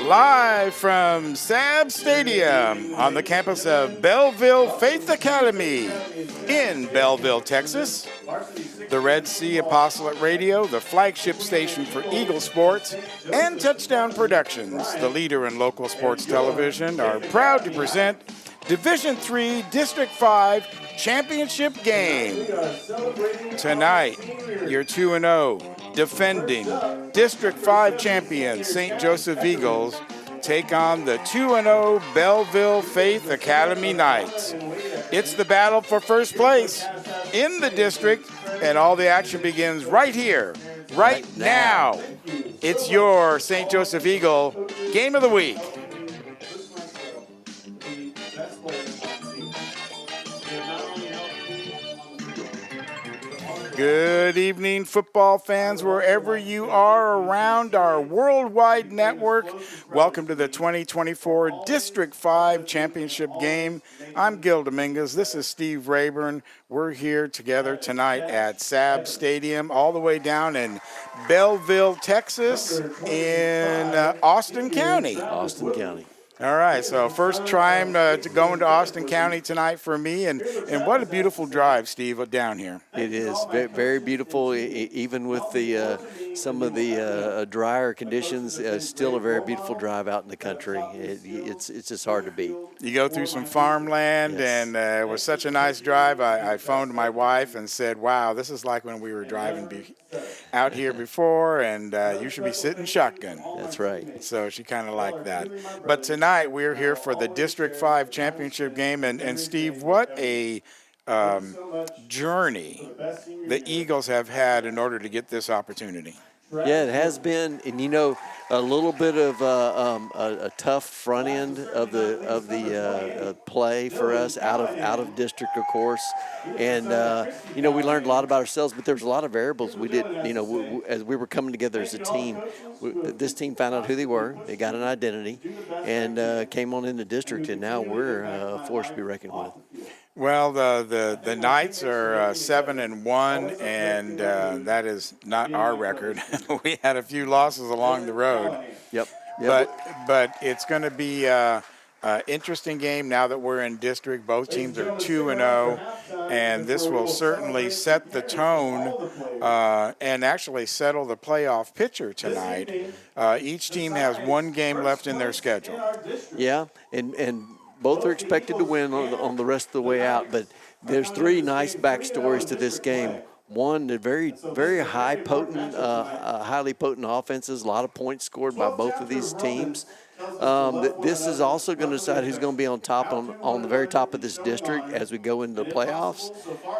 Live from SAB Stadium on the campus of Bellville Faith Academy in Bellville, Texas. The Red Sea Apostolate Radio, the flagship station for Eagle Sports, and Touchdown Productions, the leader in local sports television, are proud to present Division III District 5 Championship Game. Tonight, your 2-0 defending District 5 champions St. Joseph Eagles take on the 2-0 Bellville Faith Academy Knights. It's the battle for first place in the district, and all the action begins right here, right now. It's your St. Joseph Eagle Game of the Week. Good evening, football fans, wherever you are around our worldwide network. Welcome to the 2024 District 5 Championship Game. I'm Gil Dominguez. This is Steve Rayburn. We're here together tonight at SAB Stadium, all the way down in Bellville, Texas, in Austin County. Austin County. All right, so first time to go into Austin County tonight for me, and what a beautiful drive, Steve, down here. It is very, very beautiful, even with the some of the drier conditions. Still a very beautiful drive out in the country. It's just hard to beat. You go through some farmland, Yes. and it was such a nice drive. I phoned my wife and said, wow, this is like when we were driving out here before, and you should be sitting shotgun. That's right. So she kind of liked that. But tonight we're here for the District 5 Championship Game, and Steve, what a journey the Eagles have had in order to get this opportunity. Yeah, it has been, and a little bit of a tough front end of the play for us out of district, of course, and we learned a lot about ourselves, but there's a lot of variables we did. As we were coming together as a team, this team found out who they were, they got an identity, and came on into district, and now we're a force to be reckoned with. Well, the Knights are 7-1, and that is not our record. We had a few losses along the road. Yep. But it's going to be an interesting game now that we're in district. Both teams are 2-0, and this will certainly set the tone and actually settle the playoff picture tonight. Each team has one game left in their schedule. Yeah, and both are expected to win on the rest of the way out, but there's three nice backstories to this game. One, the very, very highly potent offenses, a lot of points scored by both of these teams. This is also going to decide who's going to be on top on the very top of this district as we go into the playoffs.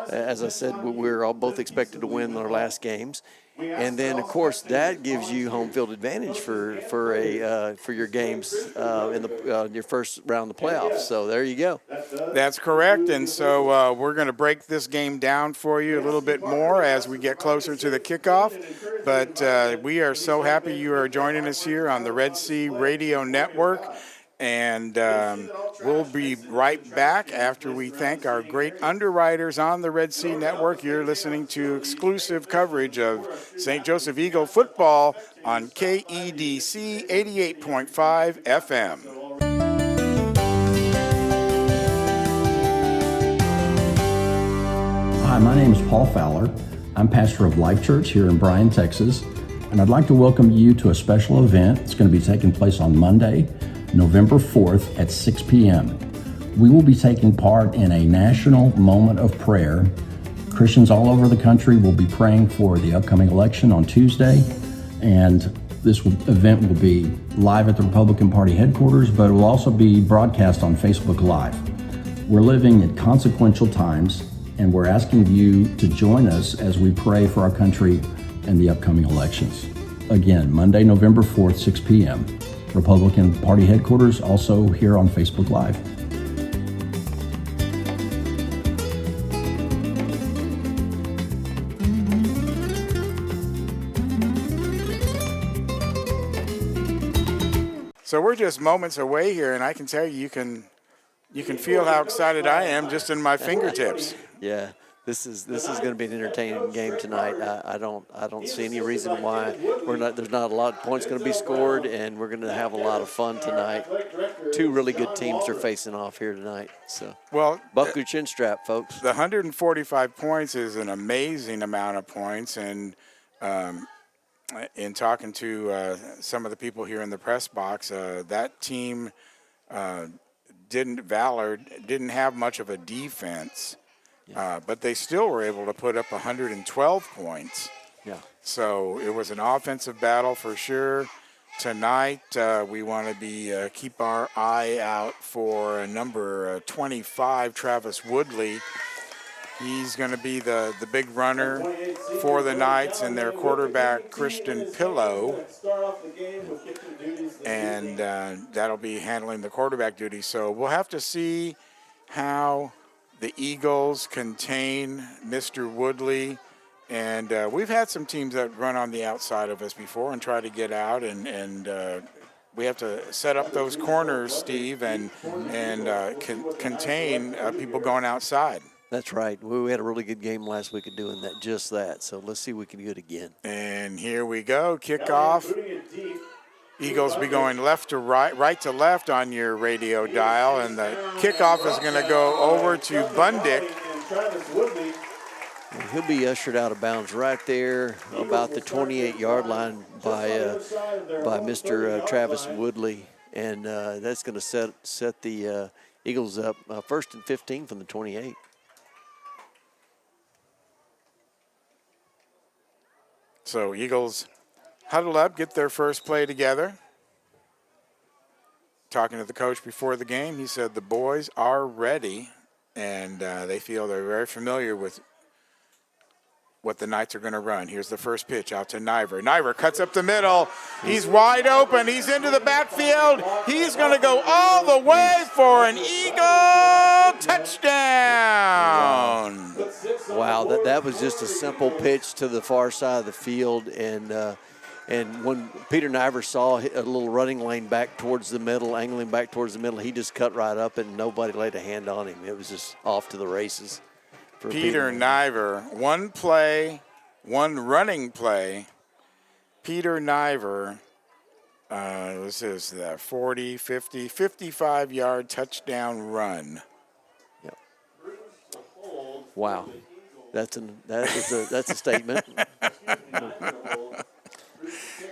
As I said, we're all both expected to win our last games. And then, of course, that gives you home field advantage for your games in your first round of the playoffs. So there you go. That's correct. And so we're going to break this game down for you a little bit more as we get closer to the kickoff. But we are so happy you are joining us here on the Red Sea Radio Network. And we'll be right back after we thank our great underwriters on the Red Sea Network. You're listening to exclusive coverage of St. Joseph Eagle football on KEDC 88.5 FM. Hi, my name is Paul Fowler. I'm pastor of Life Church here in Bryan, Texas, and I'd like to welcome you to a special event. It's going to be taking place on Monday, November 4th at 6 p.m. We will be taking part in a national moment of prayer. Christians all over the country will be praying for the upcoming election on Tuesday, and this event will be live at the Republican Party headquarters, but it will also be broadcast on Facebook Live. We're living in consequential times, and we're asking you to join us as we pray for our country and the upcoming elections. Again, Monday, November 4th, 6 p.m. Republican Party headquarters, also here on Facebook Live. So we're just moments away here, and I can tell you, you can feel how excited I am just in my fingertips. Yeah, This is going to be an entertaining game tonight. I don't see any reason why there's not a lot of points going to be scored, and we're going to have a lot of fun tonight. Two really good teams are facing off here tonight. So, well, buckle your chin strap, folks. The 145 points is an amazing amount of points, and in talking to some of the people here in the press box, that team didn't have much of a defense. But they still were able to put up 112 points. Yeah. So it was an offensive battle for sure. Tonight we want to keep our eye out for number 25, Travis Woodley. He's going to be the big runner for the Knights, and their quarterback, Christian Pillow. And that'll be handling the quarterback duty. So we'll have to see how the Eagles contain Mr. Woodley, and we've had some teams that run on the outside of us before and try to get out, and we have to set up those corners, Steve, and contain people going outside. That's right. We had a really good game last week of doing just that. So let's see if we can do it again. And here we go, kickoff. Eagles be going left to right to left on your radio dial, and the kickoff is going to go over to Bundick. He'll be ushered out of bounds right there about the 28-yard line by Mr. Travis Woodley, and that's going to set the Eagles up first and 15 from the 28. So Eagles huddle up, get their first play together. Talking to the coach before the game, he said the boys are ready, and they feel they're very familiar with what the Knights are going to run. Here's the first pitch out to Niver. Niver cuts up the middle. He's wide open. He's into the backfield. He's going to go all the way for an Eagle touchdown. Wow, that was just a simple pitch to the far side of the field, and when Peter Niver saw a little running lane back towards the middle, angling back towards the middle, he just cut right up and nobody laid a hand on him. It was just off to the races. For Peter Niver, one running play. Peter Niver, this is the 40, 50, 55-yard touchdown run. Yep. Wow. That's a statement.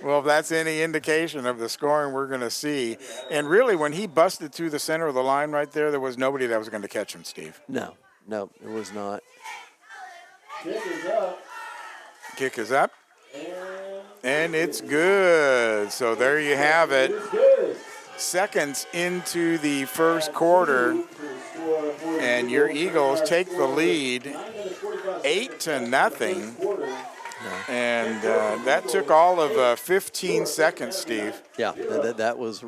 Well, if that's any indication of the scoring we're going to see. And really, when he busted through the center of the line right there was nobody that was going to catch him, Steve. No, it was not. Kick is up. And it's good. So there you have it. Seconds into the first quarter, and your Eagles take the lead 8-0. And that took all of 15 seconds, Steve. Yeah, that was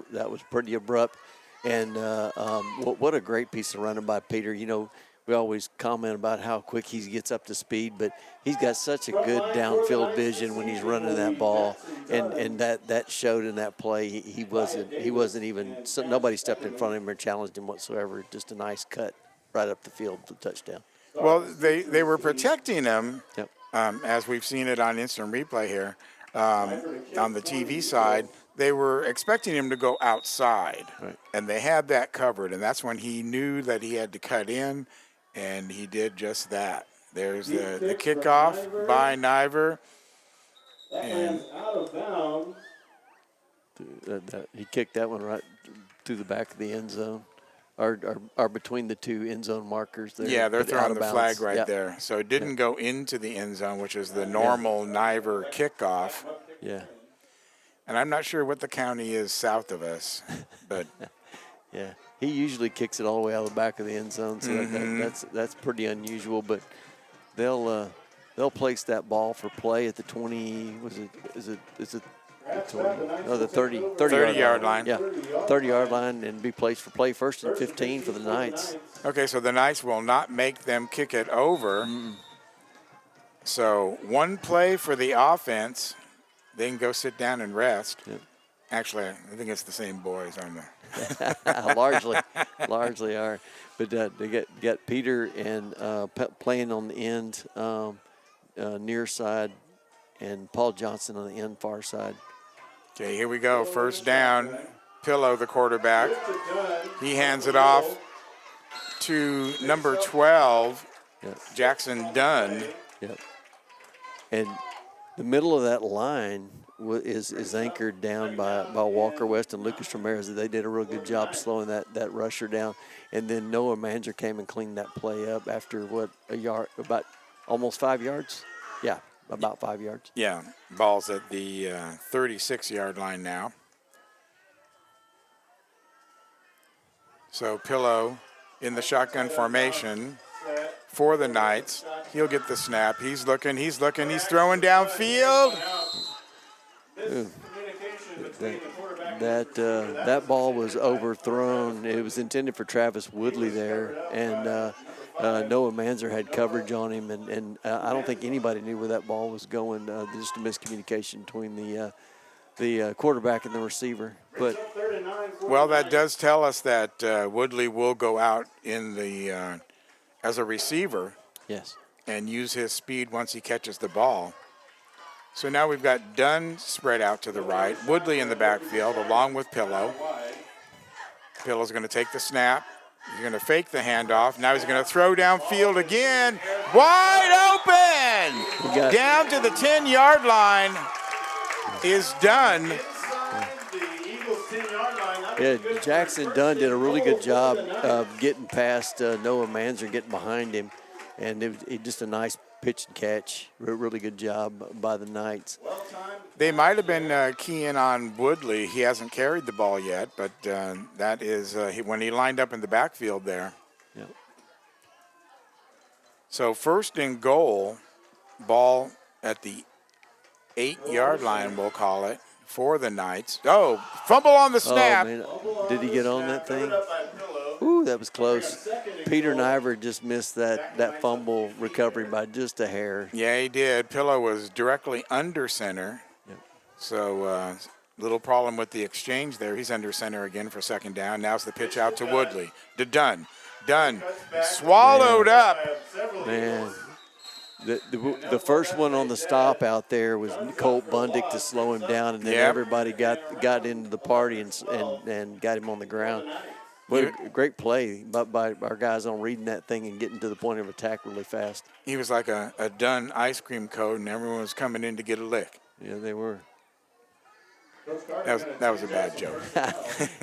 pretty abrupt. And what a great piece of running by Peter. You know, we always comment about how quick he gets up to speed, but he's got such a good downfield vision when he's running that ball, and that showed in that play. He wasn't even, nobody stepped in front of him or challenged him whatsoever. Just a nice cut right up the field to touchdown. Well, they were protecting him. Yep. As we've seen it on instant replay here, on the TV side, they were expecting him to go outside, right, and they had that covered, and that's when he knew that he had to cut in, and he did just that. There's the kickoff by Niver. And out of bounds. He kicked that one right through the back of the end zone. Are between the two end zone markers there. Yeah, they're throwing the flag right yep. there. So it didn't go into the end zone, which is the normal Niver kickoff. Yeah. And I'm not sure what the county is south of us, but yeah, he usually kicks it all the way out of the back of the end zone, so that's pretty unusual. But they'll place that ball for play at the 20. Is it the 30-yard line. Yeah, 30-yard line, and be placed for play first and 15 for the Knights. Okay, so the Knights will not make them kick it over. Mm-mm. So one play for the offense. They can go sit down and rest. Yep. Actually, I think it's the same boys on the largely are. But they got Peter and playing on the end near side, and Paul Johnson on the end far side. Okay, here we go. First down. Pillow, the quarterback. He hands it off to number 12, Yep. Jackson Dunn. Yep. And the middle of that line is anchored down by Walker West and Lucas Ramirez. They did a real good job slowing that rusher down. And then Noah Manzer came and cleaned that play up after, about almost 5 yards? Yeah, about 5 yards. Yeah, ball's at the 36-yard line now. So Pillow in the shotgun formation for the Knights. He'll get the snap. He's looking, he's throwing downfield. That ball was overthrown. It was intended for Travis Woodley there, and Noah Manzer had coverage on him, and I don't think anybody knew where that ball was going. Just a miscommunication between the quarterback and the receiver. But well, that does tell us that Woodley will go out in the as a receiver. Yes. And use his speed once he catches the ball. So now we've got Dunn spread out to the right, Woodley in the backfield along with Pillow. Pillow's going to take the snap. He's going to fake the handoff. Now he's going to throw downfield again. Wide open! Down to the 10-yard line is Dunn. Yeah, Jackson Dunn did a really good job of getting past Noah Manzer, getting behind him. And it just a nice pitch and catch. Really good job by the Knights. They might have been keying on Woodley. He hasn't carried the ball yet, but that is when he lined up in the backfield there. Yep. So first and goal, ball at the 8-yard line, we'll call it, for the Knights. Oh, fumble on the snap. Oh, man. Did he get on that thing? Ooh, that was close. Peter Niver just missed that fumble recovery by just a hair. Yeah, he did. Pillow was directly under center. Yep. So little problem with the exchange there. He's under center again for second down. Now's the pitch out to Woodley. To Dunn. Dunn swallowed up. Man. The first one on the stop out there was Colt Bundick to slow him down, and then everybody got into the party and got him on the ground. What a great play by our guys on reading that thing and getting to the point of attack really fast. He was like a Dunn ice cream cone, and everyone was coming in to get a lick. Yeah, they were. That was a bad joke.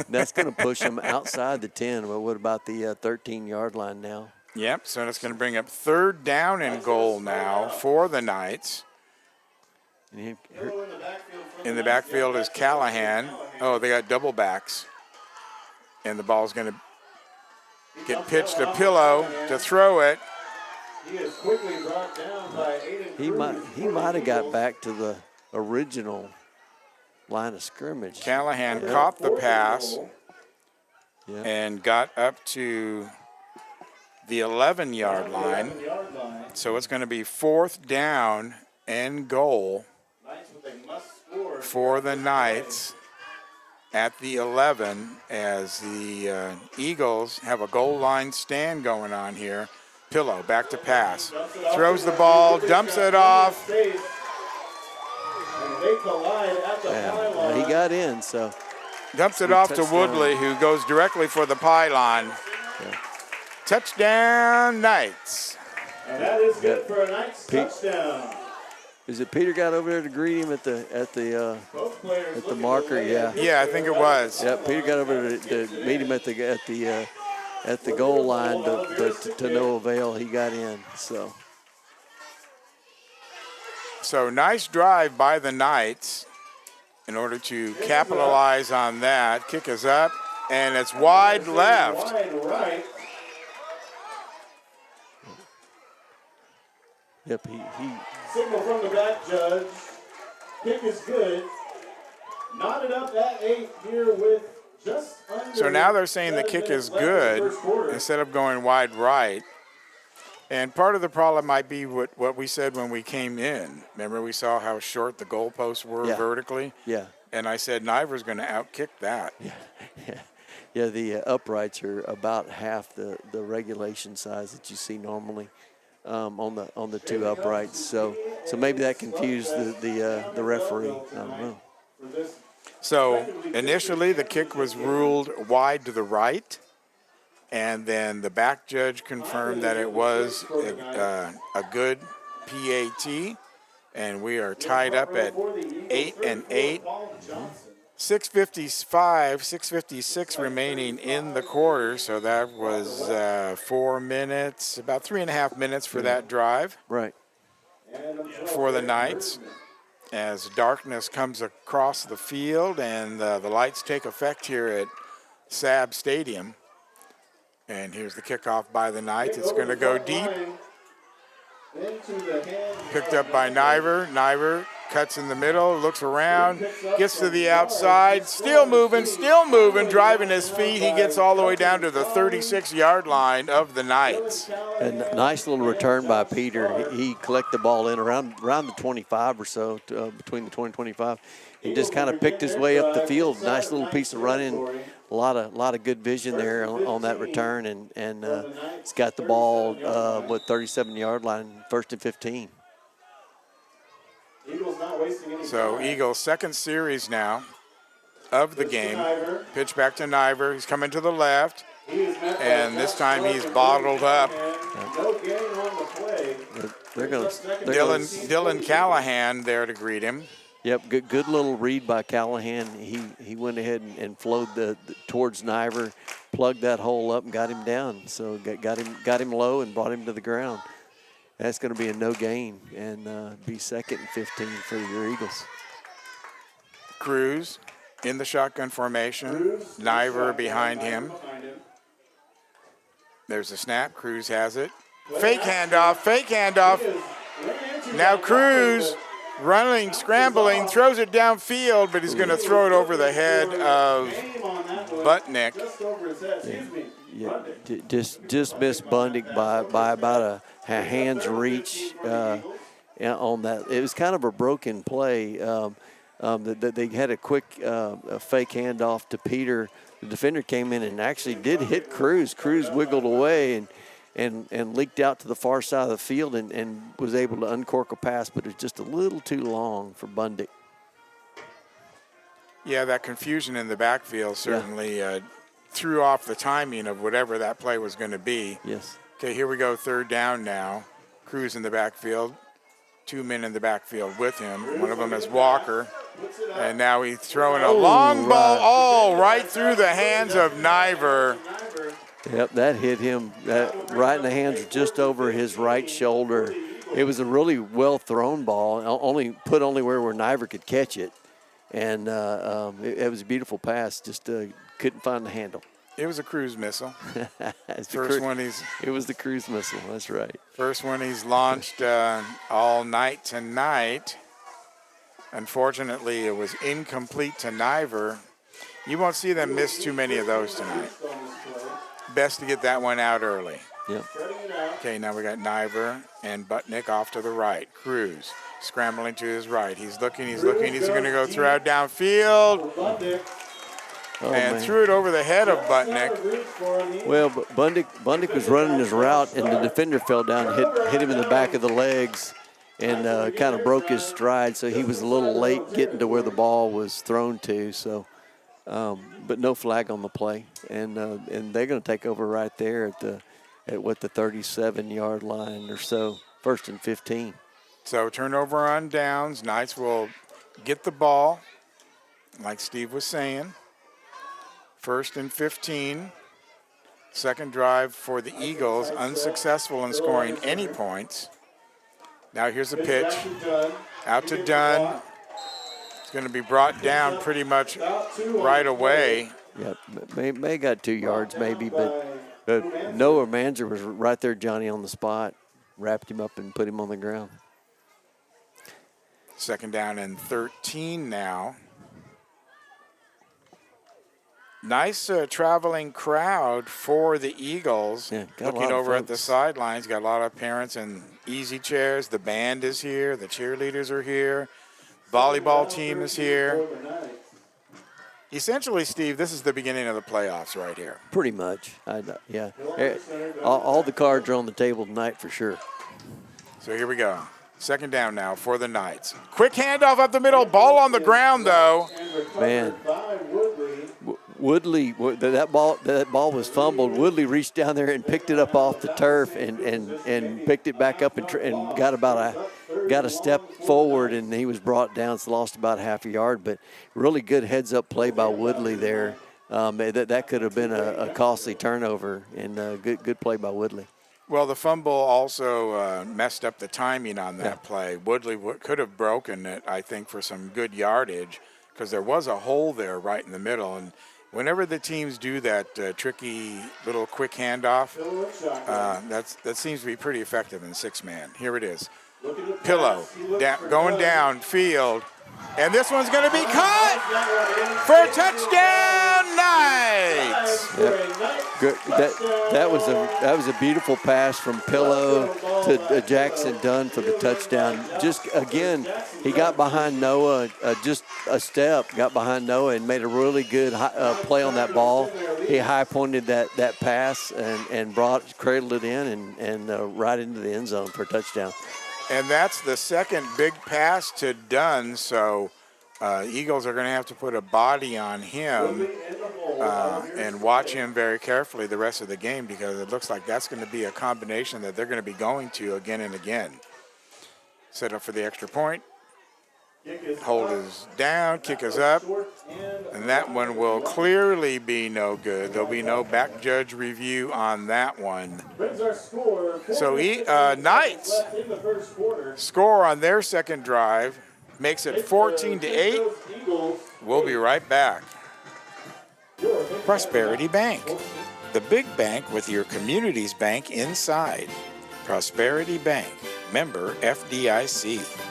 That's going to push them outside the 10. Well, what about the 13-yard line now? Yep, so that's going to bring up third down and goal now for the Knights. In the backfield is Callahan. Oh, they got double backs. And the ball's going to get pitched to Pillow to throw it. He is quickly brought down by Aiden. He might have got back to the original line of scrimmage. Callahan caught the pass and got up to the 11-yard line. So it's going to be fourth down and goal for the Knights at the 11 as the Eagles have a goal line stand going on here. Pillow back to pass. Throws the ball, dumps it off. He got in, so. Dumps it off to Woodley, who goes directly for the pylon. Yeah. Touchdown, Knights. And that is good for a Knights touchdown. Is it Peter got over there to greet him at the marker? Yeah. Yeah, I think it was. Yeah, Peter got over there to meet him at the goal line, but to no avail. He got in. So nice drive by the Knights in order to capitalize on that. Kick is up, and it's wide left. Wide right. Yep, he Signal from the back judge. Kick is good. Knotted up at 8 here with just under. So now they're saying the kick is good instead of going wide right. And part of the problem might be what we said when we came in. Remember we saw how short the goalposts were vertically? Yeah. And I said Niver's going to outkick that. Yeah. Yeah, the uprights are about half the regulation size that you see normally on the two uprights. So maybe that confused the referee. I don't know. So initially the kick was ruled wide to the right, and then the back judge confirmed that it was a good PAT, and we are tied up at 8-8. 6:56 remaining in the quarter, so that was 4 minutes, about 3.5 minutes for that drive. Right. For the Knights, as darkness comes across the field and the lights take effect here at Saab Stadium. And here's the kickoff by the Knights. It's going to go deep. Picked up by Niver. Niver cuts in the middle, looks around, gets to the outside, still moving, driving his feet. He gets all the way down to the 36-yard line of the Knights. And nice little return by Peter. He collected the ball in around the 25 or so, between the 20 and 25. He just kind of picked his way up the field. Nice little piece of running. A lot of good vision there on that return, and he's got the ball with 37-yard line, 1st and 15. So Eagles' second series now of the game. Pitch back to Niver. He's coming to the left, and this time he's bottled up. Dylan Callahan there to greet him. Yep, good little read by Callahan. He went ahead and flowed towards Niver, plugged that hole up and got him down. So got him low and brought him to the ground. That's going to be a no gain and be 2nd and 15 for your Eagles. Cruz in the shotgun formation. Niver behind him. There's a snap. Cruz has it. Fake handoff. Now Cruz running, scrambling, throws it downfield, but he's going to throw it over the head of Butnick. Yeah, just missed Bundick by about a hand's reach on that. It was kind of a broken play. They had a quick a fake handoff to Peter. The defender came in and actually did hit Cruz. Cruz wiggled away and leaked out to the far side of the field and was able to uncork a pass, but it was just a little too long for Bundick. Yeah, that confusion in the backfield certainly threw off the timing of whatever that play was going to be. Yes. Okay, here we go, 3rd down now. Cruz in the backfield. 2 men in the backfield with him. One of them is Walker. And now he's throwing a long ball right through the hands of Niver. Yep, that hit him right in the hands, just over his right shoulder. It was a really well thrown ball, only where Niver could catch it, and it was a beautiful pass. Just couldn't find the handle. It was a Cruz missile. It was the Cruz missile. That's right. First one he's launched all night tonight. Unfortunately, it was incomplete to Niver. You won't see them miss too many of those tonight. Best to get that one out early. Yep. Okay, now we got Niver and Butnick off to the right. Cruz scrambling to his right. He's looking. He's going to go throw it downfield. Threw it over the head of Butnick. Well, but Bundick was running his route, and the defender fell down, hit him in the back of the legs, and kind of broke his stride. So he was a little late getting to where the ball was thrown to. So, but no flag on the play, and they're going to take over right there at the 37-yard line or so, 1st and 15. So turnover on downs. Knights will get the ball, like Steve was saying. 1st and 15. Second drive for the Eagles, unsuccessful in scoring any points. Now here's a pitch. Out to Dunn. It's going to be brought down pretty much right away. Yeah, may got 2 yards maybe, but Noah Manzer was right there, Johnny, on the spot. Wrapped him up and put him on the ground. 2nd down and 13 now. Nice traveling crowd for the Eagles. Yeah, looking over at the sidelines, got a lot of parents in easy chairs. The band is here. The cheerleaders are here. Volleyball team is here. Essentially, Steve, this is the beginning of the playoffs right here. Pretty much. Yeah. All the cards are on the table tonight for sure. So here we go. Second down now for the Knights. Quick handoff up the middle. Ball on the ground, though. Man. Woodley, that ball was fumbled. Woodley reached down there and picked it up off the turf and picked it back up and got a step forward, and he was brought down. So lost about half a yard, but really good heads-up play by Woodley there. That could have been a costly turnover, and good play by Woodley. Well, the fumble also messed up the timing on that play. Woodley could have broken it, I think, for some good yardage, because there was a hole there right in the middle. And whenever the teams do that tricky little quick handoff, that seems to be pretty effective in six-man. Here it is. Pillow going downfield. And this one's going to be caught for a touchdown, Knights. Yep. Good. That was a beautiful pass from Pillow to Jackson Dunn for the touchdown. Just again, he got behind Noah, just a step, got behind Noah and made a really good play on that ball. He high pointed that pass and cradled it in and right into the end zone for a touchdown. And that's the second big pass to Dunn, so Eagles are going to have to put a body on him and watch him very carefully the rest of the game, because it looks like that's going to be a combination that they're going to be going to again and again. Set up for the extra point. Hold is down, kick is up, and that one will clearly be no good. There'll be no back judge review on that one. So Knights score on their second drive, makes it 14-8. We'll be right back. Prosperity Bank, the big bank with your community's bank inside. Prosperity Bank, member FDIC.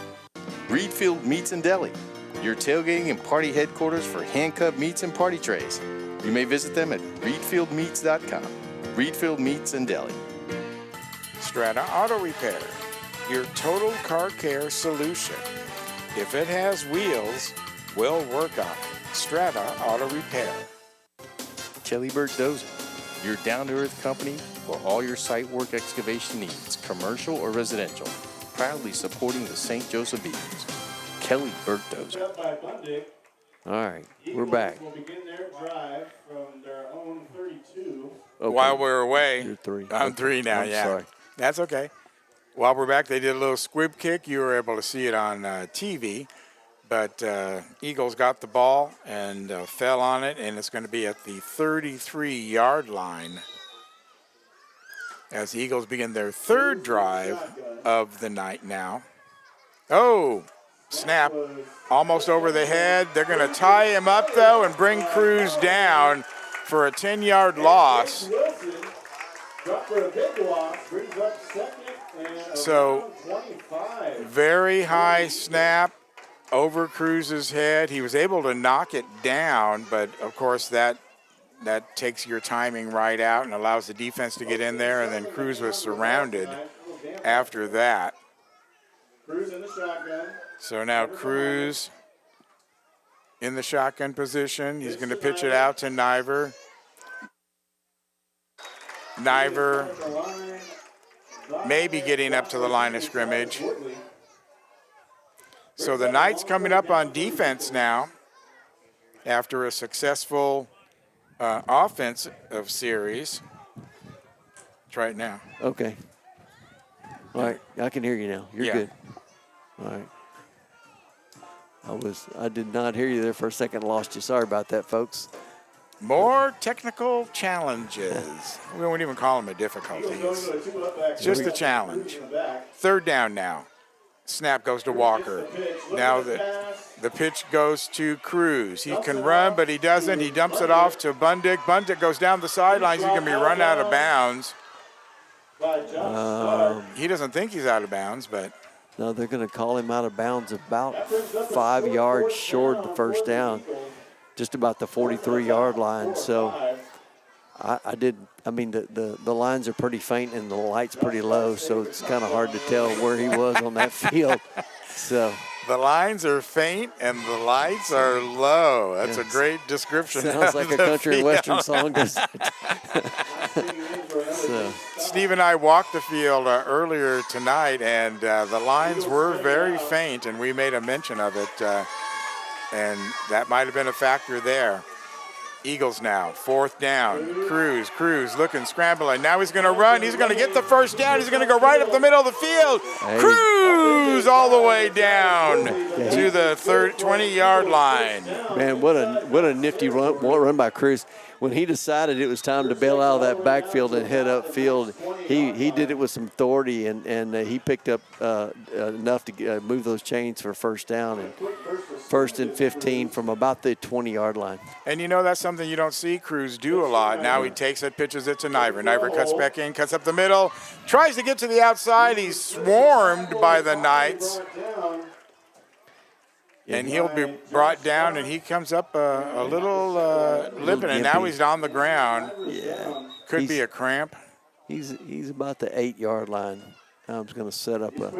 Reedfield Meats and Deli, your tailgating and party headquarters for hand-cut meats and party trays. You may visit them at reedfieldmeats.com. Reedfield Meats and Deli. Strata Auto Repair, your total car care solution. If it has wheels, we'll work on it. Strata Auto Repair. Kelly Burke Dozer, your down-to-earth company for all your site work excavation needs, commercial or residential. Proudly supporting the St. Joseph Eagles. Kelly Burke Dozer. All right, we're back. Will begin their drive from their own 32. Okay. While we're away, You're three. I'm three now, I'm yeah. sorry. That's okay. While we're back, they did a little squib kick. You were able to see it on TV. But Eagles got the ball and fell on it, and it's going to be at the 33-yard line as the Eagles begin their third drive of the night now. Oh, snap, almost over the head. They're going to tie him up, though, and bring Cruz down for a 10-yard loss. So, very high snap over Cruz's head. He was able to knock it down, but, of course, that takes your timing right out and allows the defense to get in there, and then Cruz was surrounded after that. So now Cruz in the shotgun position. He's going to pitch it out to Niver. Niver maybe getting up to the line of scrimmage. So the Knights coming up on defense now after a successful offensive series. It's right now. Okay. All right, I can hear you now. You're good. All right. I did not hear you there for a second. Lost you. Sorry about that, folks. More technical challenges. We won't even call them a difficulty. It's just a challenge. Third down now. Snap goes to Walker. Now the pitch goes to Cruz. He can run, but he doesn't. He dumps it off to Bundick. Bundick goes down the sidelines. He's going to be run out of bounds. He doesn't think he's out of bounds, but. No, they're going to call him out of bounds about 5 yards short of the first down, just about the 43-yard line. So the lines are pretty faint and the light's pretty low, so it's kind of hard to tell where he was on that field. So The lines are faint and the lights are low. That's a great description. Sounds like a country and western song, doesn't it? So, Steve and I walked the field earlier tonight, and the lines were very faint, and we made a mention of it, and that might have been a factor there. Eagles now, 4th down. Cruz looking, scrambling. Now he's going to run. He's going to get the first down. He's going to go right up the middle of the field. Cruz all the way down to the 20-yard line. man, what a nifty run by Cruz. When he decided it was time to bail out of that backfield and head upfield, he did it with some authority, and he picked up enough to move those chains for first down, and 1st and 15 from about the 20-yard line. And you know, that's something you don't see Cruz do a lot. Now he takes it, pitches it to Niver. Niver cuts back in, cuts up the middle, tries to get to the outside. He's swarmed by the Knights. And he'll be brought down, and he comes up a little limping, and now he's on the ground. Yeah. Could be a cramp. He's about the 8-yard line. I'm just going to set up a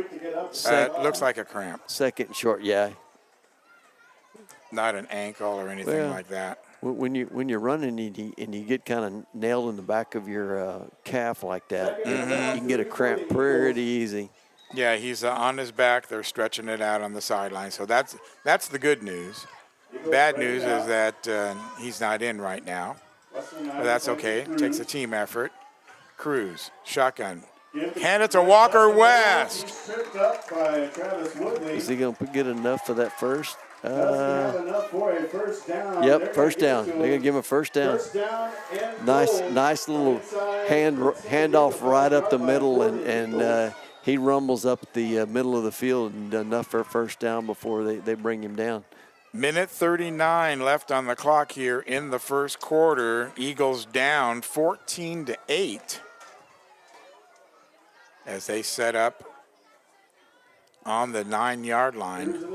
Looks like a cramp, second and short. Yeah. not an ankle or anything like that. When you're running and you get kind of nailed in the back of your calf like that, you can get a cramp pretty easy. Yeah, he's on his back. They're stretching it out on the sideline. So that's the good news. Bad news is that he's not in right now. But that's okay. It takes a team effort. Cruz, shotgun. Hand it to Walker West. Is he going to get enough for that first? Yep, first down. They're going to give him a first down. Nice little handoff right up the middle, and he rumbles up the middle of the field and enough for a first down before they bring him down. Minute 39 left on the clock here in the first quarter. Eagles down 14-8 as they set up on the 9-yard line.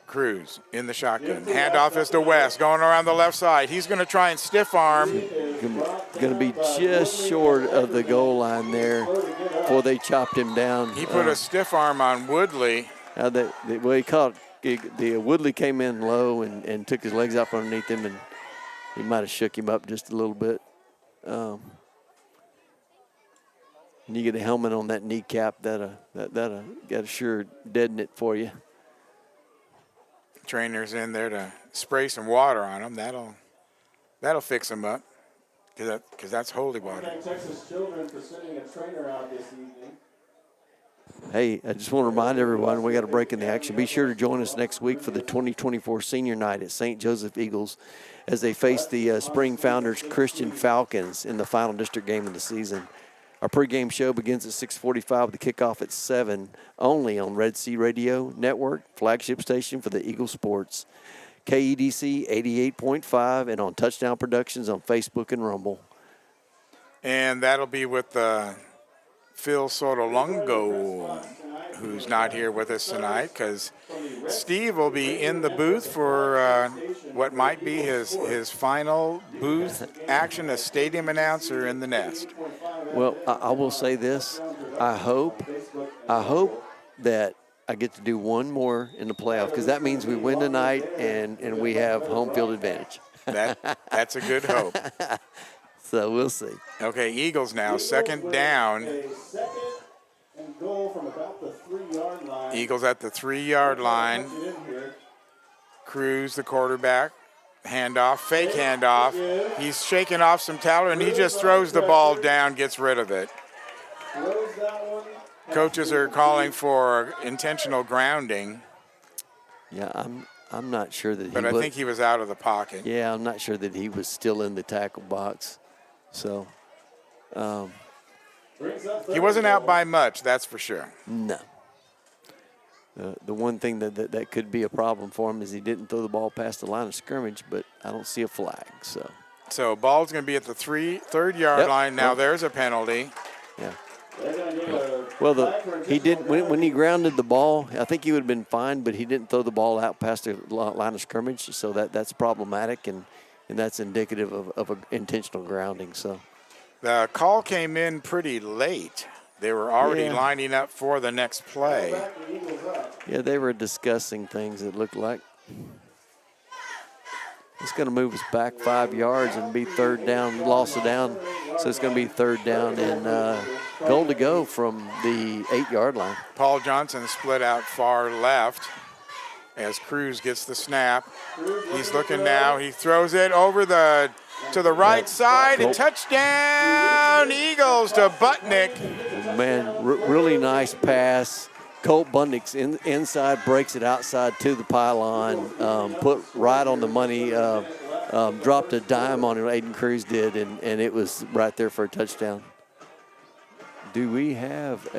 Cruz in the shotgun. Handoff is to West, going around the left side. He's going to try and stiff arm. Going to be just short of the goal line there before they chopped him down. He put a stiff arm on Woodley. He caught. Woodley came in low and took his legs out from underneath him, and he might have shook him up just a little bit. And you get a helmet on that kneecap, that'll sure deaden it for you. Trainer's in there to spray some water on him. That'll fix him up, because that's holy water. Texas children for sending a trainer out this evening. Hey, I just want to remind everyone we got a break in the action. Be sure to join us next week for the 2024 Senior Night at St. Joseph Eagles as they face the Spring Founders Christian Falcons in the final district game of the season. Our pregame show begins at 6:45 with the kickoff at 7, only on Red Sea Radio Network, flagship station for the Eagle Sports, KEDC 88.5, and on Touchdown Productions on Facebook and Rumble. And that'll be with Phil Sotolongo, who's not here with us tonight, because Steve will be in the booth for what might be his final booth action as stadium announcer in the Nest. Well, I will say this. I hope that I get to do one more in the playoff, because that means we win tonight and we have home field advantage. That's a good hope. So we'll see. Okay, Eagles now, second down. Second and goal from about the 3-yard line. Eagles at the 3-yard line. Cruz, the quarterback. Handoff, fake handoff. He's shaking off some talent, and he just throws the ball down, gets rid of it. Coaches are calling for intentional grounding. Yeah, I'm not sure that But I think he was out of the pocket. Yeah, I'm not sure that he was still in the tackle box. So, he wasn't out by much, that's for sure. No. The one thing that could be a problem for him is he didn't throw the ball past the line of scrimmage, but I don't see a flag. So ball's going to be at the third-yard line. Now there's a penalty. Yeah. Well, he did when he grounded the ball. I think he would have been fine, but he didn't throw the ball out past the line of scrimmage, so that's problematic, and that's indicative of an intentional grounding. So the call came in pretty late. They were already lining up for the next play. Yeah, they were discussing things, it looked like. It's going to move us back 5 yards and be third down, loss of down. So it's going to be third down and goal to go from the 8-yard line. Paul Johnson split out far left as Cruz gets the snap. He's looking now. He throws it over to the right side. A touchdown, Eagles to Butnick. Man, really nice pass. Colt Bundick's inside, breaks it outside to the pylon, put right on the money, dropped a dime on it, Aiden Cruz did, and it was right there for a touchdown. Do we have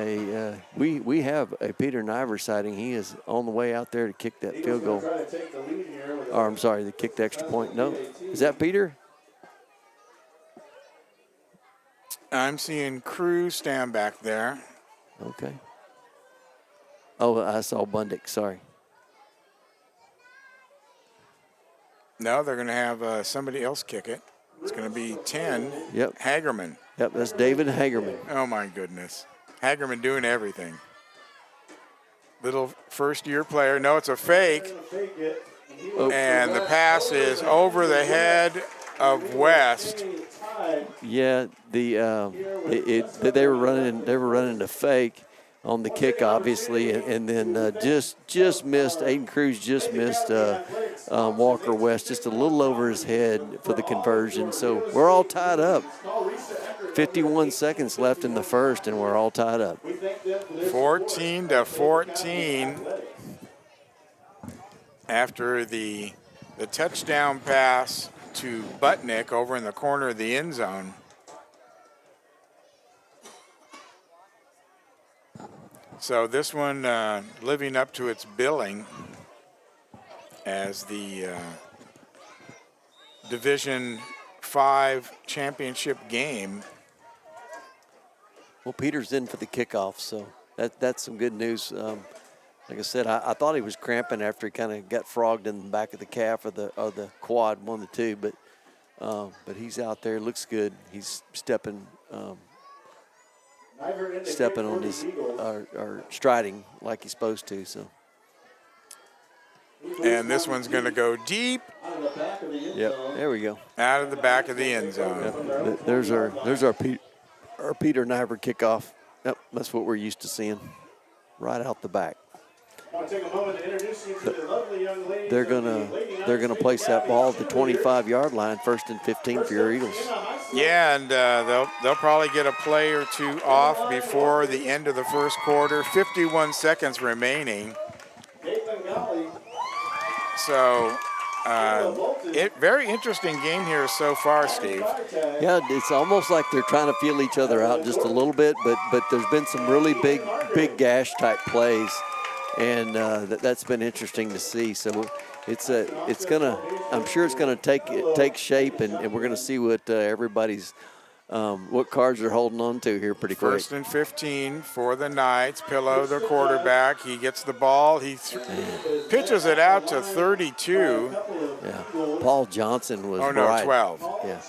we have a Peter Niver sighting. He is on the way out there to kick that field goal. Or I'm sorry, to kick the extra point. No, is that Peter? I'm seeing Cruz stand back there. Okay. Oh, I saw Bundick, sorry. No, they're going to have somebody else kick it. It's going to be 10. Yep. Hagerman. Yep, that's David Hagerman. Oh, my goodness. Hagerman doing everything. Little first-year player. No, it's a fake. Oh. And the pass is over the head of West. Yeah, they were running a fake on the kick, obviously, and then just missed. Aiden Cruz just missed Walker West just a little over his head for the conversion. So we're all tied up. 51 seconds left in the first, and we're all tied up. 14-14 after the touchdown pass to Butnick over in the corner of the end zone. So this one living up to its billing as the Division 5 championship game. Well, Peter's in for the kickoff, so that's some good news. Like I said, I thought he was cramping after he kind of got frogged in the back of the calf or the quad, one of the two, but he's out there, looks good. He's stepping on his or striding like he's supposed to. So. And this one's going to go deep. Yep, there we go. Out of the back of the end zone. Yep. There's our Peter Niver kickoff. Yep, that's what we're used to seeing, right out the back. They're gonna place that ball at the 25-yard line, 1st and 15 for your Eagles. Yeah, and they'll probably get a play or two off before the end of the first quarter. 51 seconds remaining. So, very interesting game here so far, Steve. Yeah, it's almost like they're trying to feel each other out just a little bit, but there's been some really big gash type plays, and that's been interesting to see. So I'm sure it's gonna take shape, and we're gonna see what everybody's what cards they're holding on to here pretty quick. 1st and 15 for the Knights. Pillow, the quarterback. He gets the ball. He pitches it out to 32. Yeah, Paul Johnson was 12. Yeah,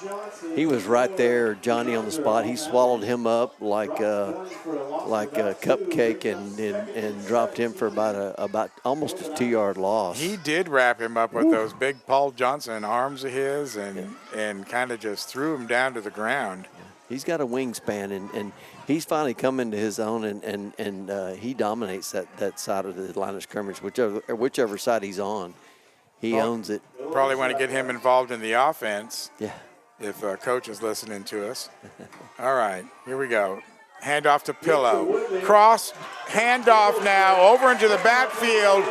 he was right there, Johnny on the spot. He swallowed him up like a cupcake and dropped him for about almost a 2-yard loss. He did wrap him up with those big Paul Johnson arms of his and kind of just threw him down to the ground. He's got a wingspan, and he's finally come into his own, and he dominates that side of the line of scrimmage, whichever side he's on. He owns it. Probably want to get him involved in the offense. Yeah. If Coach is listening to us. All right, here we go. Handoff to Pillow. Cross, handoff now over into the backfield,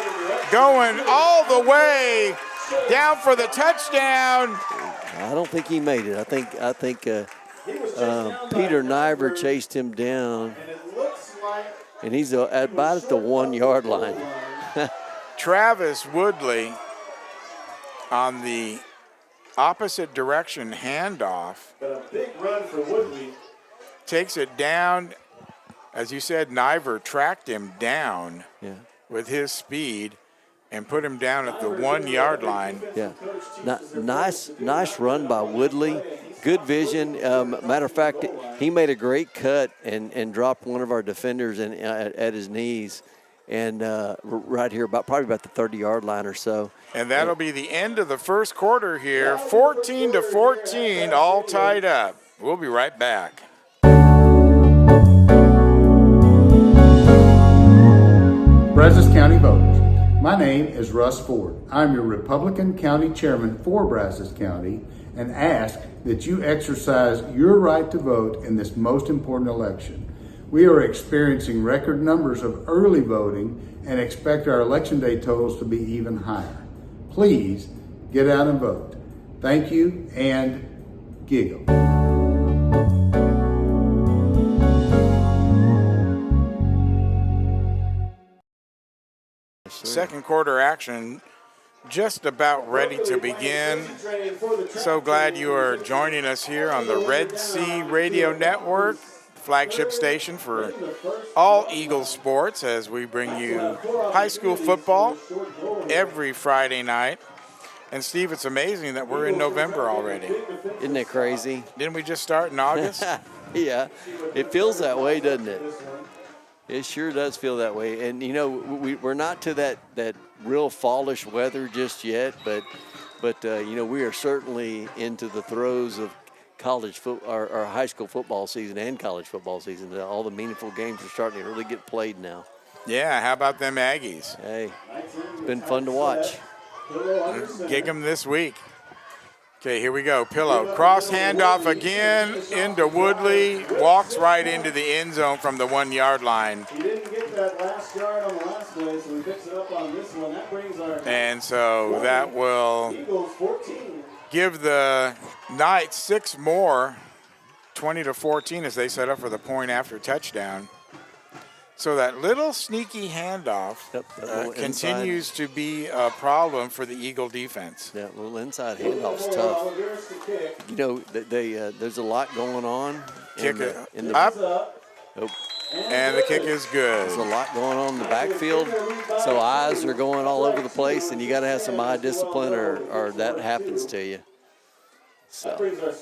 going all the way down for the touchdown. I don't think he made it. I think Peter Niver chased him down, and he's about at the 1-yard line. Travis Woodley on the opposite direction handoff. But a big run for Woodley. Takes it down. As you said, Niver tracked him down with his speed and put him down at the 1-yard line. Yeah, nice run by Woodley. Good vision. Matter of fact, he made a great cut and dropped one of our defenders at his knees. and right here probably about the 30-yard line or so. And that'll be the end of the first quarter here, 14-14, all tied up. We'll be right back. Brazos County voters, my name is Russ Ford. I'm your Republican County Chairman for Brazos County and ask that you exercise your right to vote in this most important election. We are experiencing record numbers of early voting and expect our Election Day totals to be even higher. Please get out and vote. Thank you, and giggle. Second quarter action just about ready to begin. So glad you are joining us here on the Red Sea Radio Network, flagship station for all Eagles sports, as we bring you high school football every Friday night. And Steve, it's amazing that we're in November already. Isn't it crazy? Didn't we just start in August? Yeah, it feels that way, doesn't it? It sure does feel that way. And, you know, we're not to that real fallish weather just yet, but you know, we are certainly into the throes of college or high school football season and college football season. All the meaningful games are starting to really get played now. Yeah, how about them Aggies? Hey, it's been fun to watch. Gig them this week. Okay, here we go. Pillow. Cross handoff again into Woodley. Walks right into the end zone from the 1 yard line. He didn't get that last yard on the last play, so he picks it up on this one. That brings our And so that will Eagles 14. give the Knights 6 more, 20-14, as they set up for the point after touchdown. So that little sneaky handoff continues to be a problem for the Eagle defense. That little inside handoff's tough. You know, there's a lot going on. Kick it in the up, Oh, and the kick is good. there's a lot going on in the backfield, so eyes are going all over the place, and you got to have some eye discipline, or that happens to you. So,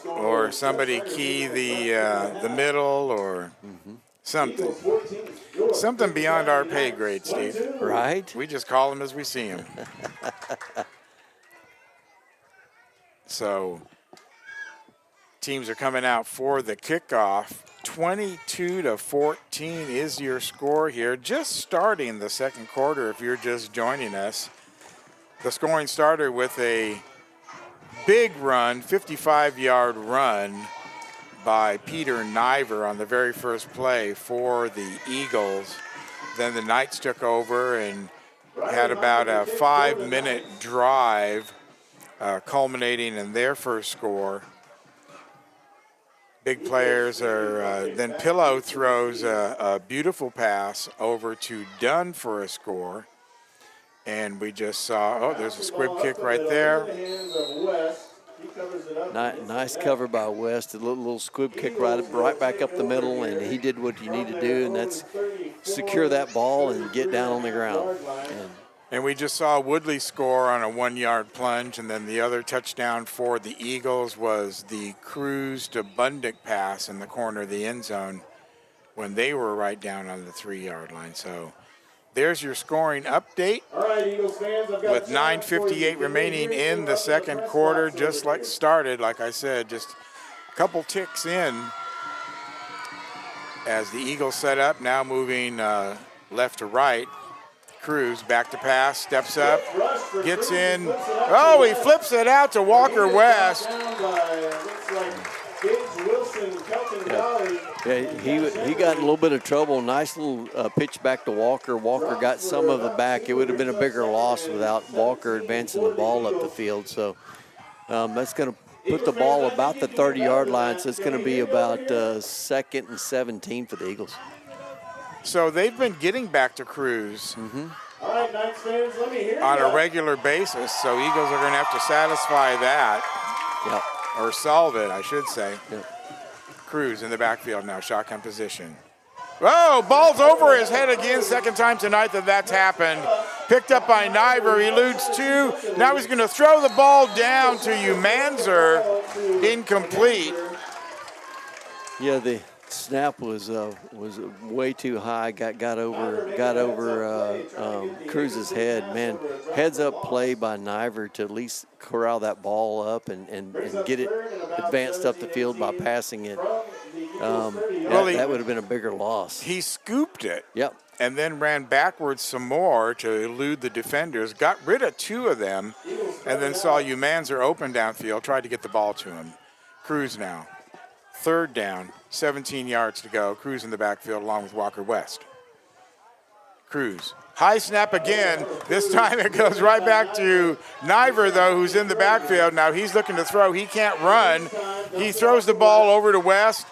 Or somebody key the middle, or something. Something beyond our pay grade, Steve. right? We just call them as we see them. So teams are coming out for the kickoff. 22-14 is your score here. Just starting the second quarter if you're just joining us. The scoring started with a big run, 55-yard run by Peter Niver on the very first play for the Eagles. Then the Knights took over and had about a 5-minute drive, culminating in their first score. Big players are, then Pillow throws a beautiful pass over to Dunn for a score. And we just saw, there's a squib kick right there. Nice cover by West. A little squib kick right back up the middle, and he did what you need to do, and that's secure that ball and get down on the ground. And we just saw Woodley score on a 1 yard plunge, and then the other touchdown for the Eagles was the Cruz to Bundick pass in the corner of the end zone when they were right down on the 3 yard line. So there's your scoring update. All right, Eagles fans, I've got with 9:58 remaining in the second quarter, just like started, like I said, just a couple ticks in as the Eagles set up, now moving left to right. Cruz back to pass, steps up, gets in. Oh, he flips it out to Walker West. Yeah, he got in a little bit of trouble. Nice little pitch back to Walker. Walker got some of it back. It would have been a bigger loss without Walker advancing the ball up the field. So that's going to put the ball about the 30-yard line. So it's going to be about 2nd and 17 for the Eagles. So they've been getting back to Cruz All right, Knights fans, let me hear on ya. a regular basis. So Eagles are going to have to satisfy that, Yep. or solve it, I should say. Yep. Cruz in the backfield now, shotgun position. Oh, ball's over his head again, second time tonight that's happened. Picked up by Niver, eludes 2. Now he's going to throw the ball down to Umanzer, incomplete. Yeah, snap was way too high. Got over Cruz's head. Man, heads up play by Niver to at least corral that ball up and get it advanced up the field by passing it. That would have been a bigger loss. He scooped it. Yep. And then ran backwards some more to elude the defenders, got rid of 2 of them, and then saw Umanzer open downfield, tried to get the ball to him. Cruz now. 3rd down, 17 yards to go. Cruz in the backfield along with Walker West. Cruz. High snap again. This time it goes right back to Niver, though, who's in the backfield. Now he's looking to throw. He can't run. He throws the ball over to West,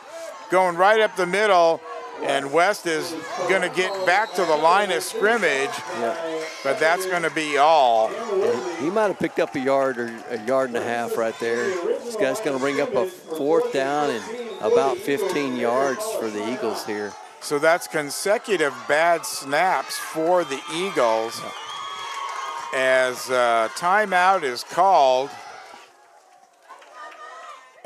going right up the middle. And West is going to get back to the line of scrimmage, but that's going to be all. He might have picked up a yard or a yard and a half right there. This guy's going to bring up a 4th down and about 15 yards for the Eagles here. So that's consecutive bad snaps for the Eagles as timeout is called.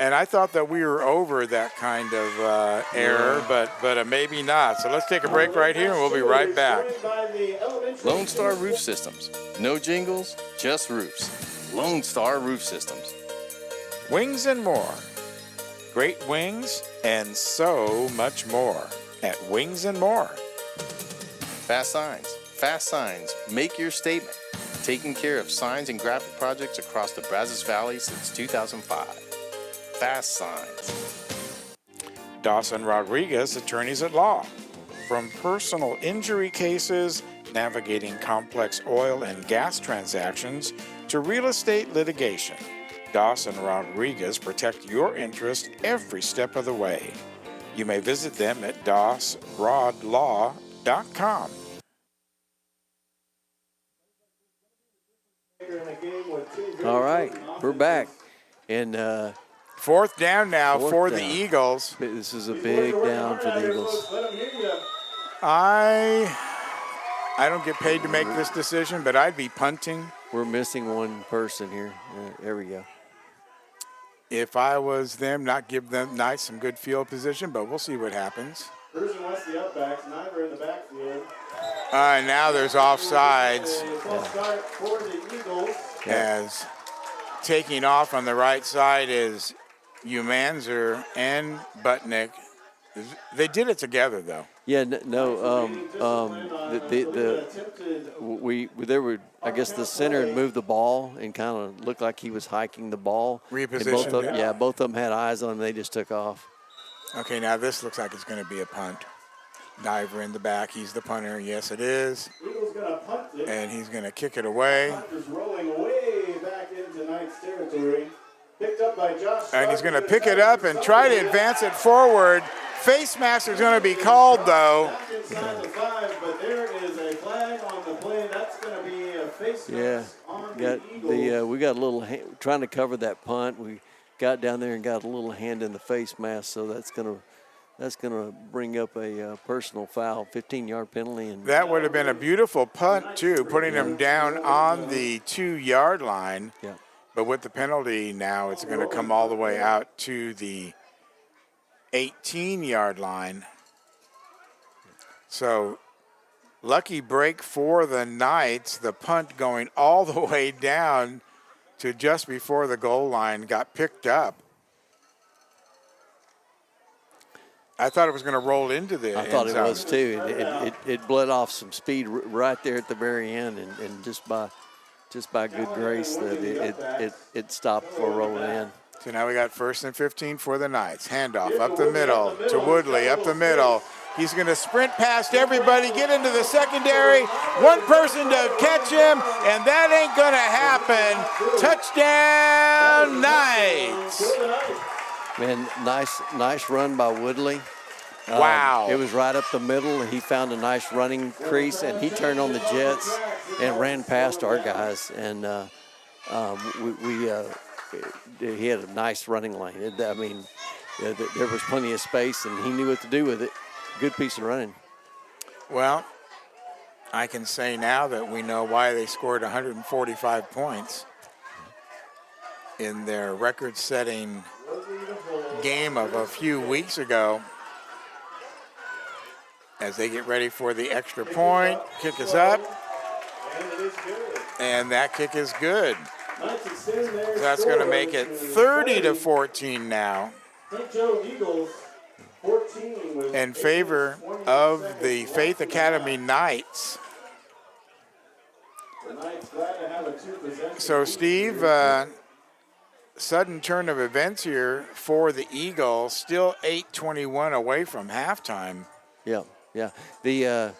And I thought that we were over that kind of error, but maybe not. So let's take a break right here, and we'll be right back. Lone Star Roof Systems. No jingles, just roofs. Lone Star Roof Systems. Wings and more. Great wings and so much more at Wings and More. Fast Signs. Fast Signs. Make your statement. Taking care of signs and graphic projects across the Brazos Valley since 2005. Fast Signs. Dawson Rodriguez, attorneys at law. From personal injury cases, navigating complex oil and gas transactions, to real estate litigation, Dawson Rodriguez protect your interest every step of the way. You may visit them at dawsrodlaw.com. All right, we're back. And 4th down now for the Eagles. This is a big down for the Eagles. I don't get paid to make this decision, but I'd be punting. We're missing one person here. There we go. If I was them, not give them nice some good field position, but we'll see what happens. Cruz and West the upbacks, Niver in the backfield. Now there's offsides. False start for the Eagles. As taking off on the right side is Umanzer and Butnick. They did it together, though. Yeah, I guess the center had moved the ball and kind of looked like he was hiking the ball. Repositioned. Both of them had eyes on him. They just took off. Okay, now this looks like it's going to be a punt. Niver in the back. He's the punter. Yes, it is. Eagles gonna punt it. And he's going to kick it away. Punter's rolling way back into Knight's territory. Picked up by Josh. And he's going to pick it up and try to advance it forward. Face mask is going to be called, though. Inside the 5, but there is a flag on the play. That's going to be a face mask on the Eagles. We got a little trying to cover that punt. We got down there and got a little hand in the face mask, so that's going to bring up a personal foul, 15-yard penalty. And that would have been a beautiful punt, too, putting him down on the 2-yard line. Yeah. But with the penalty now, it's going to come all the way out to the 18-yard line. So lucky break for the Knights. The punt going all the way down to just before the goal line got picked up. I thought it was going to roll into the I thought end it zone. was too. It bled off some speed right there at the very end, and just by good grace that it stopped before rolling in. So now we got 1st and 15 for the Knights. Handoff up the middle to Woodley, up the middle. He's going to sprint past everybody, get into the secondary. One person to catch him, and that ain't going to happen. Touchdown, Knights. Man, nice run by Woodley. Wow. It was right up the middle. He found a nice running crease, and he turned on the jets and ran past our guys. And he had a nice running lane. There was plenty of space, and he knew what to do with it. Good piece of running. Well, I can say now that we know why they scored 145 points in their record-setting game of a few weeks ago. as they get ready for the extra point. Kick is up, And it is good. and that kick is good. Knights extend their So that's going to score make it to 30-14 now St. Joe Eagles 14 with in favor 20 of seconds the left Faith in the Academy half. Knights. The Knights glad to have a 2-possession So, lead Steve, here. sudden turn of events here for the Eagles. Still 8:21 away from halftime. Yeah, yeah. The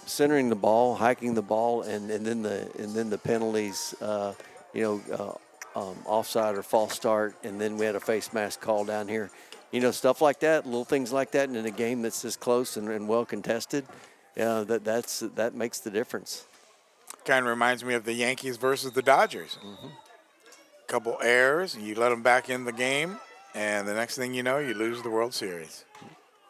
centering the ball, hiking the ball, and then the penalties. Offside or false start, and then we had a face mask call down here. Stuff like that, little things like that, and in a game that's this close and well contested, that makes the difference. Kind of reminds me of the Yankees versus the Dodgers. Couple errors, you let them back in the game, and the next thing you know, you lose the World Series.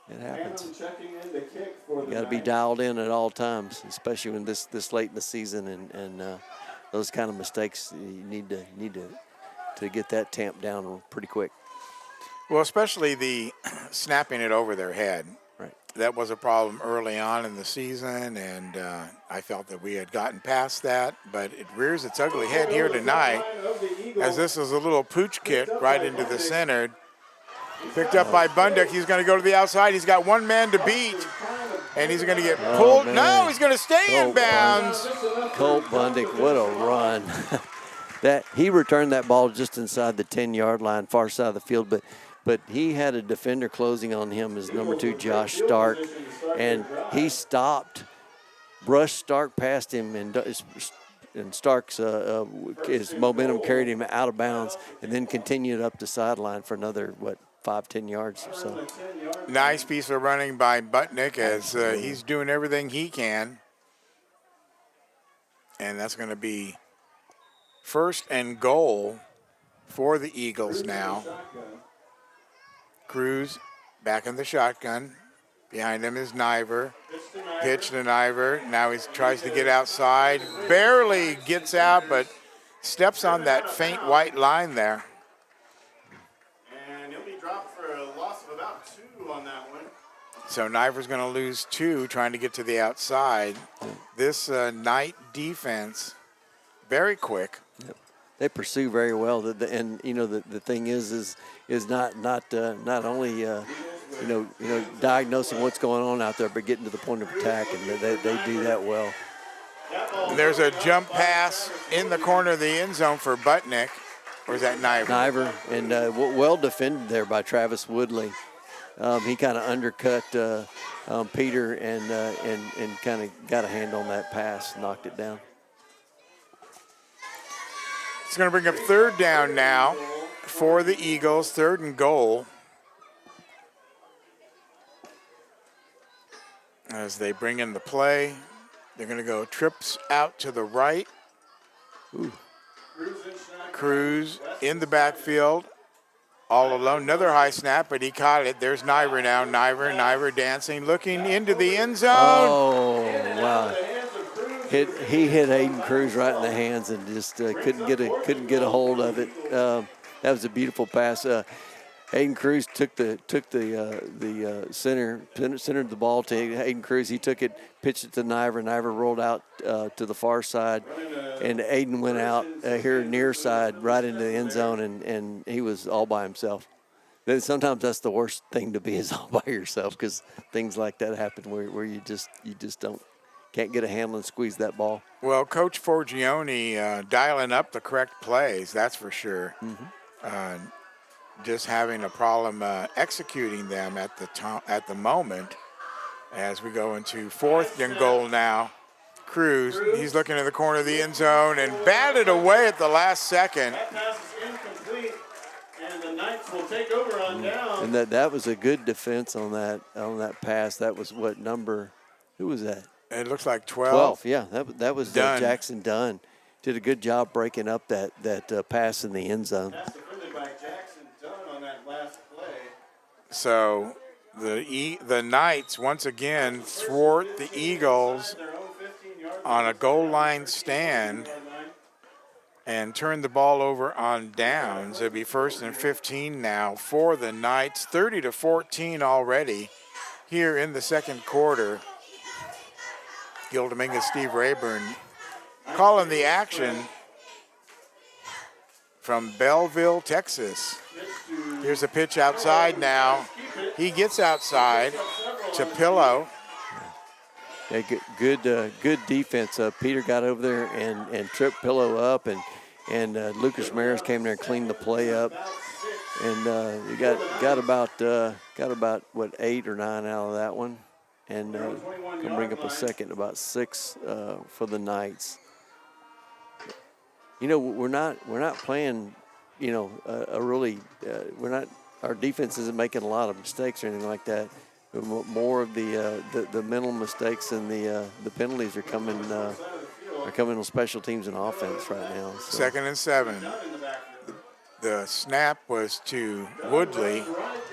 It happens. Phantom checking in to kick for the You got to be Knights. dialed in at all times, especially when this late in the season, and those kind of mistakes you need to get that tamped down pretty quick. Well, especially the snapping it over their head. Right. That was a problem early on in the season, and I felt that we had gotten past that, but it rears its ugly head here tonight, as this is a little pooch kick right into the center. Picked up by Bundick. He's going to go to the outside. He's got one man to beat, and he's going to get pulled. Man. No, he's going to stay in bounds. Colt Bundick, what a run. That he returned that ball just inside the 10-yard line, far side of the field, but he had a defender closing on him, his number 2, Josh Stark, and he stopped, brushed Stark past him, and Stark's his momentum carried him out of bounds, and then continued up the sideline for another 5-10 yards or so. Nice piece of running by Butnick, as he's doing everything he can. And that's going to be first and goal for the Eagles now. Cruz back in the shotgun. Behind him is Niver. Pitch to Niver. Now he tries to get outside. Barely gets out, but steps on that faint white line there. And he'll be dropped for a loss of about 2 on that one. So Niver's going to lose 2 trying to get to the outside. This Knight defense, very quick. They pursue very well, and the thing is not only diagnosing what's going on out there, but getting to the point of attack, and they do that well. There's a jump pass in the corner of the end zone for Butnick, or is that Niver? Niver, and well defended there by Travis Woodley. He kind of undercut Peter and kind of got a hand on that pass, knocked it down. It's going to bring up third down now for the Eagles, 3rd and goal. As they bring in the play, they're going to go trips out to the right. Ooh. Cruz in the backfield, all alone. Another high snap, but he caught it. There's Niver now. Niver dancing, looking into the end zone. Oh, wow. He hit Aiden Cruz right in the hands and just couldn't get a hold of it. That was a beautiful pass. Aiden Cruz took the centered the ball to Aiden Cruz. He took it, pitched it to Niver. Niver rolled out to the far side, and Aiden went out here near side right into the end zone, and he was all by himself. Then sometimes that's the worst thing to be, is all by yourself, because things like that happen where you just can't get a handle and squeeze that ball. Well, Coach Forgione dialing up the correct plays, that's for sure. Just having a problem executing them at the moment. As we go into 4th and goal now. Cruz, he's looking in the corner of the end zone and batted away at the last second. That pass is incomplete, and the Knights will take over on down. And that was a good defense on that pass. That was what number? Who was that? It looks like 12. 12, yeah. That was Dunn. Jackson Dunn. Did a good job breaking up that pass in the end zone. Pass defended by Jackson Dunn on that last play. So the Knights once again thwart the Eagles Their own 15-yard on a goal line stand and turn the ball over on downs. It'll be 1st and 15 now for the Knights. 30-14 already here in the second quarter. Gil Dominguez, Steve Rayburn calling the action from Bellville, Texas. Here's a pitch outside now. He gets outside to Pillow. Yeah, good defense. Peter got over there and tripped Pillow up, and Lucas Ramirez came there and cleaned the play up, and he got about what 8 or 9 out of that one, and can bring up a second, about 6 for the Knights. You know, we're not playing, you know, our defense isn't making a lot of mistakes or anything like that. More of the mental mistakes and the penalties are coming on special teams and offense right now. So. 2nd and 7. The snap was to Woodley.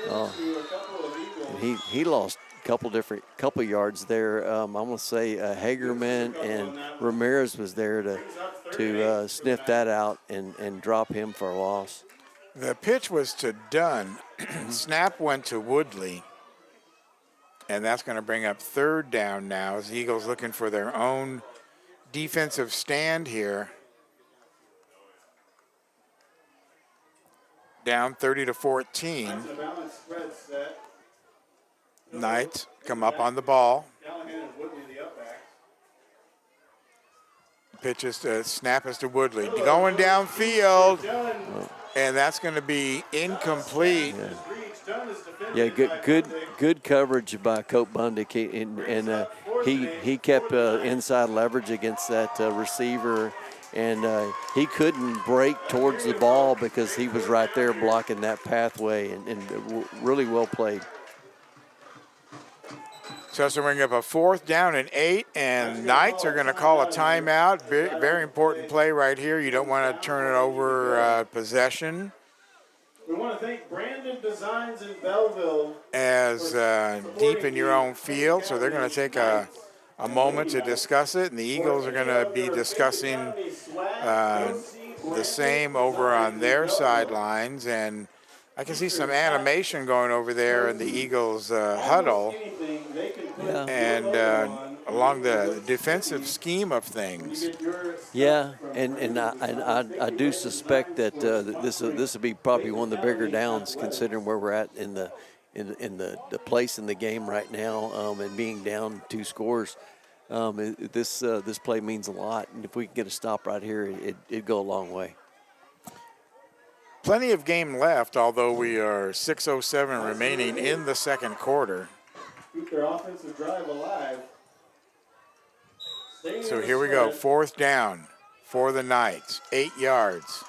And he lost a couple yards there. I'm gonna say Hagerman and Ramirez was there to sniff that out and drop him for a loss. The pitch was to Dunn. Snap went to Woodley. And that's going to bring up 3rd down now as the Eagles looking for their own defensive stand here. Down 30-14. Knights come up on the ball. Pitches to snap is to Woodley. Going downfield. And that's going to be incomplete. Yeah, good coverage by Cope Bundick, and he kept inside leverage against that receiver, and he couldn't break towards the ball because he was right there blocking that pathway, and really well played. So it's bring up a 4th down and 8, and Knights are going to call a timeout. Very important play right here. You don't want to turn it over possession. We want to thank Brandon Designs in Bellville. As deep in your own field, so they're going to take a moment to discuss it, and the Eagles are going to be discussing the same over on their sidelines, and I can see some animation going over there in the Eagles huddle, and along the defensive scheme of things. Yeah, and I do suspect that this will be probably one of the bigger downs considering where we're at in the place in the game right now, and being down 2 scores. This play means a lot, and if we can get a stop right here, it'd go a long way. Plenty of game left, although we are 6:07 remaining in the second quarter. Keep their offensive drive alive. So here we go, 4th down for the Knights, 8 yards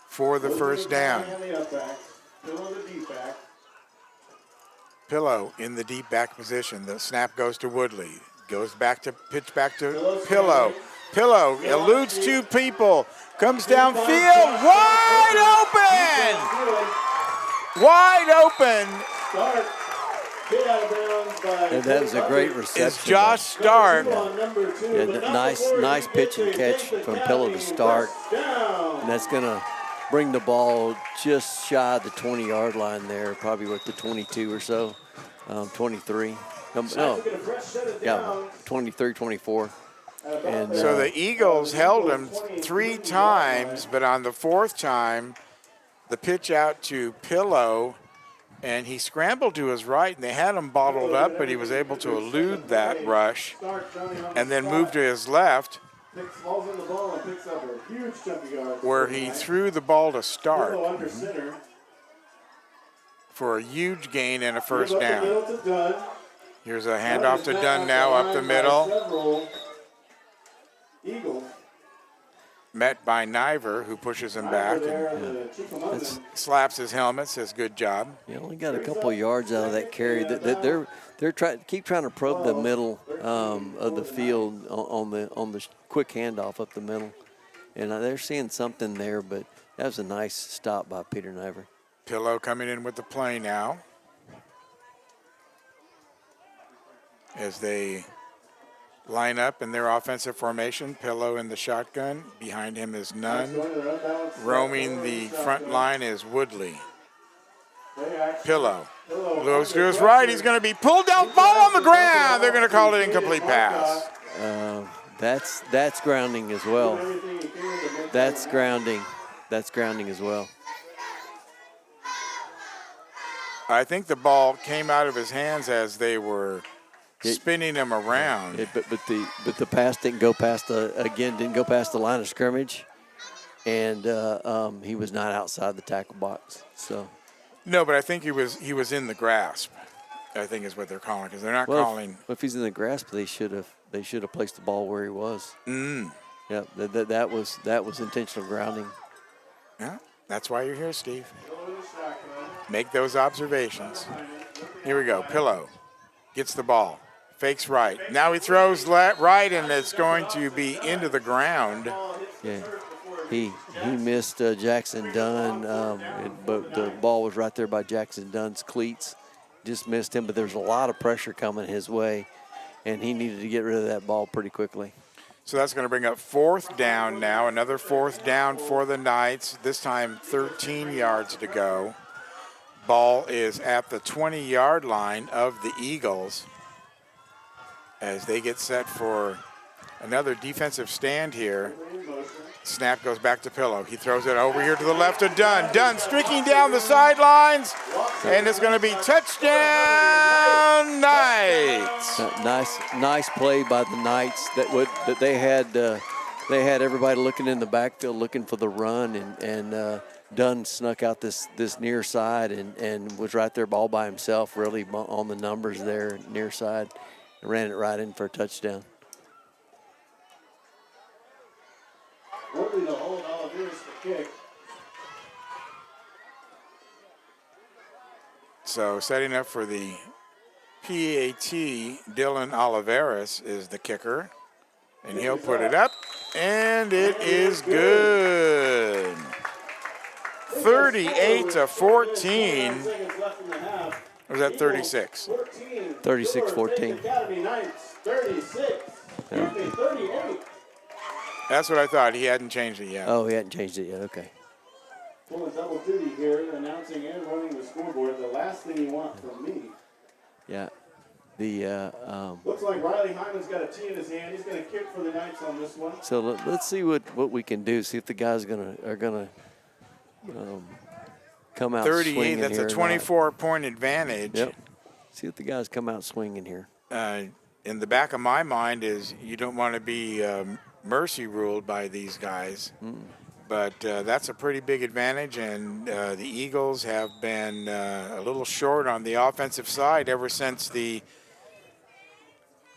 for the first down. Pillow in the deep back position. The snap goes to Woodley. Goes back to pitch back to Pillow. Pillow eludes 2 people. Comes downfield. Wide open! Wide open. And that was a great reception. It's Josh Stark. Yeah, nice pitch and catch from Pillow to Stark. And that's going to bring the ball just shy of the 20-yard line there, probably with the 22 or so, 23. No, yeah, 23, 24. And, so the Eagles held him 3 times, but on the 4th time, the pitch out to Pillow, and he scrambled to his right, and they had him bottled up, but he was able to elude that rush and then move to his left, where he threw the ball to Stark for a huge gain and a first down. Here's a handoff to Dunn now up the middle. Met by Niver, who pushes him back and slaps his helmet, says good job. You only got a couple of yards out of that carry. They're trying to probe the middle of the field on the quick handoff up the middle, and they're seeing something there. But that was a nice stop by Peter Niver. Pillow coming in with the play now as they line up in their offensive formation. Pillow in the shotgun. Behind him is Nunn. Roaming the front line is Woodley. Pillow Looks to his right. He's going to be pulled down. Ball on the ground. They're going to call it incomplete pass. That's grounding as well. That's grounding. That's grounding as well. I think the ball came out of his hands as they were spinning him around. But the pass didn't go past the line of scrimmage, and he was not outside the tackle box. So no, but I think he was in the grasp. I think is what they're calling, because they're not calling. If he's in the grasp, they should have placed the ball where he was. Yeah, that was intentional grounding. Yeah, that's why you're here, Steve. Make those observations. Here we go. Pillow gets the ball. Fakes right. Now he throws right, and it's going to be into the ground. Yeah, he missed Jackson Dunn, but the ball was right there by Jackson Dunn's cleats. Just missed him, but there's a lot of pressure coming his way, and he needed to get rid of that ball pretty quickly. So that's going to bring up 4th down now. Another 4th down for the Knights. This time 13 yards to go. Ball is at the 20-yard line of the Eagles as they get set for another defensive stand here. Snap goes back to Pillow. He throws it over here to the left of Dunn. Dunn streaking down the sidelines, and it's going to be touchdown Knights. Nice play by the Knights. That they had everybody looking in the backfield looking for the run, and Dunn snuck out this near side and was right there all by himself, really on the numbers there near side, and ran it right in for a touchdown. Worthy to hold Oliveris to kick. So setting up for the PAT, Dylan Oliveris is the kicker, and he'll put it up, and it is good. 38-14. Or was that 36? 36-14. Academy Knights 36. 38. That's what I thought. He hadn't changed it yet. Oh, he hadn't changed it yet. Okay. Pulling double duty here, announcing and running the scoreboard. The last thing you want from me. Yeah. Looks like Riley Hyman's got a tee in his hand. He's going to kick for the Knights on this one. So let's see what we can do. See if the guys are gonna come out 38. swinging That's here a or not. 24-point advantage. Yep. See if the guys come out swinging here. In the back of my mind is you don't want to be mercy ruled by these guys. But that's a pretty big advantage, and the Eagles have been a little short on the offensive side ever since the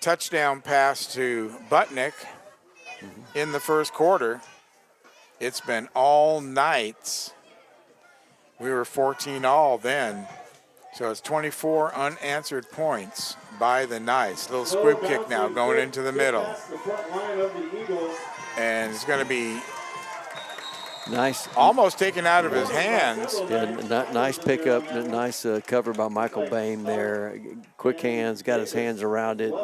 touchdown pass to Butnick in the first quarter. It's been all Knights. We were 14-all then. So it's 24 unanswered points by the Knights. Little squib kick now going into the middle. And it's going to be nice, almost taken out of his hands. Yeah, nice pickup, nice cover by Michael Bain there. Quick hands, got his hands around it,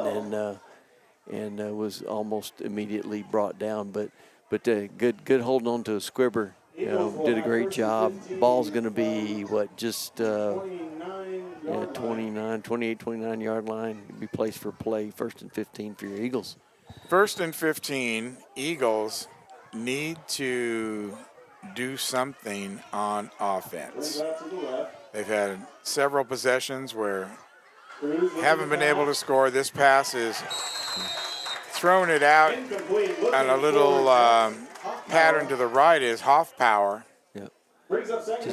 and was almost immediately brought down. But good holding on to a squibber. Did a great job. Ball's going to be just 29-yard line. Be placed for play. 1st and 15 for your Eagles. 1st and 15, Eagles need to do something on offense. They've had several possessions where haven't been able to score. This pass is throwing it out, and a little pattern to the right is Hoffpower. Yep.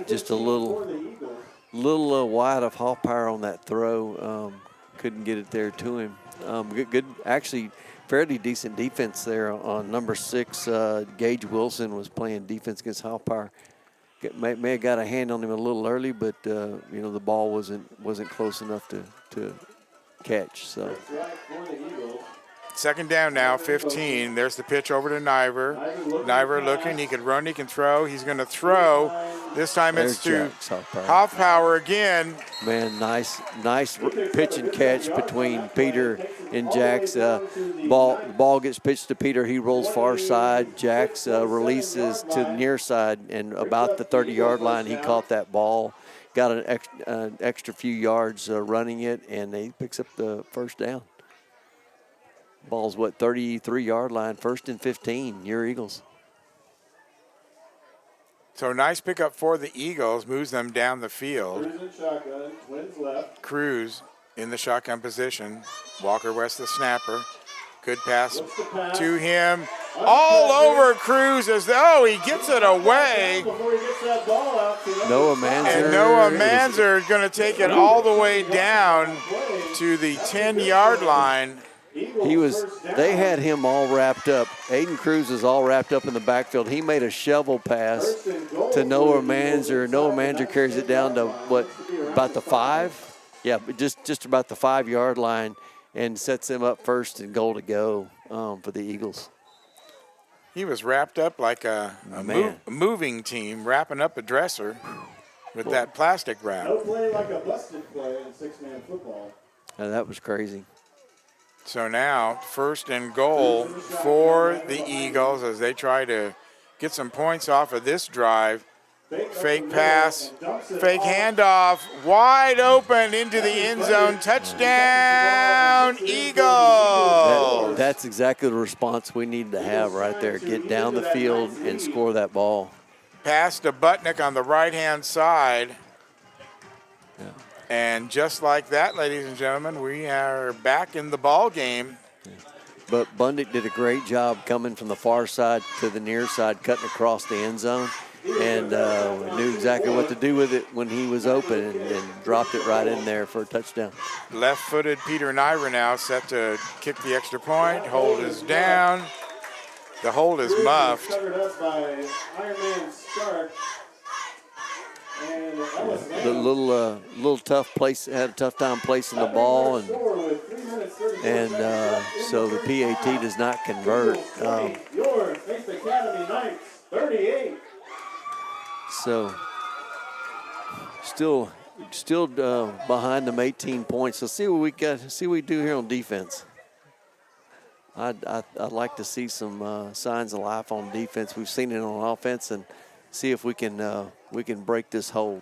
Just a little wide of Hoffpower on that throw. Couldn't get it there to him. Good, actually. Fairly decent defense there on number 6. Gage Wilson was playing defense against Hoffpower. May have got a hand on him a little early, but the ball wasn't close enough to catch. So. 2nd down now, 15. There's the pitch over to Niver. Niver looking. He can run. He can throw. He's going to throw. This time it's to Hoffpower again. Man, nice pitch and catch between Peter and Jax. Ball gets pitched to Peter. He rolls far side. Jax releases to the near side, and about the 30-yard line, he caught that ball got an extra few yards running it, and he picks up the first down. Ball's 33-yard line, 1st and 15. Your Eagles. So nice pickup for the Eagles, moves them down the field. Cruz in shotgun, Twins left. Cruz in the shotgun position. Walker West, the snapper. Good pass to him. All over Cruz he gets it away. Before he gets that ball out to Noah Manzer. And Noah Manzer is going to take it all the way down to the 10-yard line. They had him all wrapped up. Aiden Cruz is all wrapped up in the backfield. He made a shovel pass to Noah Manzer. Noah Manzer carries it down to about the 5? Yeah, but just about the 5-yard line, and sets him up 1st and goal to go for the Eagles. He was wrapped up like a moving team, wrapping up a dresser with that plastic wrap. No play like a busted play in 6-man football. That was crazy. So now 1st and goal for the Eagles as they try to get some points off of this drive. Fake pass, fake handoff, wide open into the end zone. Touchdown, Eagles! That's exactly the response we need to have right there. Get down the field and score that ball. Pass to Butnick on the right-hand side. Yeah. And just like that, ladies and gentlemen, we are back in the ball game. But Bundick did a great job coming from the far side to the near side, cutting across the end zone, and knew exactly what to do with it when he was open, and dropped it right in there for a touchdown. Left-footed Peter Niver now set to kick the extra point. Hold is down. The hold is muffed. Covered up by Iron Man Stark. And that was The little tough place, had a tough time placing the ball, and so the PAT does not convert. Your Faith Academy Knights, 38. So still behind them 18 points. So see what we got. See what we do here on defense. I'd like to see some signs of life on defense. We've seen it on offense, and see if we can break this hold.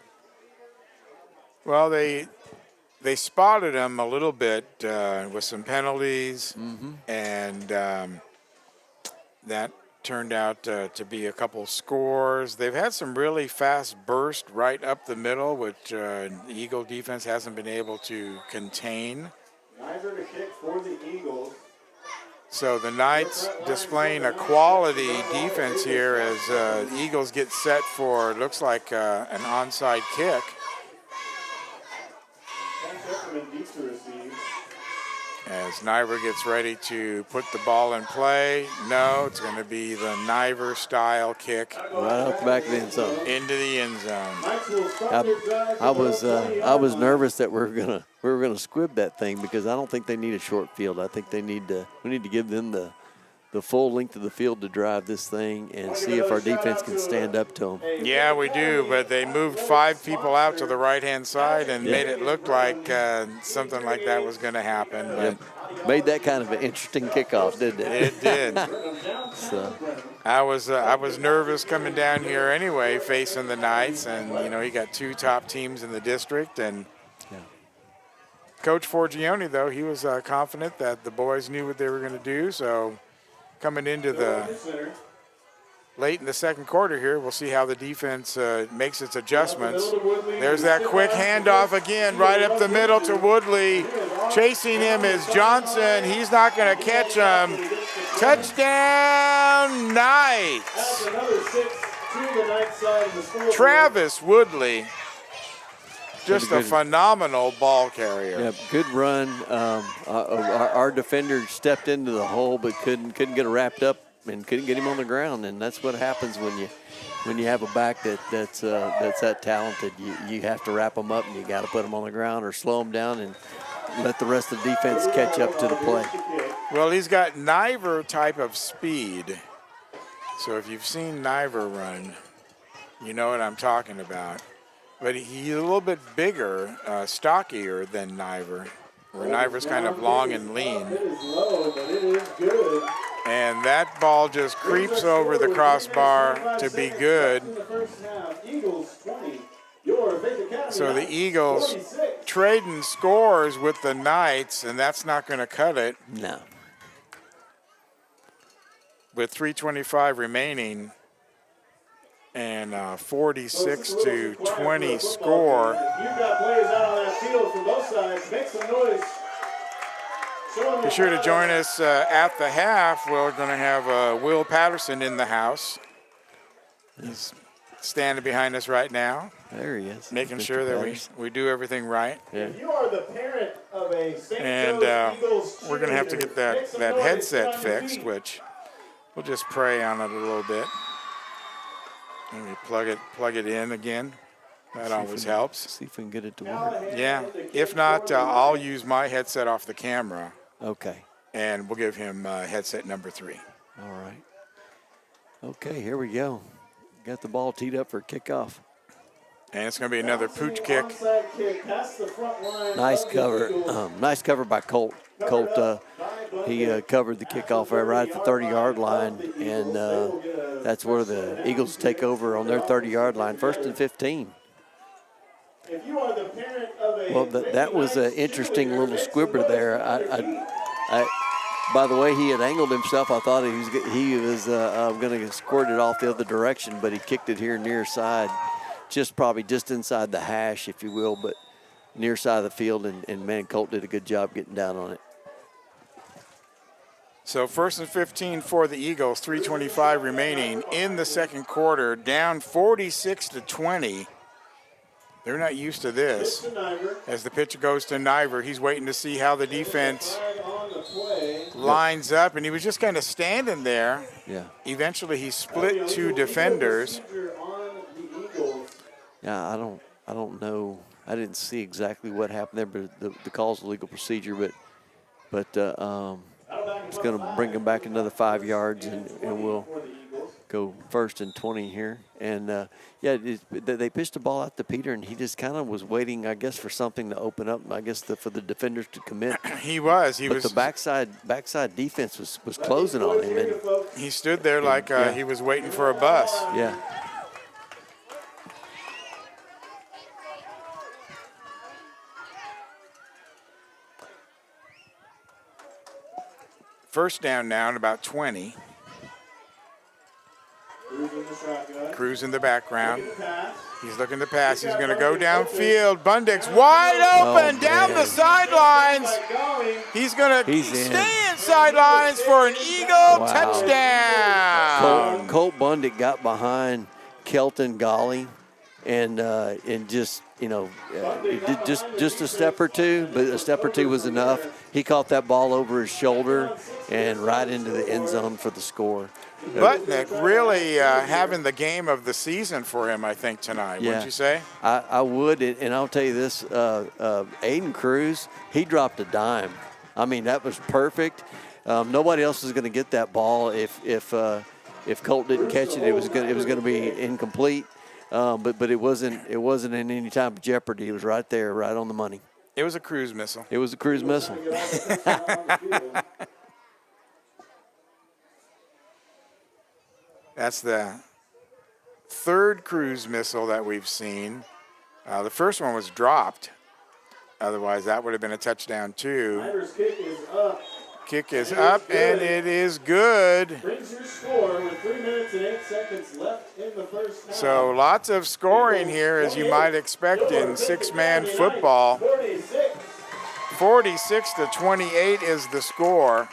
Well, they spotted him a little bit with some penalties, and that turned out to be a couple scores. They've had some really fast burst right up the middle, which the Eagle defense hasn't been able to contain. Niver to kick for the Eagles. So the Knights displaying a quality defense here as the Eagles get set for, looks like an onside kick. As Niver gets ready to put the ball in play. No, it's going to be the Niver style kick. Right out the back of the end zone. Into the end zone. I was nervous that we were gonna squib that thing, because I don't think they need a short field. I think we need to give them the full length of the field to drive this thing and see if our defense can stand up to them. Yeah, we do, but they moved 5 people out to the right-hand side and made it look like something like that was going to happen. But made that kind of an interesting kickoff, didn't it? It did. So. I was nervous coming down here anyway, facing the Knights, and you got 2 top teams in the district, and Coach Forgione, though, he was confident that the boys knew what they were going to do. So coming into the late in the second quarter here, we'll see how the defense makes its adjustments. There's that quick handoff again, right up the middle to Woodley. Chasing him is Johnson. He's not going to catch him. Touchdown, Knights. Travis Woodley. Just a phenomenal ball carrier. Yeah, good run. Our defender stepped into the hole, but couldn't get it wrapped up and couldn't get him on the ground. And that's what happens when you have a back that's that talented. You have to wrap them up, and you got to put them on the ground or slow them down and let the rest of the defense catch up to the play. Well, he's got Niver type of speed. So if you've seen Niver run, you know what I'm talking about. But he's a little bit bigger, stockier than Niver, where Niver's kind of long and lean. And that ball just creeps over the crossbar to be good. So the Eagles trading scores with the Knights, and that's not going to cut it. No. With 3:25 remaining and 46-20 score. If you've got players out on that field from both sides, make some noise. Be sure to join us at the half. We're going to have Will Patterson in the house. He's standing behind us right now. There he is. Making Mr. sure that Patterson. we do everything right. Yeah. If you are the parent of a St. And Joe's Eagles we're going to have to get cheerleader, make some that noise headset on your fixed, feet. which we'll just pray on it a little bit. And we plug it in again. That always helps. See if we can get it to work. Yeah. If not, I'll use my headset off the camera, Okay. and we'll give him headset number 3. All right. Okay, here we go. Got the ball teed up for kickoff. And it's going to be another pooch kick. Onside kick past the front line Nice of the cover. Eagles. Nice cover by Colt. Colt, he covered the kickoff right at the 30-yard line, and that's where the Eagles take over on their 30-yard line. 1st and 15. If you are the parent of a Well, that was an interesting little squibber there. By the way, he had angled himself. I thought he was going to squirt it off the other direction, but he kicked it here near side, probably just inside the hash, if you will, but near side of the field, and man, Colt did a good job getting down on it. So 1st and 15 for the Eagles, 3:25 remaining in the second quarter, down 46-20. They're not used to this. As the pitch goes to Niver, he's waiting to see how the defense lines up, and he was just kind of standing there. Yeah. Eventually, he split 2 defenders. Yeah, I don't know. I didn't see exactly what happened there, but the call's a legal procedure. But it's going to bring him back another 5 yards, and we'll go 1st and 20 here. And they pitched the ball out to Peter, and he just kind of was waiting, I guess, for something to open up. I guess for the defenders to commit. He was. But the backside defense was closing on him, and he stood there like he was waiting for a bus. yeah. First down now at about 20. Cruz in the background. He's looking to pass. He's going to go downfield. Bundick's wide open down the sidelines. He's going to stay in sidelines for an Eagle touchdown. Colt Bundick got behind Kelton Golly, and just just a step or two, but a step or two was enough. He caught that ball over his shoulder and right into the end zone for the score. Butnick really having the game of the season for him, I think, tonight. Wouldn't you say? I would, and I'll tell you this, Aiden Cruz, he dropped a dime. I mean, that was perfect. Nobody else was going to get that ball. If Colt didn't catch it, it was going to be incomplete. But it wasn't in any type of jeopardy. It was right there, right on the money. It was a cruise missile. It was a cruise missile. That's the 3rd cruise missile that we've seen. The first one was dropped. Otherwise, that would have been a touchdown too. Niver's kick is up. Kick is up, and it is good. Brings your score with 3 minutes and 8 seconds left in the first half. So lots of scoring here, as you might expect in 6-man football. 46-28 is the score.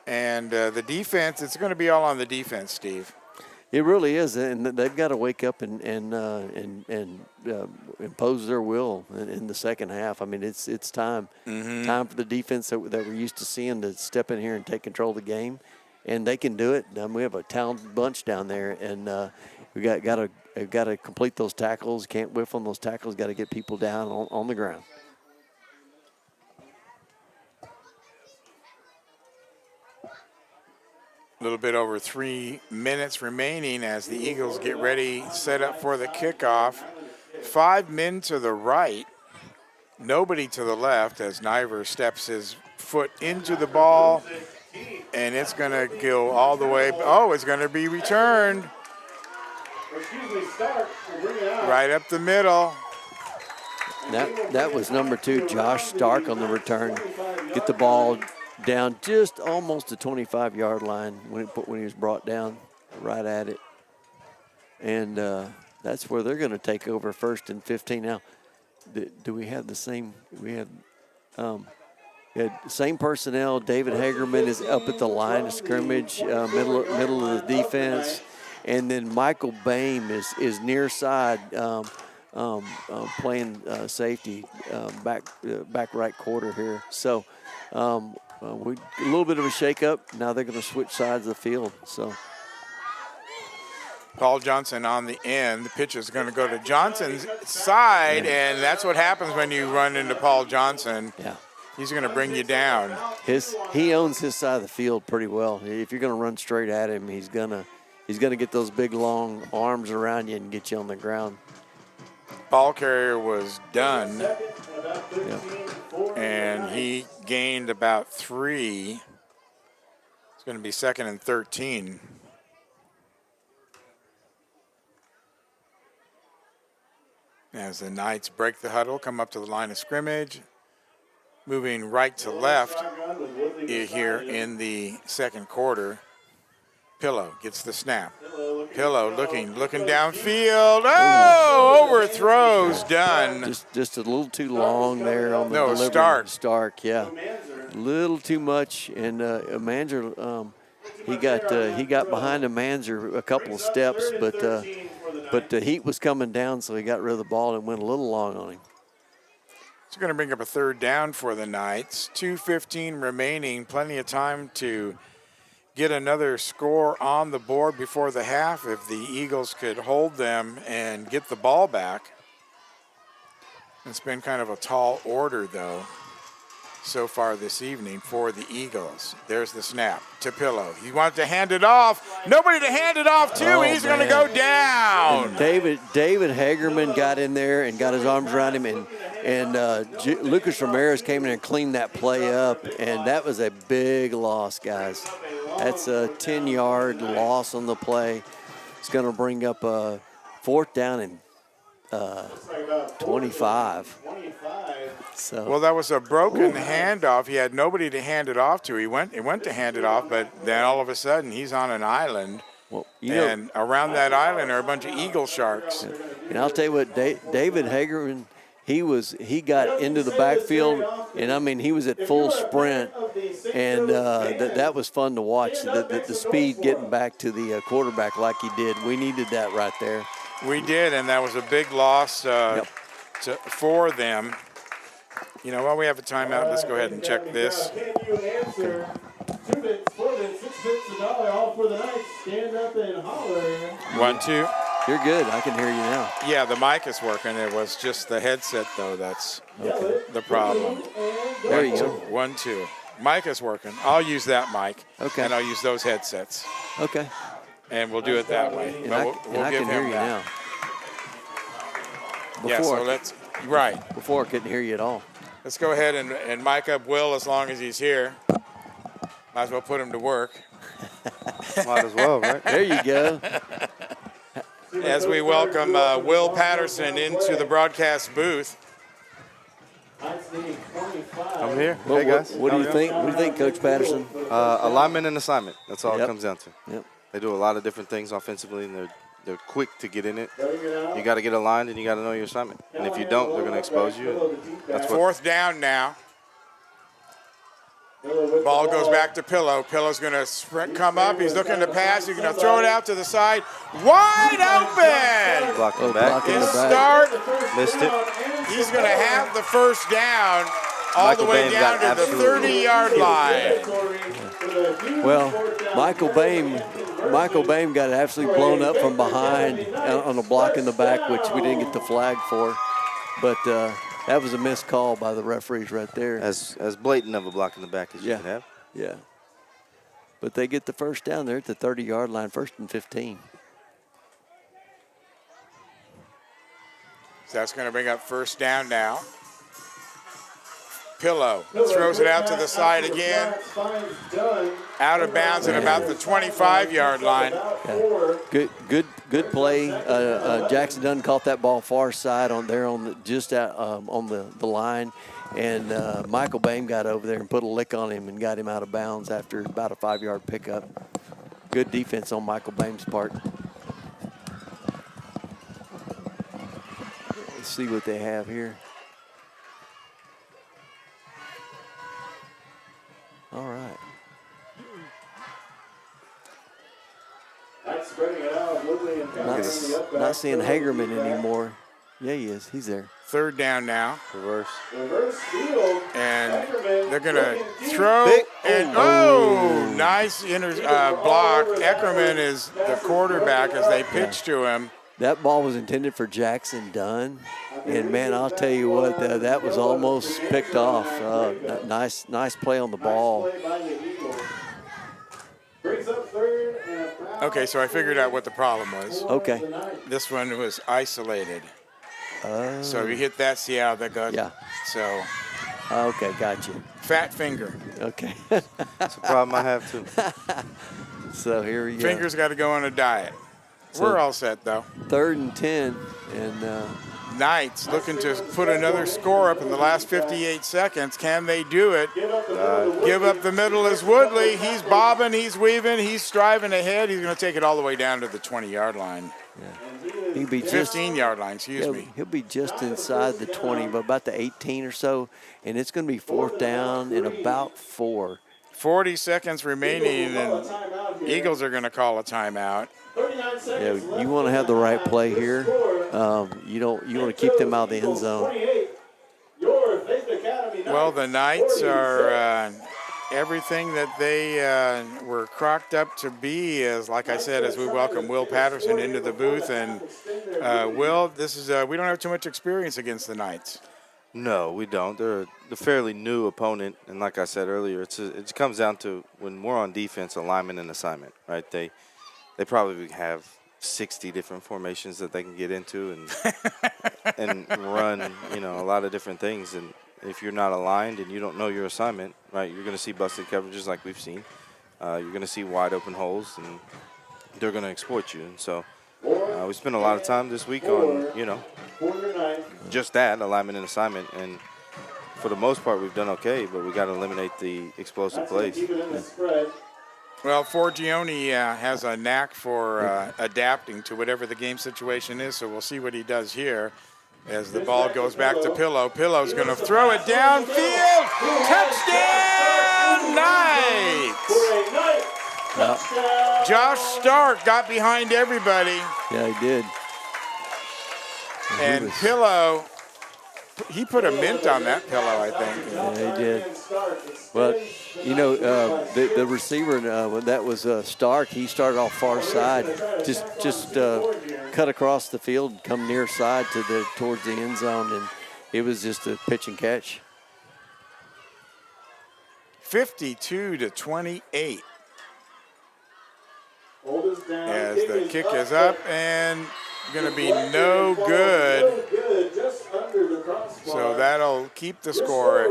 And the defense, it's going to be all on the defense, Steve. It really is, and they've got to wake up and impose their will in the second half. I mean, it's time, time for the defense that we're used to seeing to step in here and take control of the game, and they can do it. We have a talented bunch down there, and we got to complete those tackles. Can't whiff on those tackles. Got to get people down on the ground. A little bit over 3 minutes remaining as the Eagles get ready, set up for the kickoff. 5 men to the right, nobody to the left as Niver steps his foot into the ball, and it's going to go all the way. Oh, it's going to be returned. start. We'll bring it out. Right up the middle. That was number 2, Josh Stark on the return. Get the ball down just almost the 25-yard line when he was brought down right at it. And that's where they're going to take over 1st and 15. Now, do we have the same? We had same personnel. David Hagerman is up at the line of scrimmage, middle of the defense. And then Michael Boehm is near side playing safety, back right quarter here. So a little bit of a shakeup. Now they're going to switch sides of the field. So Paul Johnson on the end. The pitch is going to go to Johnson's side, and that's what happens when you run into Paul Johnson. Yeah. He's going to bring you down. He owns his side of the field pretty well. If you're going to run straight at him, he's gonna get those big long arms around you and get you on the ground. Ball carrier was done, Yeah. and he gained about 3. It's going to be 2nd and 13. As the Knights break the huddle, come up to the line of scrimmage, moving right to left here in the 2nd quarter. Pillow gets the snap. Pillow looking downfield. Oh, overthrows done. Just a little too long there on the delivery. Stark, yeah. A little too much, and Manzer, he got behind Manzer a couple of steps, but the heat was coming down, so he got rid of the ball and went a little long on him. It's going to bring up a 3rd down for the Knights. 2:15 remaining, plenty of time to get another score on the board before the half if the Eagles could hold them and get the ball back. It's been kind of a tall order, though, so far this evening for the Eagles. There's the snap to Pillow. He wants to hand it off. Nobody to hand it off to. Oh, He's going to go down. And David Hagerman got in there and got his arms around him, and Lucas Ramirez came in and cleaned that play up, and that was a big loss, guys. That's a 10-yard loss on the play. It's going to bring up a 4th down and 25. So. Well, that was a broken handoff. He had nobody to hand it off to. He went to hand it off, but then all of a sudden he's on an island. Well, and around that island are a bunch of eagle sharks. And I'll tell you what, David Hagerman, he got into the backfield, and I mean he was at full sprint, and that was fun to watch. The speed getting back to the quarterback like he did. We needed that right there. We did, and that was a big loss for them. You know, while we have a timeout, let's go ahead and check this. Can you answer? 2 bits, 4 bits, 6 bits, $1, all for the Knights. Stand up and holler. 1, 2. You're good. I can hear you now. Yeah, the mic is working. It was just the headset, though. That's the problem. There you go. 1, 2. Mic is working. I'll use that mic. Okay. And I'll use those headsets. Okay. And we'll do it that way. And But we'll I give can hear him you that. now. Yeah, so let's, right. Before I couldn't hear you at all. Let's go ahead and mic up Will as long as he's here. Might as well put him to work. Might as well, right? There you go. As we welcome Will Patterson into the broadcast booth. I'm here. Well, Hey, guys. What do you think? What do you think, Coach Patterson? Alignment and assignment. That's all it Yep. comes down to. Yep. They do a lot of different things offensively, and they're quick to get in it. You got to get aligned, and you got to know your assignment. And if you don't, they're going to expose you. And that's what. 4th down now. Ball goes back to Pillow. Pillow's going to sprint, come up. He's looking to pass. He's going to throw it out to the side. Wide open! Blocking back. blocking His the back. start, Missed it. he's going to have the 1st down all Michael the way Boehm down got to the absolutely 30-yard line. Well, Michael Boehm got absolutely blown up from behind on a block in the back, which we didn't get the flag for. But that was a missed call by the referees right there. As blatant of a block in the back as you can have. Yeah. But they get the 1st down there at the 30-yard line, 1st and 15. So that's going to bring up 1st down now. Pillow throws it out to the side again. Out of bounds at about the 25-yard line. Yeah. good play. Jackson Dunn caught that ball far side on there on the, just out on the line, and Michael Boehm got over there and put a lick on him and got him out of bounds after about a 5-yard pickup. Good defense on Michael Boehm's part. Let's see what they have here. All right. Spreading it out, Woodley and Not seeing Hagerman anymore. Yeah, he is. He's there. Third down now. Reverse. Reverse field. And they're going to throw. And, oh, nice block. Eckerman is the quarterback as they pitch to him. That ball was intended for Jackson Dunn. And, man, I'll tell you what, that was almost picked off. Nice play on the ball. Brings up third and Okay, so I figured out what the problem was. Okay. This one was isolated. So you hit that, see how that goes? Yeah. So. Okay, got you. Fat finger. Okay. That's a problem I have, too. So here we go. Fingers got to go on a diet. So we're all set, though. 3rd and 10, and Knights looking to put another score up in the last 58 seconds. Can they do it? Give up the middle is Woodley. He's bobbing, he's weaving, he's striving ahead. He's going to take it all the way down to the 20-yard line. Yeah. He'll be 15-yard line, excuse me. He'll be just inside the 20, but about the 18 or so, and it's going to be 4th down and about 4. 40 seconds remaining, and Eagles are going to call a timeout. Yeah, you want to have the right play here. You want to keep them out of the end zone. Well, the Knights are everything that they were crocked up to be. As like I said, as we welcome Will Patterson into the booth, and Will, this is we don't have too much experience against the Knights. No, we don't. They're a fairly new opponent, and like I said earlier, it comes down to when we're on defense, alignment and assignment, right? They probably have 60 different formations that they can get into and run, a lot of different things. And if you're not aligned and you don't know your assignment, right, you're going to see busted coverages like we've seen. You're going to see wide open holes, and they're going to exploit you. And so we spent a lot of time this week on, just that, alignment and assignment. And for the most part, we've done okay, but we got to eliminate the explosive plays. Well, Forgione has a knack for adapting to whatever the game situation is, so we'll see what he does here as the ball goes back to Pillow. Pillow's going to throw it downfield. Touchdown, Knights! Josh Stark got behind everybody. Yeah, he did. And Pillow, he put a mint on that pillow, I think. Yeah, he did. But, the receiver, when that was Stark, he started off far side, just cut across the field, come near side towards the end zone, and it was just a pitch and catch. 52-28. As the kick is up and going to be no good. So that'll keep the score at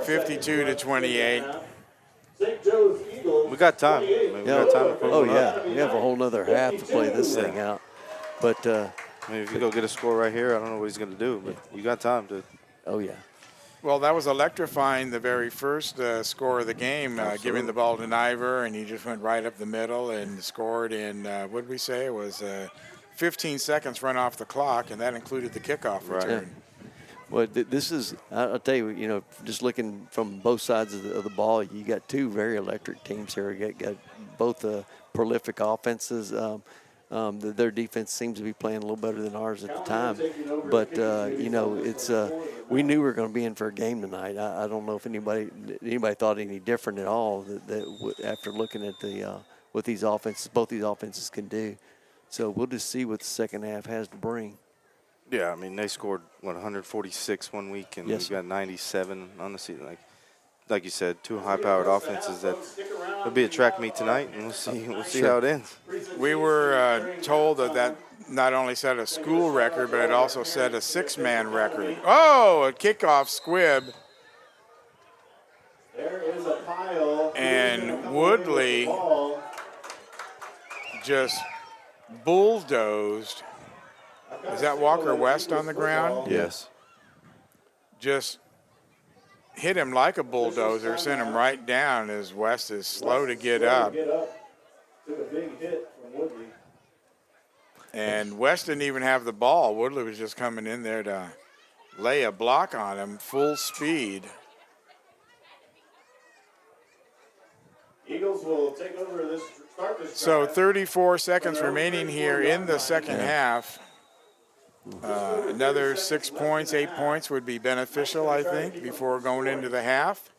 52-28. We got time. We got time to put we have a whole nother half to play this thing out. But if you go get a score right here, I don't know what he's going to do, but you got time to. Oh, yeah. Well, that was electrifying, the very first score of the game, giving the ball to Niver, and he just went right up the middle and scored in, what did we say? It was 15 seconds run off the clock, and that included the kickoff return. Yeah. Well, this is, I'll tell you, just looking from both sides of the ball, you got two very electric teams here. You got both prolific offenses. Their defense seems to be playing a little better than ours at the time. But, it's we knew we were going to be in for a game tonight. I don't know if anybody thought any different at all that after looking at what both these offenses can do. So we'll just see what the second half has to bring. Yeah, I mean, they scored, 146 one week, and we've got 97 on the season. Like you said, two high-powered offenses that'll be a track meet tonight, and we'll see how it ends. We were told that not only set a school record, but it also set a six-man record. Oh, a kickoff squib. There is a pile. And Woodley just bulldozed. Is that Walker West on the ground? Yes. Just hit him like a bulldozer, sent him right down as West is slow to get up. Took a big hit from Woodley. And West didn't even have the ball. Woodley was just coming in there to lay a block on him, full speed. Eagles will take over this start this So drive. 34 seconds remaining here in the second half. Another 6 points, 8 points would be beneficial, I think, before going into the half.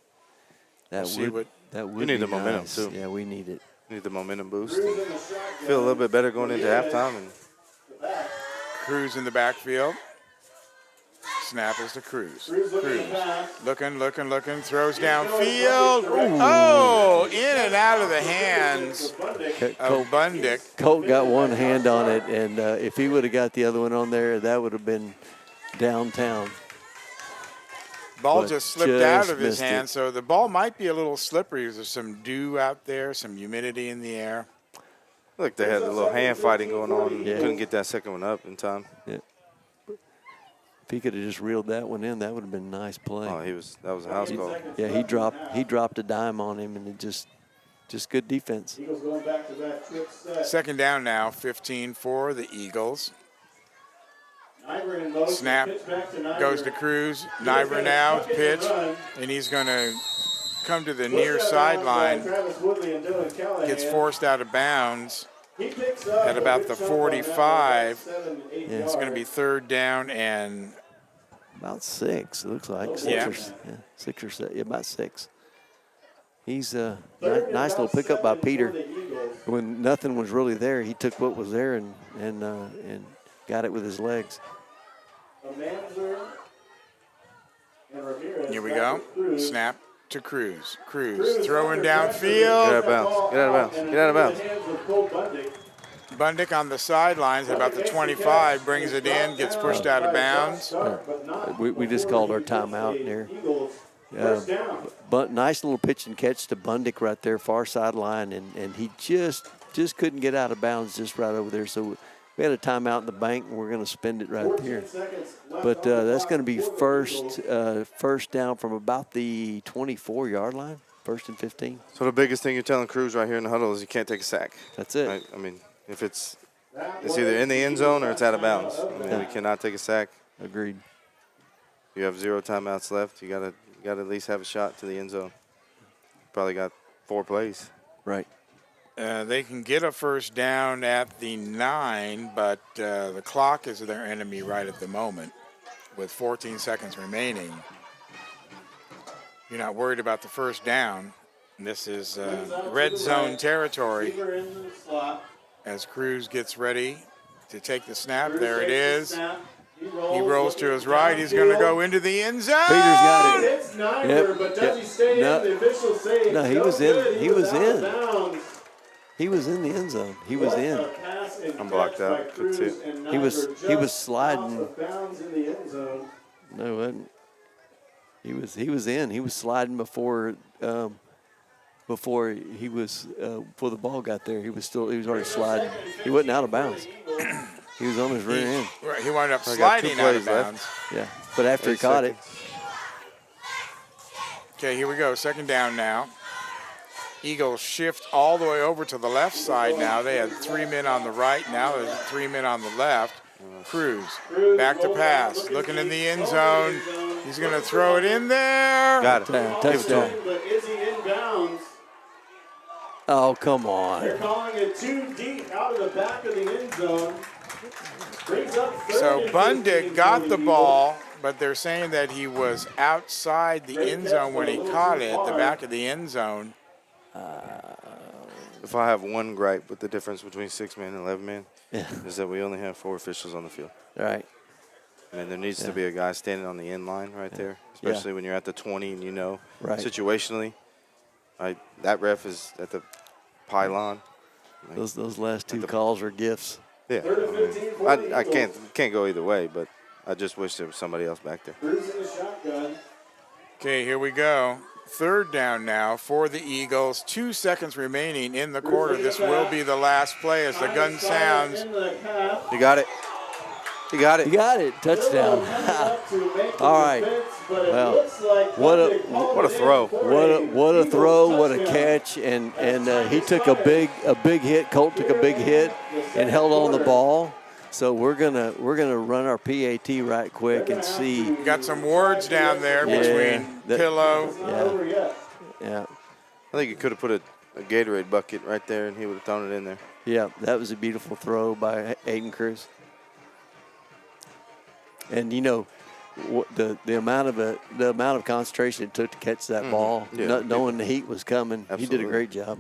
That see would You need be the momentum, nice. too. Yeah, we need it. Need the momentum boost. Cruz in the shotgun. Feel a little bit better going into halftime. And Cruz in the backfield. Snap is to Cruz. Cruz looking to pass. Looking, throws downfield. Oh, in and out of the hands of Bundick. Colt got one hand on it, and if he would have got the other one on there, that would have been downtown. Ball But just slipped out just of his missed hand, it. so the ball might be a little slippery. There's some dew out there, some humidity in the air. look, they had a little hand fighting going on. Yeah. Couldn't get that second one up in time. Yeah. If he could have just reeled that one in, that would have been a nice play. Oh, that was a house call. Yeah, he dropped a dime on him, and it just good defense. Eagles going back to that trick set. Second down now, 15 for the Eagles. Niver in motion. Snap Pitch back to Niver. goes to Cruz. Niver now, pitch, and he's going to come to the near sideline. Travis Woodley and Dylan Callahan. Gets forced out of bounds. He picks up at about the 45. 7, 8 Yeah. It's going to be third down and About 6, it looks like. Yeah. 6 or 7, yeah, about 6. He's a nice little pickup by Peter. When nothing was really there, he took what was there and got it with his legs. here we go. Snap to Cruz. Cruz throwing downfield. Get out of bounds. Get out of bounds. Get out of bounds. Bundick on the sidelines at about the 25, brings it in, gets pushed out of bounds. We just called our timeout there. But nice little pitch and catch to Bundick right there, far sideline, and he just couldn't get out of bounds just right over there. So we had a timeout in the bank, and we're going to spend it right here. But that's going to be first down from about the 24-yard line, 1st and 15. So the biggest thing you're telling Cruz right here in the huddle is you can't take a sack. That's it. Right? I mean, if it's either in the end zone or it's out of bounds. I mean, we cannot take a sack. Agreed. You have 0 timeouts left. You gotta at least have a shot to the end zone. Probably got 4 plays. Right. They can get a first down at the 9, but the clock is their enemy right at the moment with 14 seconds remaining. You're not worried about the first down. This is red zone territory as Cruz gets ready to take the snap. There it is. He rolls to his right. He's going to go into the end zone. Peter's got it. It's Niver, but does he stay in? The officials say No, he no was in. good. He was out of in. bounds. He was in the end zone. He was in. A pass and I'm blocked catch by out. Good Cruz too. and He was Niver just sliding. off of bounds in the end zone. No, it wasn't. He was in. He was sliding before he was before the ball got there. He was already sliding. He wasn't out of bounds. He was on his rear end. He wound up I got 2 sliding out of plays left. bounds. Yeah, but after he 8 caught it, seconds. Okay, here we go. Second down now. Eagles shift all the way over to the left side now. They had 3 men on the right. Now there's 3 men on the left. Cruz back to pass. Looking in the end zone. He's going to throw it in there. Got it. touchdown. But is he in bounds? Oh, come on. They're calling it too deep out of the back of the end zone. Brings up third So and 15 Bundick got for the Eagles. ball, but they're saying that he was outside the end zone when he caught it, the back of the end zone. If I have one gripe with the difference between 6 men and 11 men, Yeah. is that we only have 4 officials on the field. All right. And there needs to be a guy standing on the end line right there, especially when you're at the 20 and Right. situationally, that ref is at the pylon. Those last 2 calls were gifts. Yeah, Third and 15 for the I Eagles. can't go either way, but I just wish there was somebody else back there. Cruz in the shotgun. Okay, here we go. third down now for the Eagles. 2 seconds remaining in the quarter. This will be the last play as the gun sounds. You got it. You got it. You got it. Touchdown. All right. Well, what What a throw. what a throw, what a catch, and he took a big hit. Colt took a big hit and held on the ball. So we're gonna run our PAT right quick and see. Got some words down there between Pillow. Yeah. I think he could have put a Gatorade bucket right there, and he would have thrown it in there. Yeah, that was a beautiful throw by Aiden Cruz. And you know, the amount of concentration it took to catch that ball, knowing the heat was coming, Absolutely. he did a great job.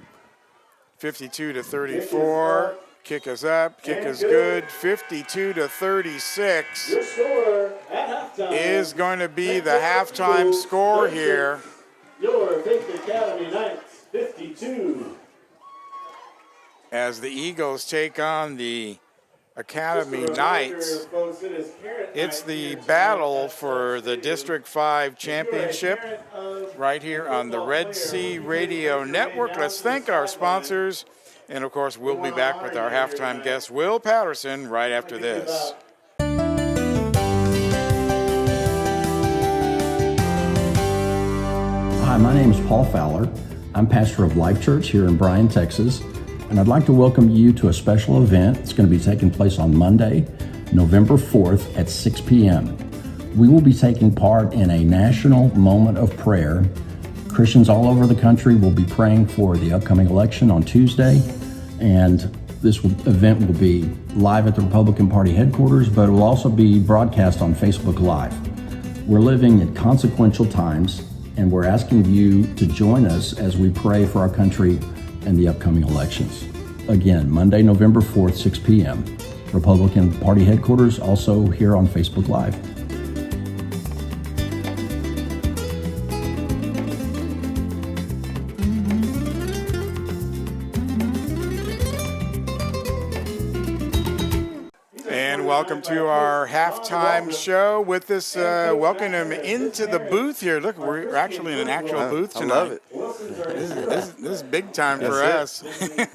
52-34. Kick is up. Kick is good. 52-36 Your score at halftime is going to be the halftime score here. Your Faith Academy Knights 52. As the Eagles take on the Academy Knights. It's the battle for the District 5 championship right here on the Red Sea Radio Network. Let's thank our sponsors. And, of course, we'll be back with our halftime guest, Will Patterson, right after this. Hi, my name is Paul Fowler. I'm pastor of Life Church here in Bryan, Texas, and I'd like to welcome you to a special event. It's going to be taking place on Monday, November 4th at 6 p.m. We will be taking part in a national moment of prayer. Christians all over the country will be praying for the upcoming election on Tuesday, and this event will be live at the Republican Party headquarters, but it will also be broadcast on Facebook Live. We're living in consequential times, and we're asking you to join us as we pray for our country and the upcoming elections. Again, Monday, November 4th, 6 p.m. Republican Party headquarters, also here on Facebook Live. Welcome to our halftime show. With us, welcome him into the booth here. Look, we're actually in an actual booth tonight. I love it. This is big time for us.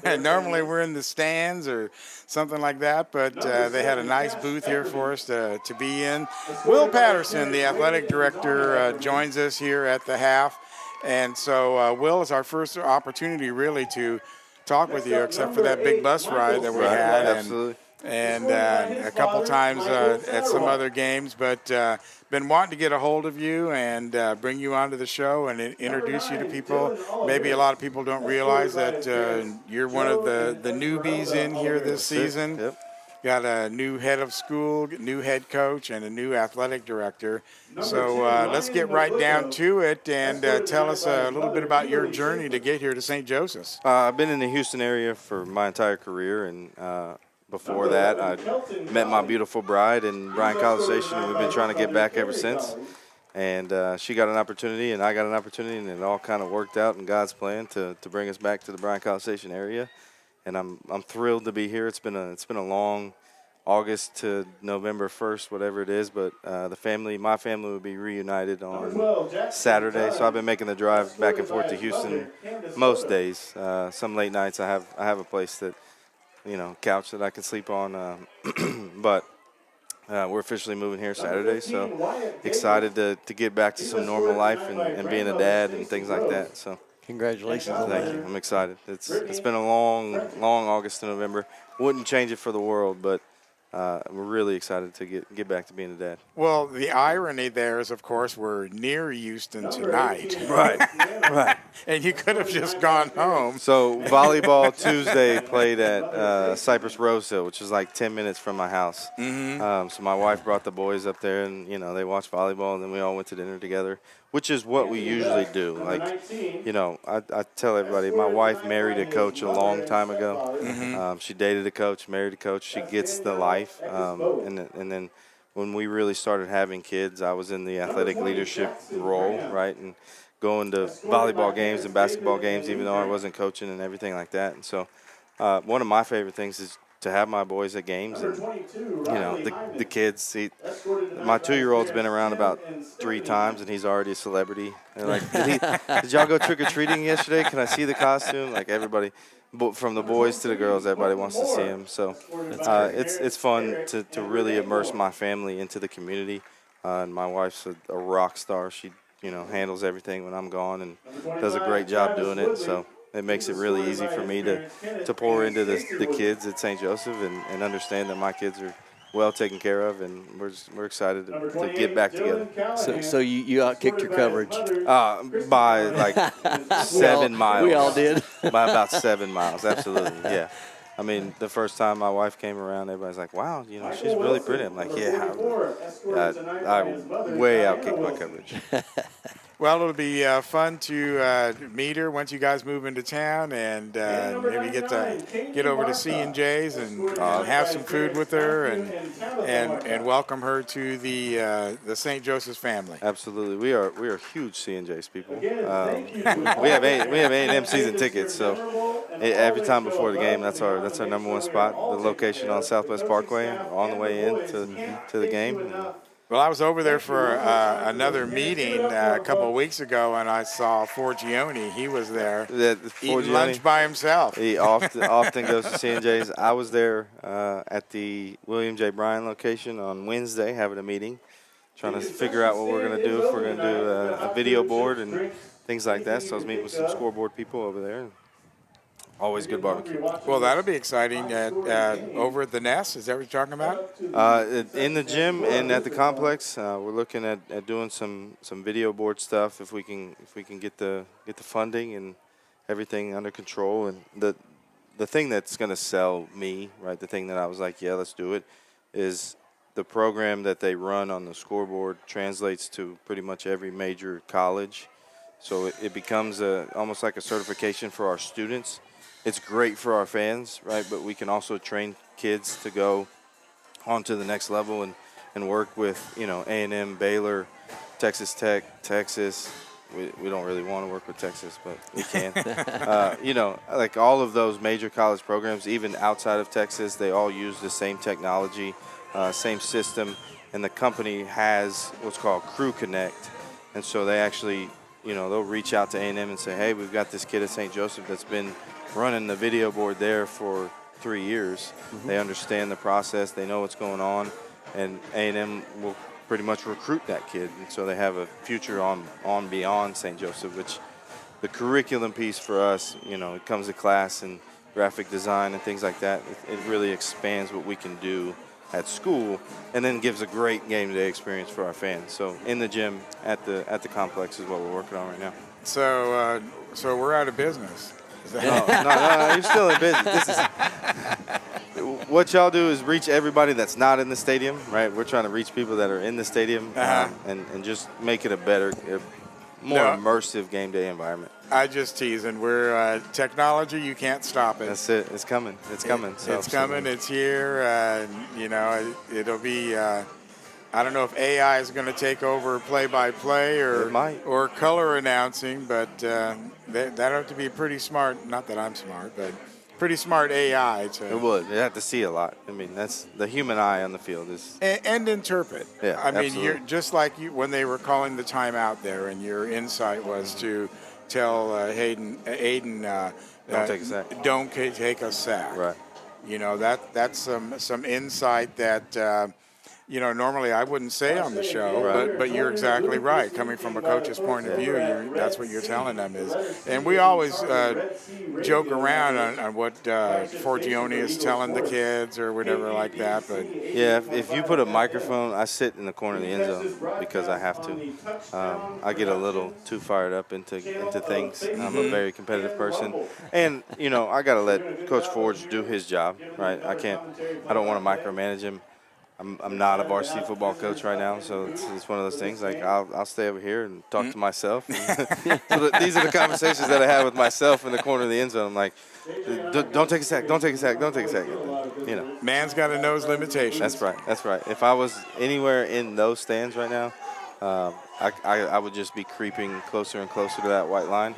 Normally we're in the stands or something like that, but they had a nice booth here for us to be in. Will Patterson, the athletic director, joins us here at the half. And so, Will, it's our first opportunity really to talk with you, except for that big bus ride that we had. Absolutely. And a couple times at some other games, but been wanting to get a hold of you and bring you onto the show and introduce you to people. Maybe a lot of people don't realize that you're one of the newbies in here this season. Yep. Got a new head of school, new head coach, and a new athletic director. So let's get right down to it and tell us a little bit about your journey to get here to St. Joseph's. I've been in the Houston area for my entire career, and before that, I met my beautiful bride in Bryan College Station, and we've been trying to get back ever since. And she got an opportunity, and I got an opportunity, and it all kind of worked out in God's plan to bring us back to the Bryan College Station area. And I'm thrilled to be here. It's been a long August to November 1st, whatever it is, but my family will be reunited on Saturday. So I've been making the drive back and forth to Houston most days. Some late nights I have a place that, couch that I can sleep on. But we're officially moving here Saturday, so excited to get back to some normal life and being a dad and things like that. So congratulations on thank that. you. I'm excited. It's been a long August to November. Wouldn't change it for the world, but we're really excited to get back to being a dad. Well, the irony there is, of course, we're near Houston tonight. Right. And you could have just gone home. So volleyball Tuesday played at Cypress Rose Hill, which is like 10 minutes from my house. Mm-hmm. So my wife brought the boys up there, and they watched volleyball, and then we all went to dinner together, which is what we usually do. Like, I tell everybody, my wife married a coach a long time ago. Mm-hmm. She dated a coach, married a coach. She gets the life. And then when we really started having kids, I was in the athletic leadership role, right, and going to volleyball games and basketball games, even though I wasn't coaching and everything like that. And so one of my favorite things is to have my boys at games, and the kids. My 2-year-old's been around about 3 times, and he's already a celebrity. They're like, did y'all go trick or treating yesterday? Can I see the costume? Like everybody, from the boys to the girls, everybody wants to see him. So it's fun to really immerse my family into the community. And my wife's a rock star. She handles everything when I'm gone and does a great job doing it. So it makes it really easy for me to pour into the kids at St. Joseph and understand that my kids are well taken care of, and we're excited to get back together. So you outkicked your coverage. By like 7 miles. We all did. By about 7 miles, absolutely, yeah. I mean, the first time my wife came around, everybody's like, wow, she's really pretty. I'm like, yeah, I way outkicked my coverage. Well, it'll be fun to meet her once you guys move into town, and maybe get over to C&J's and have some food with her and welcome her to the St. Joseph's family. Absolutely, we are huge C&J's people. We have A&M season tickets, so every time before the game, that's our number one spot. The location on Southwest Parkway, on the way in to the game. Well, I was over there for another meeting a couple of weeks ago, and I saw Forgione. He was there eating lunch by himself. He often goes to C&J's. I was there at the William J. Bryan location on Wednesday having a meeting, trying to figure out what we're going to do, if we're going to do a video board and things like that. So I was meeting with some scoreboard people over there. Always good barbecue. Well, that'll be exciting over at the Nest. Is that what you're talking about? In the gym and at the complex, we're looking at doing some video board stuff if we can get the funding and everything under control. And the thing that's going to sell me, right? The thing that I was like, yeah, let's do it, is the program that they run on the scoreboard translates to pretty much every major college. So it becomes almost like a certification for our students. It's great for our fans, right? But we can also train kids to go on to the next level and work with, A&M, Baylor, Texas Tech, Texas. We don't really want to work with Texas, but we can. Like all of those major college programs, even outside of Texas, they all use the same technology, same system. And the company has what's called Crew Connect. And so they actually, they'll reach out to A&M and say, hey, we've got this kid at St. Joseph that's been running the video board there for 3 years. Mm-hmm. They understand the process. They know what's going on. And A&M will pretty much recruit that kid. And so they have a future on beyond St. Joseph, which the curriculum piece for us, it comes to class and graphic design and things like that. It really expands what we can do at school and then gives a great game day experience for our fans. So in the gym at the complex is what we're working on right now. So we're out of business. No, you're still in business. What y'all do is reach everybody that's not in the stadium, right? We're trying to reach people that are in the stadium and just make it a more immersive game day environment. I just teasing. We're technology. You can't stop it. That's it. It's coming. It's coming. It's coming. It's here. It'll be. I don't know if AI is going to take over play-by-play or color announcing, but that have to be pretty smart. Not that I'm smart, but pretty smart AI. It would. You have to see a lot. I mean, that's the human eye on the field is and interpret. Yeah, I mean, absolutely. you're just like when they were calling the timeout there, and your insight was to tell Aiden, don't take a sack. Don't take a sack. Right. That's some insight that. Normally I wouldn't say on the show, but you're exactly right. Coming from a coach's point of view, that's what you're telling them is. And we always joke around on what Forgione is telling the kids or whatever like that. But yeah, if you put a microphone, I sit in the corner of the end zone because I have to. I get a little too fired up into things. I'm a very competitive person, and I got to let Coach Forge do his job, right? I don't want to micromanage him. I'm not a varsity football coach right now, so it's one of those things. Like I'll stay over here and talk to myself. So these are the conversations that I have with myself in the corner of the end zone. I'm like, don't take a sack, don't take a sack, don't take a sack. Man's got to know his limitations. That's right. If I was anywhere in those stands right now, I would just be creeping closer and closer to that white line.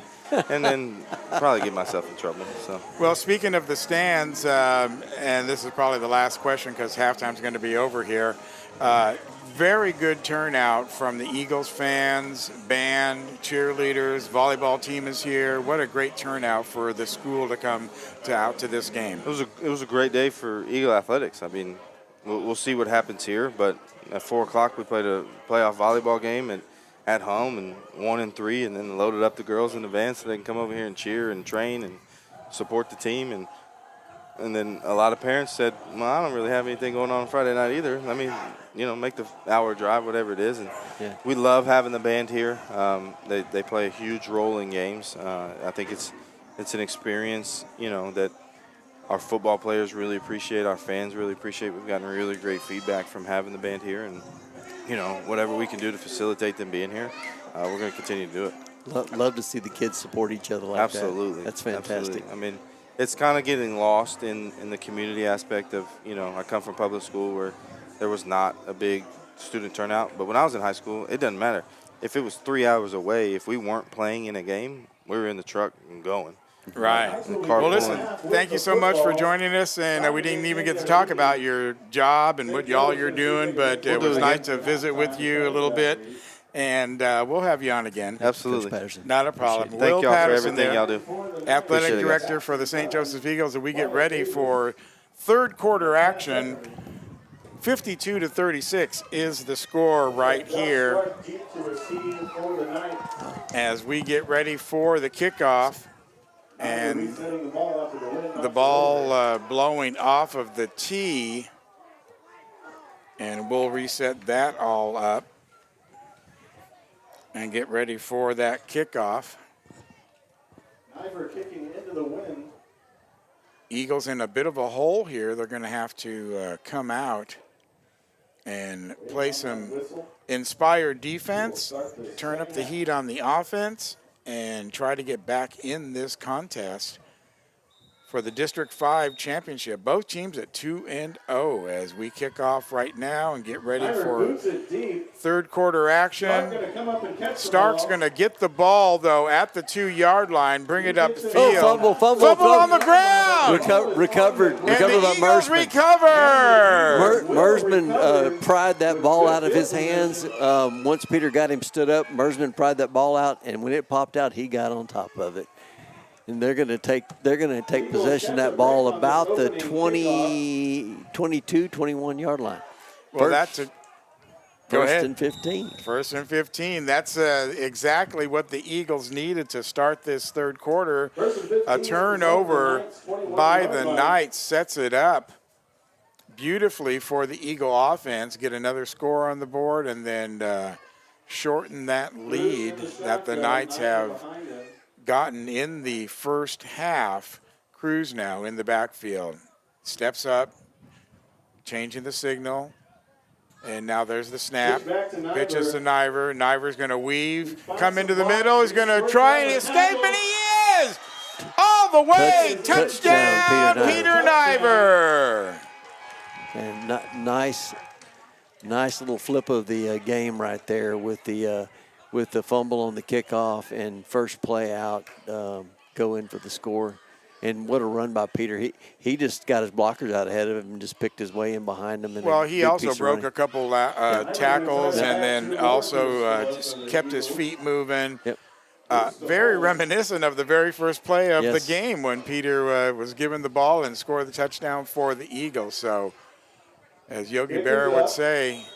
and then probably get myself in trouble. So Well, speaking of the stands, and this is probably the last question because halftime's going to be over here. Very good turnout from the Eagles fans, band, cheerleaders, volleyball team is here. What a great turnout for the school to come out to this game. it was a great day for Eagle athletics. I mean, we'll see what happens here, but at 4 o'clock we played a playoff volleyball game at home and 1-3, and then loaded up the girls in the van so they can come over here and cheer and train and support the team. And then a lot of parents said, well, I don't really have anything going on Friday night either. Let me, make the hour drive, whatever it is. And we love having the band here. They play a huge role in games. I think it's an experience, that our football players really appreciate, our fans really appreciate. We've gotten really great feedback from having the band here. And, whatever we can do to facilitate them being here, we're going to continue to do it. Love to see the kids support each other like Absolutely. that. That's fantastic. Absolutely. I mean, it's kind of getting lost in the community aspect of, I come from public school where there was not a big student turnout. But when I was in high school, it doesn't matter. If it was 3 hours away, if we weren't playing in a game, we were in the truck and going. Right. Well, listen, thank you so much for joining us. And we didn't even get to talk about your job and what all you're doing, but it was nice to visit with you a little bit. And we'll have you on again. Absolutely. Not a problem. Thank y'all for everything y'all do. Athletic director for the St. Joseph Eagles, and we get ready for third quarter action. 52-36 is the score right here as we get ready for the kickoff, and the ball blowing off of the tee, and we'll reset that all up and get ready for that kickoff. Niver kicking into the wind. Eagles in a bit of a hole here. They're going to have to come out and play some inspired defense, turn up the heat on the offense, and try to get back in this contest for the District 5 championship. Both teams at 2-0 as we kick off right now and get ready for third quarter action. Stark's going to get the ball, though, at the 2-yard line, bring it up the field. Fumble on the ground. Recovered And the by Eagles Mersman. recover. Mersman pried that ball out of his hands. Once Peter got him stood up, Mersman pried that ball out, and when it popped out, he got on top of it. And they're going to take possession of that ball about the 22, 21-yard line. Well, Go First ahead. and 15. First and 15. That's exactly what the Eagles needed to start this third quarter. A turnover by the Knights sets it up beautifully for the Eagle offense. Get another score on the board and then shorten that lead that the Knights have gotten in the first half. Cruz now in the backfield. Steps up, changing the signal. And now there's the snap. Pitches to Niver. Niver's going to weave, come into the middle. He's going to try and escape, and he is! All the way! Touchdown, Peter Niver! And nice little flip of the game right there with the fumble on the kickoff and first play out, go in for the score. And what a run by Peter. He just got his blockers out ahead of him and just picked his way in behind him. And well, he also broke a couple tackles and then also just kept his feet moving. Yep. Very reminiscent of the very first play of the game when Peter was given the ball and scored the touchdown for the Eagles. So, as Yogi Berra would say,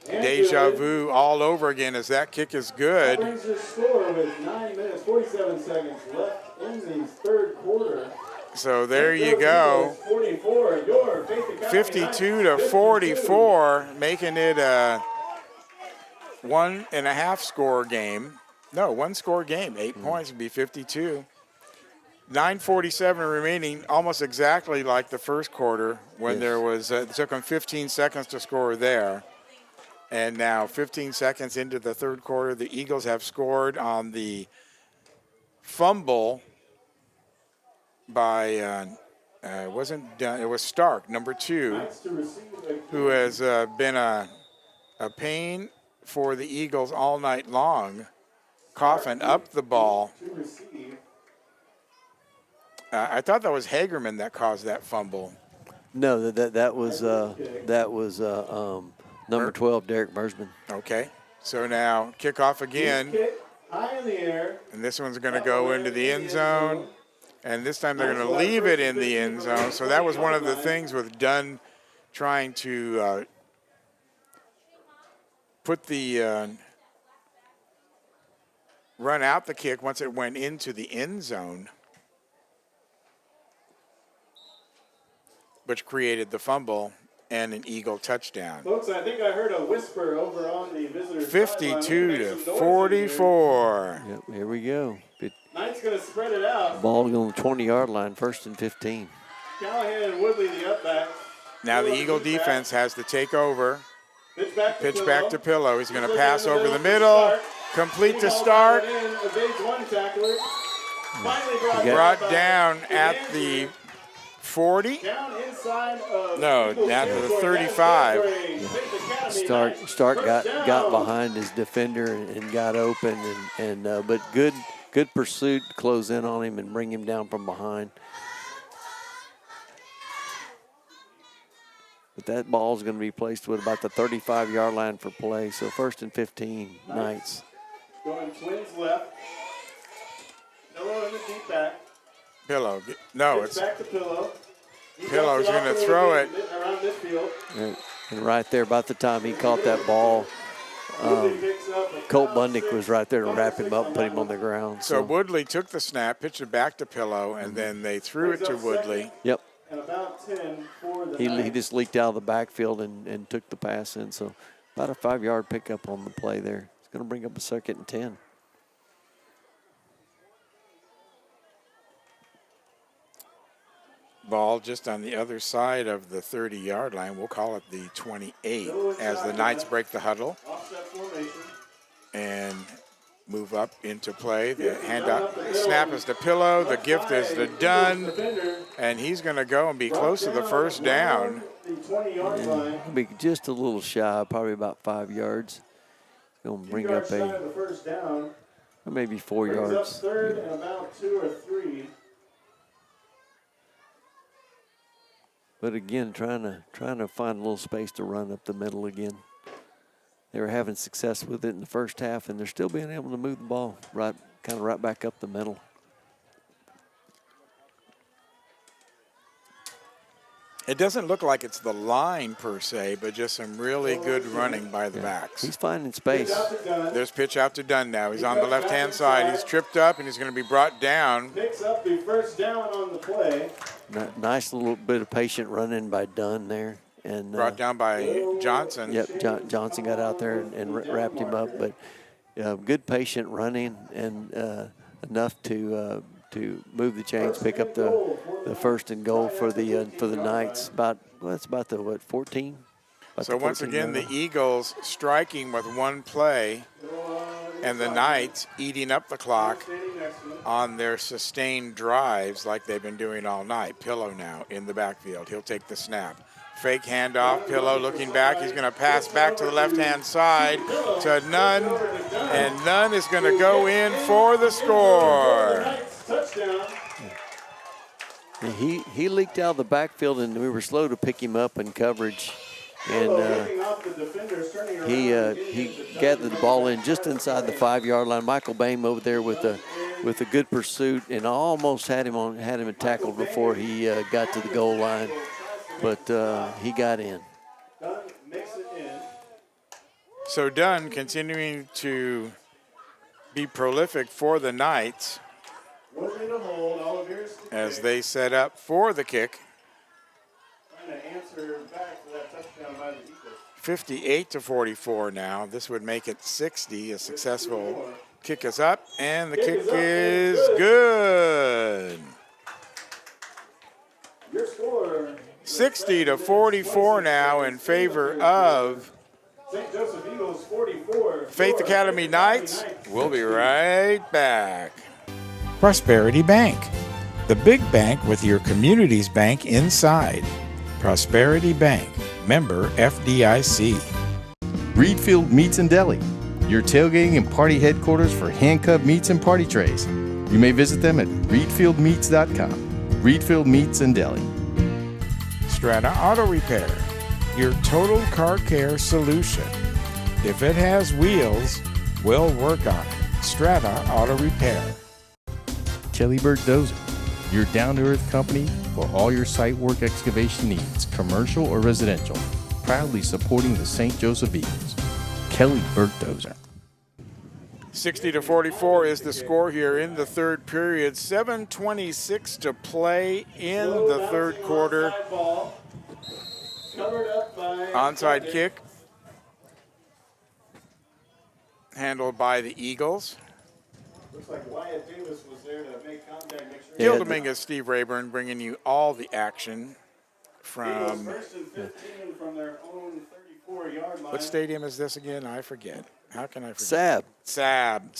deja vu all over again as that kick is good. That brings the score with 9 minutes, 47 seconds left in the third quarter. So there you go. 52-44, making it a 1.5 score game. No, 1 score game. 8 points would be 52. 9:47 remaining, almost exactly like the first quarter when there was, it took them 15 seconds to score there. And now 15 seconds into the third quarter, the Eagles have scored on the fumble by, it was Stark, number 2, who has been a pain for the Eagles all night long, coughing up the ball. To receive. I thought that was Hagerman that caused that fumble. No, that was number 12, Derek Mersman. Okay, so now kickoff again, Kick high in the air. and this one's going to go into the end zone, and this time they're going to leave it in the end zone. So that was one of the things with Dunn trying to put the run out the kick once it went into the end zone, which created the fumble and an Eagle touchdown. Folks, I think I heard a whisper over on the visitor 52 to 44. Yep, here we go. Knight's going to spread it out. Ball on the 20-yard line, 1st and 15. Callahan and Woodley, the up-back. Now the Eagle defense has to take over. Pitch Back to Pillow. He's going to pass over the middle, complete the start. Brought down at the 40. No, down to the 35. Stark got behind his defender and got open, but good pursuit to close in on him and bring him down from behind. But that ball is going to be placed with about the 35-yard line for play. So 1st and 15, Knights. Going twins left. Pillow in the deep back. Pillow. No, it's back to Pillow. Pillow's going to throw it. Around midfield. And right there, about the time he caught that ball, Colt Bundick was right there to wrap him up and put him on the ground. So Woodley took the snap, pitched it back to Pillow, and then they threw it to Woodley. Yep. And about 10 for the He just leaked out of the backfield and took the pass in. So about a 5-yard pickup on the play there. It's going to bring up a 2nd and 10. Ball just on the other side of the 30-yard line. We'll call it the 28 as the Knights break the huddle and move up into play. The handoff, the snap is to Pillow. The gift is to Dunn, and he's going to go and be close to the first down. He'll be just a little shy, probably about 5 yards. Going to bring up maybe 4 yards. Third and about 2 or 3. But again, trying to find a little space to run up the middle again. They were having success with it in the first half, and they're still being able to move the ball right back up the middle. It doesn't look like it's the line per se, but just some really good running by the backs. He's finding space. There's pitch out to Dunn now. He's on the left-hand side. He's tripped up, and he's going to be brought down. Picks up the first down on the play. Nice little bit of patient running by Dunn there. And brought down by Johnson. Yep, Johnson got out there and wrapped him up. But good patient running and enough to move the chains, pick up the 1st and goal for the Knights. It's about the 14. So once again, the Eagles striking with one play, and the Knights eating up the clock on their sustained drives like they've been doing all night. Pillow now in the backfield. He'll take the snap. Fake handoff. Pillow looking back. He's going to pass back to the left-hand side to Nunn, and Nunn is going to go in for the score. He leaked out of the backfield, and we were slow to pick him up in coverage. And he gathered the ball in just inside the 5-yard line. Michael Boehm over there with a good pursuit, and almost had him tackled before he got to the goal line, but he got in. So Dunn continuing to be prolific for the Knights as they set up for the kick. 58 to 44 now. This would make it 60. A successful kick is up, and the kick is good. 60 to 44 now in favor of St. Joseph Eagles 44. Faith Academy Knights. We'll be right back. Prosperity Bank, the big bank with your community's bank inside. Prosperity Bank, member FDIC. Reedfield Meats and Deli, your tailgating and party headquarters for hand cut meats and party trays. You may visit them at reedfieldmeats.com. Reedfield Meats and Deli. Strata Auto Repair, your total car care solution. If it has wheels, we'll work on it. Strata Auto Repair. Kelly Burke Dozer, your down-to-earth company for all your site work excavation needs, commercial or residential. Proudly supporting the St. Joseph Eagles. Kelly Burke Dozer. 60-44 is the score here in the third period. 7:26 to play in the third quarter. Onside kick handled by the Eagles. Looks like Wyatt Davis was there to make contact. Make sure Gil Dominguez, Steve Rayburn bringing you all the action from. first and 15 from their own 34-yard line. What stadium is this again? I forget. How can I Sab. forget?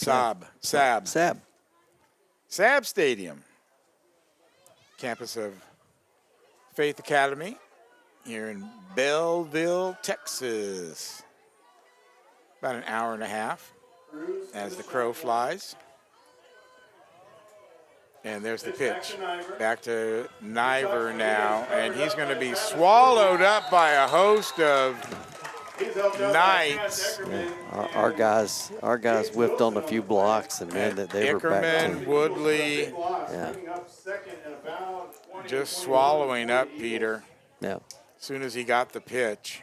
Sab Stadium. Campus of Faith Academy here in Bellville, Texas. About an hour and a half as the crow flies. And there's the pitch. Back to Niver now. And he's going to be swallowed up by a host of Knights. Yeah. Our guys whiffed on a few blocks, and man, that they were back Ickerman, to. Woodley, Yeah. just swallowing up Peter Yeah. as soon as he got the pitch.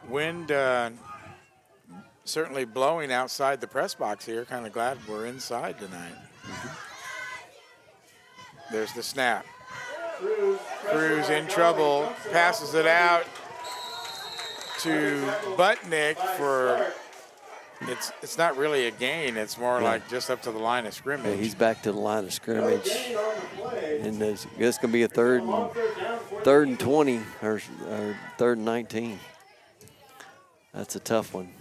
Wind certainly blowing outside the press box here. Kind of glad we're inside tonight. There's the snap. Cruz in trouble, passes it out to Butnick for, it's not really a gain, it's more like just up to the line of scrimmage. Yeah, he's back to the line of scrimmage, and it's going to be a third and 20 or third and 19. That's a tough one.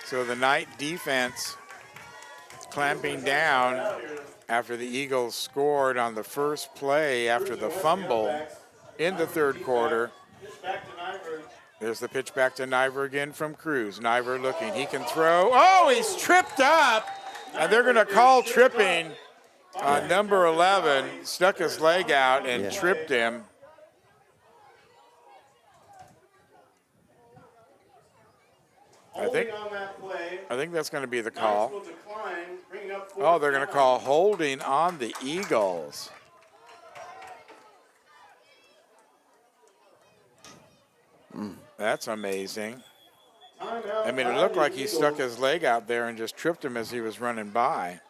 So the Knight defense clamping down after the Eagles scored on the first play after the fumble in the third quarter. There's the pitch back to Niver again from Cruz. Niver looking, he can throw. Oh, he's tripped up, and they're going to call tripping on number 11. Stuck his leg out and tripped him. I think that's going to be the call. Oh, they're going to call holding on the Eagles. That's amazing. I mean, it looked like he stuck his leg out there and just tripped him as he was running by.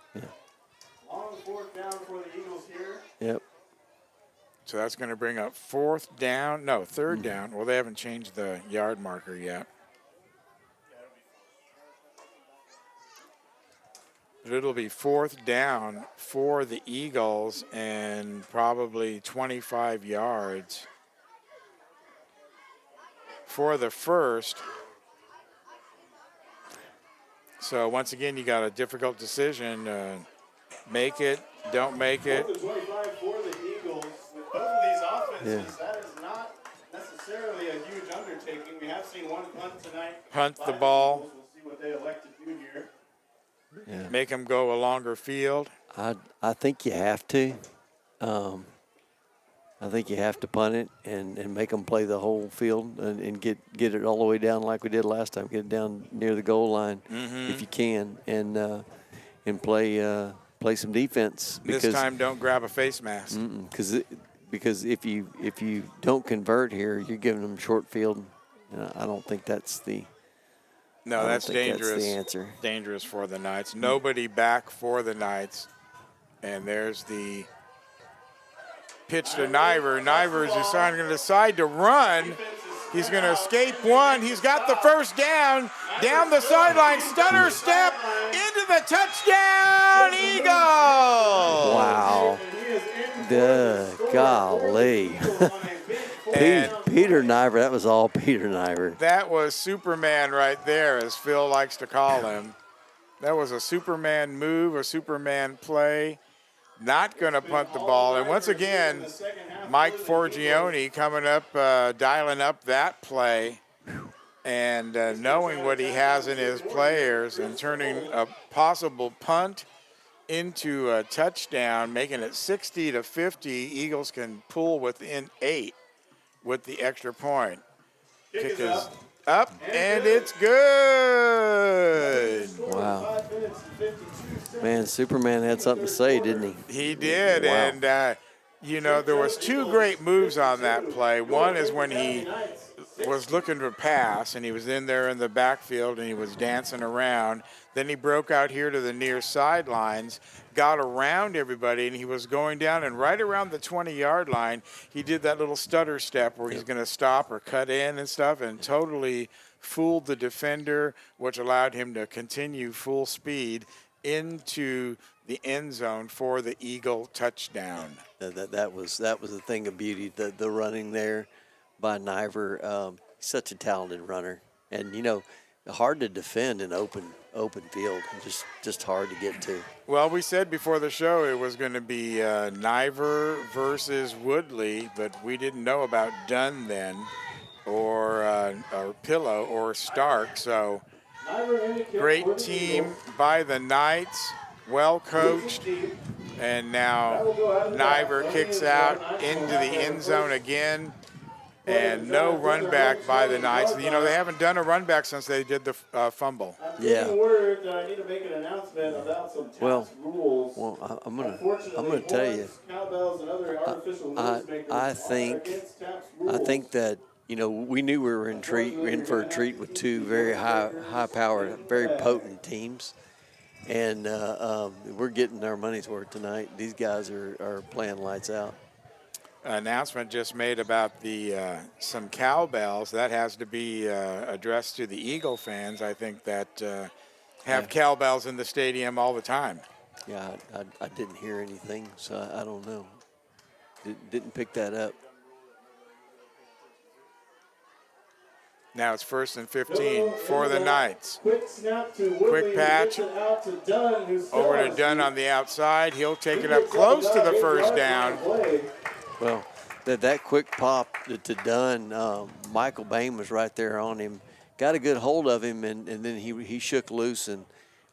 Long fourth down for the Eagles here. Yep. So that's going to bring up third down. Well, they haven't changed the yard marker yet. But it'll be fourth down for the Eagles and probably 25 yards for the first. So once again, you got a difficult decision. Make it, don't make it. 25 for the Eagles. With both of these offenses, that is not necessarily a huge undertaking. We have seen one punt tonight. Punt the ball. We'll see what they elect to do here. Yeah. Make them go a longer field. I think you have to. I think you have to punt it and make them play the whole field and get it all the way down like we did last time. Get it down near the goal line if you can, and play some defense. This time, don't grab a face mask. Because if you don't convert here, you're giving them short field. I don't think that's the. No, that's dangerous. That's the answer. Dangerous for the Knights. Nobody back for the Knights. And there's the pitch to Niver. Niver's going to decide to run. He's going to escape one. He's got the first down. Down the sideline. Stutter step into the touchdown. Eagles. Wow. Golly. Peter Niver, that was all Peter Niver. That was Superman right there, as Phil likes to call him. That was a Superman move, a Superman play not going to punt the ball. And once again, Mike Forgione coming up, dialing up that play and knowing what he has in his players and turning a possible punt into a touchdown, making it 60-50. Eagles can pull within 8 with the extra point. Kick is up, and it's good. Wow. Man, Superman had something to say, didn't he? He did, Wow. and there was 2 great moves on that play. One is when he was looking to pass, and he was in there in the backfield, and he was dancing around. Then he broke out here to the near sidelines, got around everybody, and he was going down, and right around the 20-yard line, he did that little stutter step where he's going to stop or cut in and stuff, and totally fooled the defender, which allowed him to continue full speed into the end zone for the Eagle touchdown. That was a thing of beauty. The running there by Niver, such a talented runner, and hard to defend in open field. Just hard to get to. Well, we said before the show it was going to be Niver versus Woodley, but we didn't know about Dunn then, or Pillow or Stark. So great team by the Knights, well coached. And now Niver kicks out into the end zone again. And no run back by the Knights. They haven't done a run back since they did the fumble. Yeah. I need to make an announcement about some tax rules. Well, I'm gonna tell you. Cowbells and other artificial newsmakers I are think against tax rules. I think that we knew we were in for a treat with 2 very high powered, very potent teams, and we're getting our money's worth tonight. These guys are playing lights out. Announcement just made about the some cowbells. That has to be addressed to the Eagle fans. I think that have cowbells in the stadium all the time. Yeah, I didn't hear anything, so I don't know. Didn't pick that up. Now it's 1st and 15 for the Knights. Quick snap to Woodley, Quick patch who gets it out to Dunn, who still over to has Dunn the- on the outside. He'll take it up close to the first down. Well, that quick pop to Dunn, Michael Bain was right there on him, got a good hold of him, and then he shook loose and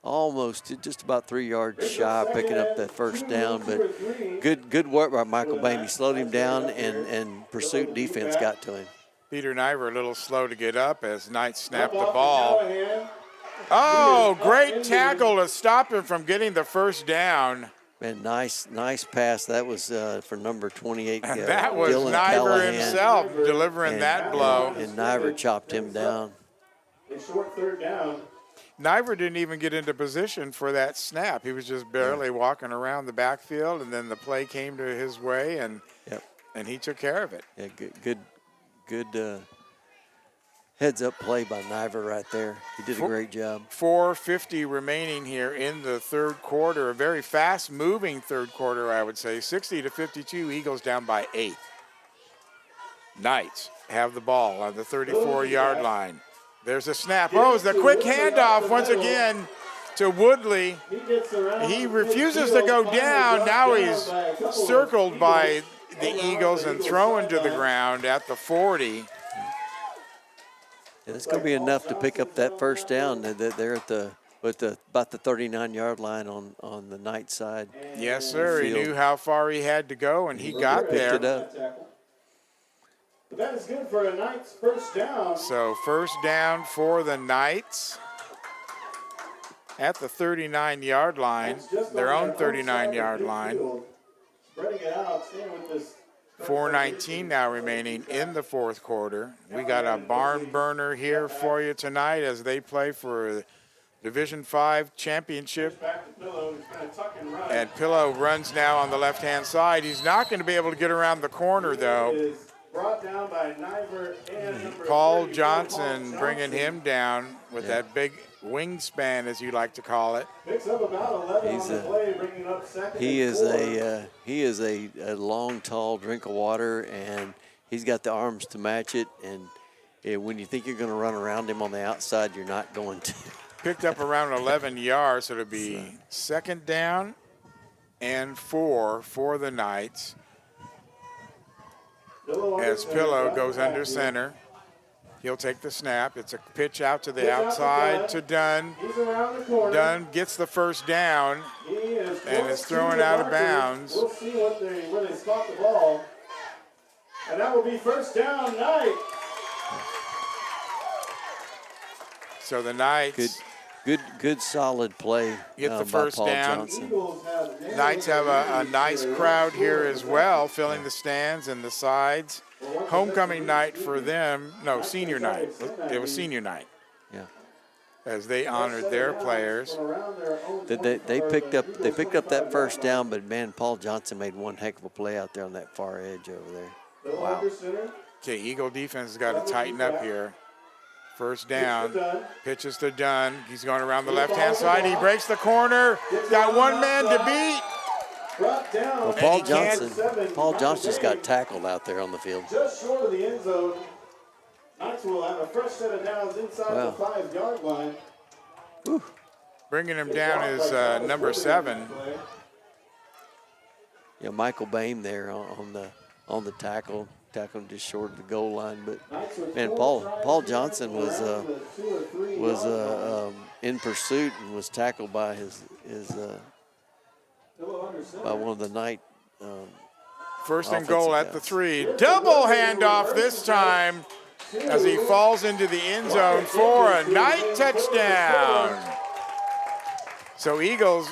almost just about 3 yards shy of picking up that first down. But good work by Michael Bain. He slowed him down, and pursuit defense got to him. Peter Niver a little slow to get up as Knights snap the ball. Oh, great tackle to stop him from getting the first down. Man, nice pass. That was for number 28. That was Dylan Niver Callahan. himself delivering that blow. And Niver chopped him down. A short third down. Niver didn't even get into position for that snap. He was just barely walking around the backfield, and then the play came to his way, and he took care of it. Yeah, good heads-up play by Niver right there. He did a great job. 4:50 remaining here in the third quarter. A very fast-moving third quarter, I would say. 60-52, Eagles down by 8. Knights have the ball on the 34-yard line. There's a snap. Oh, it's the quick handoff once again to Woodley. He refuses to go down. Now he's circled by the Eagles and thrown to the ground at the 40. It's going to be enough to pick up that first down. They're at about the 39-yard line on the Knight side. Yes, sir. He knew how far he had to go, and he got there. Picked it up. But that is good for a Knights first down. So first down for the Knights at the 39-yard line, their own 39-yard line. Spreading it out, staying with this. 4:19 now remaining in the fourth quarter. We got a barn burner here for you tonight as they play for Division V championship. Back to Pillow, he's going to tuck and run. And Pillow runs now on the left-hand side. He's not going to be able to get around the corner, though. Is brought down by Niver and number Paul 30, Johnson Paul bringing him down with that big wingspan, as you like to call it. Picks up about 11 on the play, bringing up second. He and is 4. a long, tall drink of water, and he's got the arms to match it. And when you think you're going to run around him on the outside, you're not going to. Picked up around 11 yards, so it'll be second down and 4 for the Knights. As Pillow goes under center. He'll take the snap. It's a pitch out to the outside to Dunn. Dunn gets the first down and is thrown out of bounds. We'll see where they spot the ball. And that will be first down, Knight. So the Knights Good solid play. get the by first Paul down. Johnson. Knights have a nice crowd here as well, filling the stands and the sides. Homecoming night for them. No, senior night. It was senior night. Yeah. As they honored their players. They picked up that first down, but man, Paul Johnson made one heck of a play out there on that far edge over there. Wow. Okay, Eagle defense has got to tighten up here. First down, pitches to Dunn. He's going around the left-hand side. He breaks the corner. Got one man to beat. Well, Paul Johnson's got tackled out there on the field. Just short of the end zone. Knights will have a fresh set of downs inside the 5-yard line. Whew. Bringing him down is number 7. Yeah, Michael Bain there on the tackle just short of the goal line. But man, Paul Johnson was in pursuit and was tackled by by one of the Knight. First and goal at the 3. Double handoff this time as he falls into the end zone for a Knight touchdown. So Eagles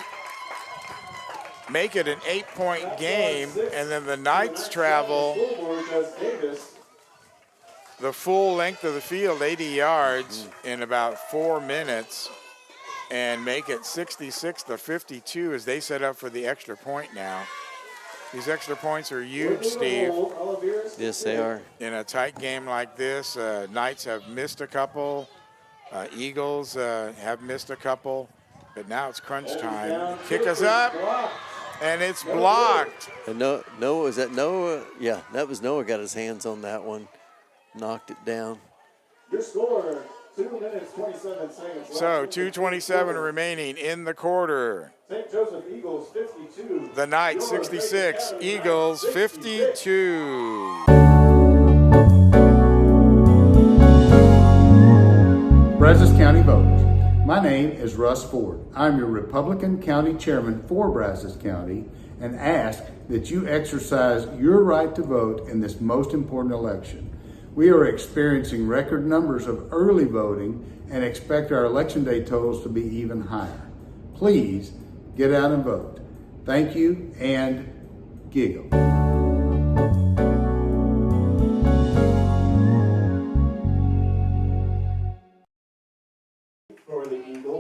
make it an 8-point game, and then the Knights travel the full length of the field, 80 yards, in about 4 minutes, and make it 66-52 as they set up for the extra point now. These extra points are huge, Steve. Yes, they are. In a tight game like this, Knights have missed a couple. Eagles have missed a couple. But now it's crunch time. Kick is up, and it's blocked. And Noah, is that Noah? Yeah, that was Noah got his hands on that one, knocked it down. Your score, 2 minutes, 27 seconds. So 2:27 remaining in the quarter. St. Joseph Eagles 52. The Knights 66, Eagles 52. Brazos County voters, my name is Russ Ford. I'm your Republican County Chairman for Brazos County and ask that you exercise your right to vote in this most important election. We are experiencing record numbers of early voting and expect our election day totals to be even higher. Please get out and vote. Thank you, and giggle.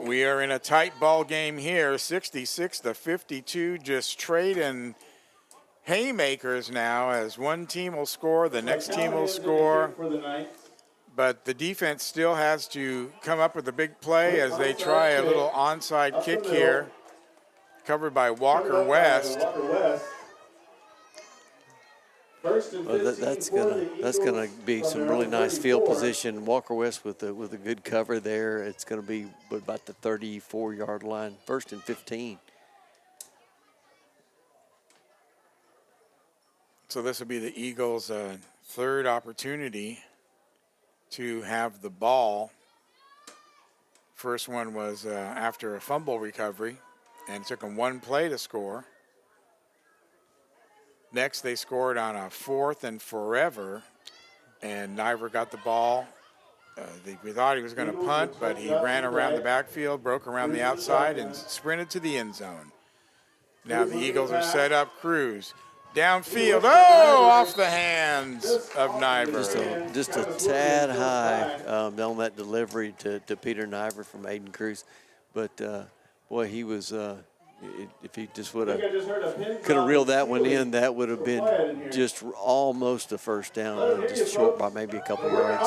We are in a tight ball game here, 66-52, just trading haymakers now as one team will score, the next team will score. But the defense still has to come up with a big play as they try a little onside kick here, covered by Walker West. Well, that's gonna be some really nice field position. Walker West with a good cover there. It's gonna be about the 34-yard line. 1st and 15. So this will be the Eagles' third opportunity to have the ball. First one was after a fumble recovery, and it took them one play to score. Next, they scored on a 4th and forever, and Niver got the ball. We thought he was going to punt, but he ran around the backfield, broke around the outside, and sprinted to the end zone. Now the Eagles are set up. Cruz downfield. Oh, off the hands of Niver. Just a tad high on that delivery to Peter Niver from Aiden Cruz. But, boy, he was if he just could have reeled that one in, that would have been just almost a first down, just short by maybe a couple yards.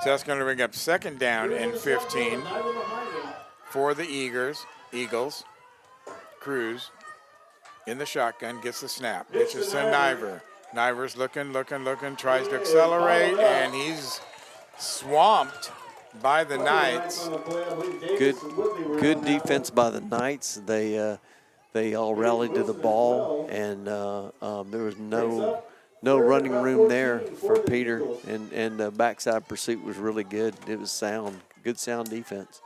So that's going to bring up 2nd down and 15 for the Eagles. Cruz in the shotgun, gets the snap, pitches to Niver. Niver's looking, tries to accelerate, and he's swamped by the Knights. Good defense by the Knights. They all rallied to the ball, and there was no running room there for Peter, and the backside pursuit was really good. It was good sound defense.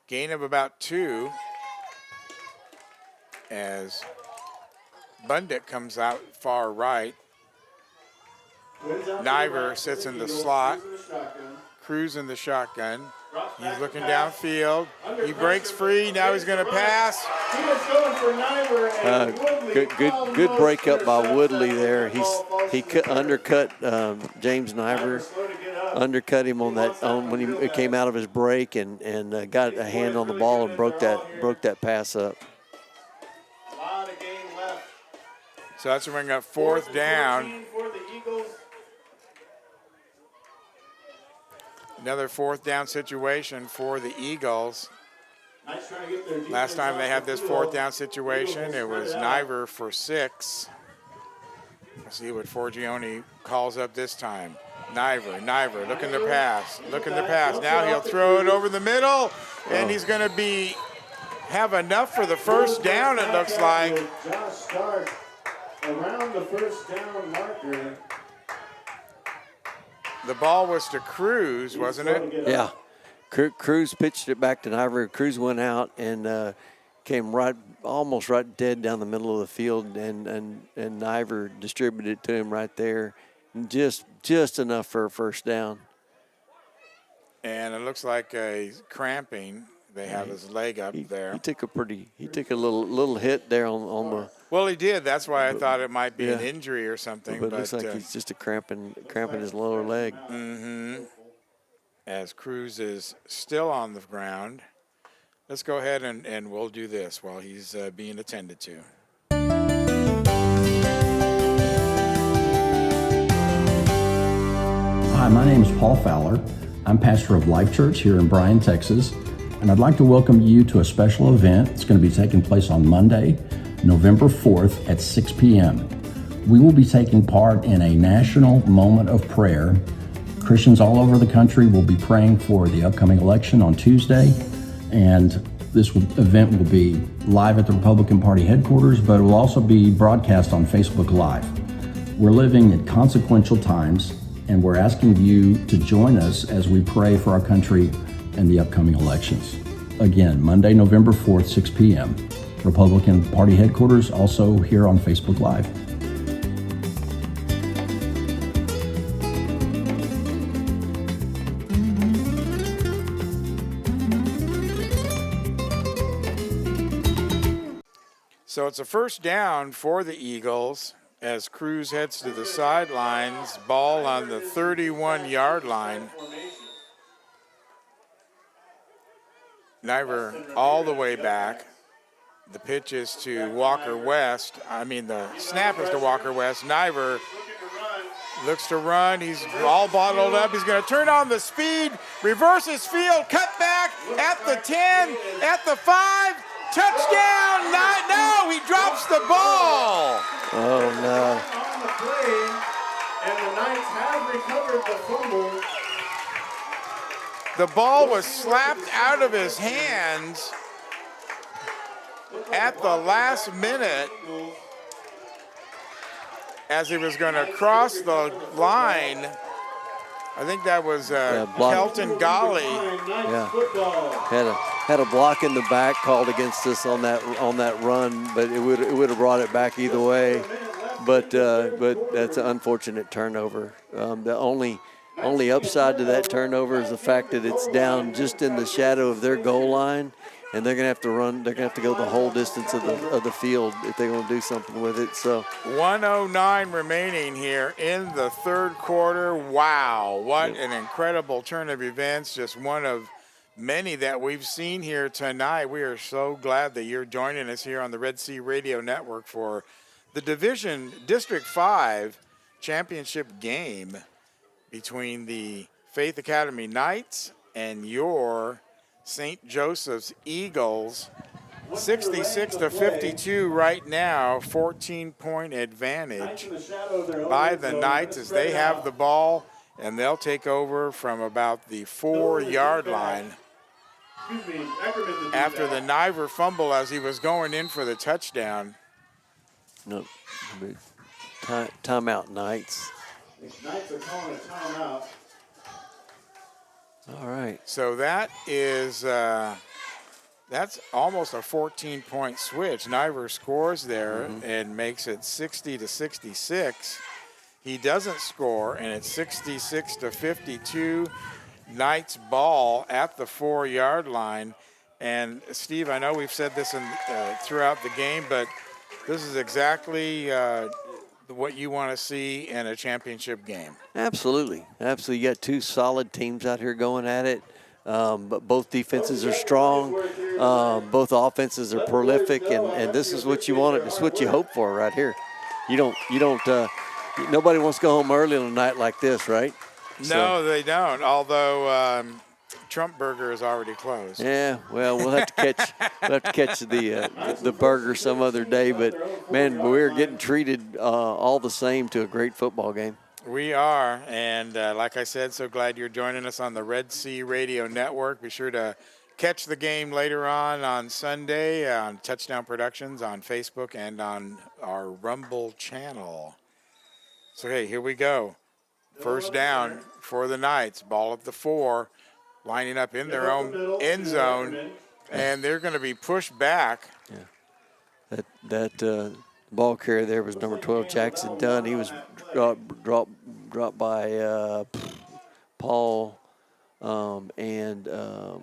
Gain of about 2 as Bundit comes out far right. Niver sits in the slot. Cruz in the shotgun. He's looking downfield. He breaks free. Now he's going to pass. He was going for Niver and Woodley. Good breakup by Woodley there. He undercut James Niver, undercut him on that when he came out of his break and got a hand on the ball and broke that pass up. A lot of game left. So that's when we got 4th down. For the Eagles. Another 4th down situation for the Eagles. Nice trying to get their defense Last time they off had the this field. 4th down situation, it was Niver for 6. Let's see what Forgione calls up this time. Niver, looking to pass. Now he'll throw it over the middle, and he's going to have enough for the first down, it looks like. Josh Stark around the first down marker. The ball was to Cruz, wasn't it? Yeah. Cruz pitched it back to Niver. Cruz went out and came almost right dead down the middle of the field, and Niver distributed it to him right there. Just enough for a first down. And it looks like a cramping. They have his leg up there. He took a little hit there on the. Well, he did. That's why I thought it might be an injury or something. But it looks like he's just cramping his lower leg. Mm-hmm. As Cruz is still on the ground. Let's go ahead and we'll do this while he's being attended to. Hi, my name is Paul Fowler. I'm pastor of Life Church here in Bryan, Texas, and I'd like to welcome you to a special event. It's going to be taking place on Monday, November 4th at 6 p.m. We will be taking part in a national moment of prayer. Christians all over the country will be praying for the upcoming election on Tuesday, and this event will be live at the Republican Party headquarters, but it will also be broadcast on Facebook Live. We're living in consequential times, and we're asking you to join us as we pray for our country and the upcoming elections. Again, Monday, November 4th, 6 p.m. Republican Party headquarters, also here on Facebook Live. So it's a first down for the Eagles as Cruz heads to the sidelines. Ball on the 31-yard line. Niver all the way back. The pitch is to Walker West. The snap is to Walker West. Niver looks to run. He's all bottled up. He's going to turn on the speed, reverses field, cut back at the 10, at the 5. Touchdown! No, he drops the ball. Oh, no. On the play, and the Knights have recovered the fumble. The ball was slapped out of his hands at the last minute as he was going to cross the line. I think that was Kelton Golly. Yeah, had a block in the back called against us on that run, but it would have brought it back either way. But that's an unfortunate turnover. The only upside to that turnover is the fact that it's down just in the shadow of their goal line, and they're gonna have to run. They're gonna have to go the whole distance of the field if they're gonna do something with it. So 1:09 remaining here in the third quarter. Wow, what an incredible turn of events. Just one of many that we've seen here tonight. We are so glad that you're joining us here on the Red Sea Radio Network for the District 5 championship game between the Faith Academy Knights and your St. Joseph's Eagles. 66-52 right now, 14-point advantage by the Knights as they have the ball and they'll take over from about the 4-yard line after the Niver fumble as he was going in for the touchdown. No, timeout, Knights. Knights are calling a timeout. All right. So that is that's almost a 14-point switch. Niver scores there and makes it 60-66. He doesn't score, and it's 66-52. Knights ball at the 4-yard line. And Steve, I know we've said this throughout the game, but this is exactly what you want to see in a championship game. Absolutely. You got two solid teams out here going at it. But both defenses are strong. Both offenses are prolific, and this is what you wanted. It's what you hope for right here. You don't. Nobody wants to go home early on a night like this, right? No, they don't. Although Trump Burger is already closed. Yeah. Well, we'll have to catch the burger some other day. But man, we're getting treated all the same to a great football game. We are, and like I said, so glad you're joining us on the Red Sea Radio Network. Be sure to catch the game later on Sunday on Touchdown Productions on Facebook and on our Rumble channel. So, hey, here we go. First down for the Knights. Ball at the 4, lining up in their own end zone, and they're going to be pushed back. Yeah. That ball carrier there was number 12, Jackson Dunn. He was dropped by Paul and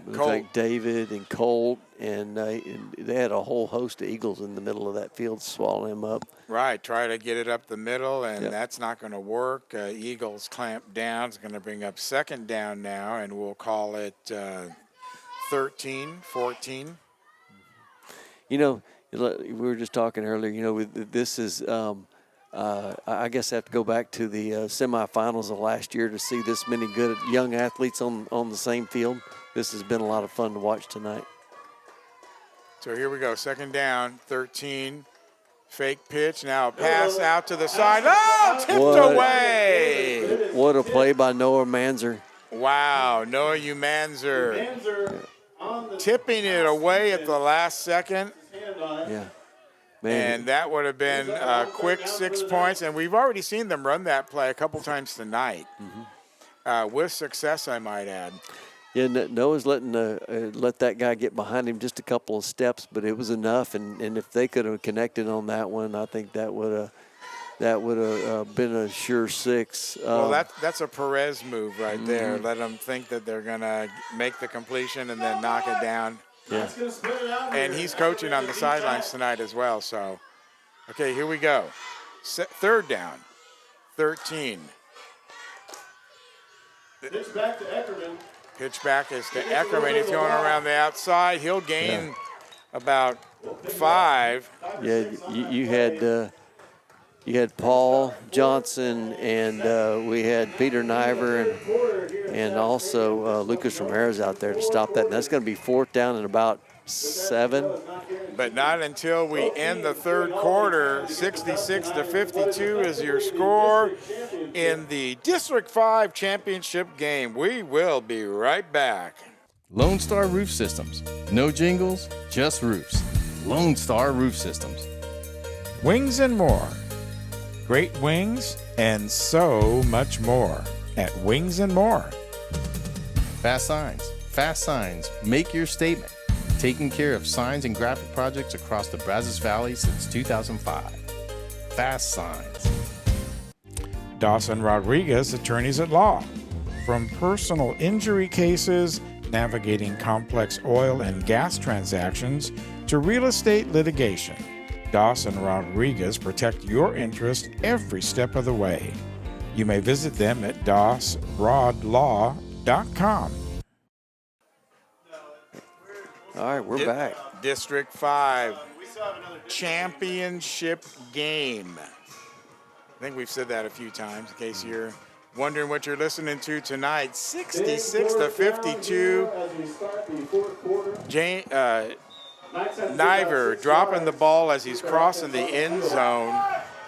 looks like David and Colt, and they had a whole host of Eagles in the middle of that field swallow him up. Right, try to get it up the middle, and that's not going to work. Eagles clamp down. It's going to bring up second down now, and we'll call it 13-14. You know, we were just talking earlier, you know, this is I guess I have to go back to the semifinals of last year to see this many good young athletes on the same field. This has been a lot of fun to watch tonight. So here we go, second down, 13. Fake pitch, now a pass out to the side. Oh, tipped away. What a play by Noah Manzer. Wow, Noah Umanzer tipping it away at the last second. Yeah. Man. And that would have been a quick 6 points. And we've already seen them run that play a couple times tonight. With success, I might add. Yeah, Noah's letting let that guy get behind him just a couple of steps, but it was enough. And if they could have connected on that one, I think that would have been a sure 6. Well, that's a Perez move right there. Let them think that they're going to make the completion and then knock it down. Yeah. And he's coaching on the sidelines tonight as well. So, okay, here we go. Third down, 13. Pitch back to Eckerman. Pitch back is to Eckerman. He's going around the outside. He'll gain about 5. Yeah, you had Paul Johnson, and we had Peter Niver, and also Lucas Ramirez out there to stop that. And that's going to be 4th down and about 7. But not until we end the third quarter. 66-52 is your score in the District 5 championship game. We will be right back. Lone Star Roof Systems. No jingles, just roofs. Lone Star Roof Systems. Wings and more. Great wings and so much more at Wings and More. Fast Signs. Fast Signs. Make your statement. Taking care of signs and graphic projects across the Brazos Valley since 2005. Fast Signs. Dawson Rodriguez, attorneys at law. From personal injury cases, navigating complex oil and gas transactions, to real estate litigation, Dawson Rodriguez protect your interest every step of the way. You may visit them at dawsrodlaw.com. All right, we're back. District 5 championship game. I think we've said that a few times in case you're wondering what you're listening to tonight. 66-52. Niver dropping the ball as he's crossing the end zone.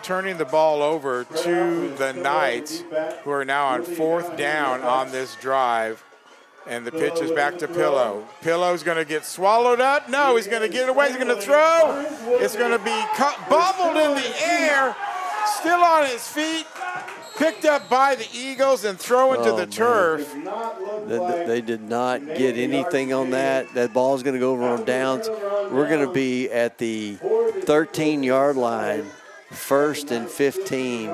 turning the ball over to the Knights, who are now on 4th down on this drive. And the pitch is back to Pillow. Pillow's going to get swallowed up. No, he's going to get it away. He's going to throw. It's going to be bobbled in the air, still on his feet, picked up by the Eagles and thrown to the turf. They did not get anything on that. That ball's going to go over on downs. We're going to be at the 13-yard line, 1st and 15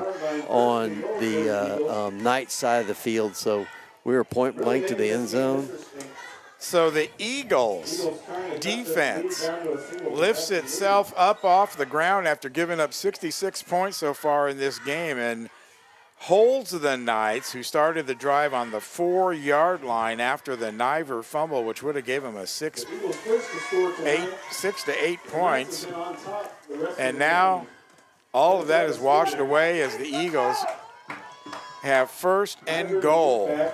on the Knights side of the field. So we were point blank to the end zone. So the Eagles defense lifts itself up off the ground after giving up 66 points so far in this game and holds the Knights, who started the drive on the 4-yard line after the Niver fumble, which would have gave them a 6 to 8 points. And now all of that is washed away as the Eagles have 1st and goal.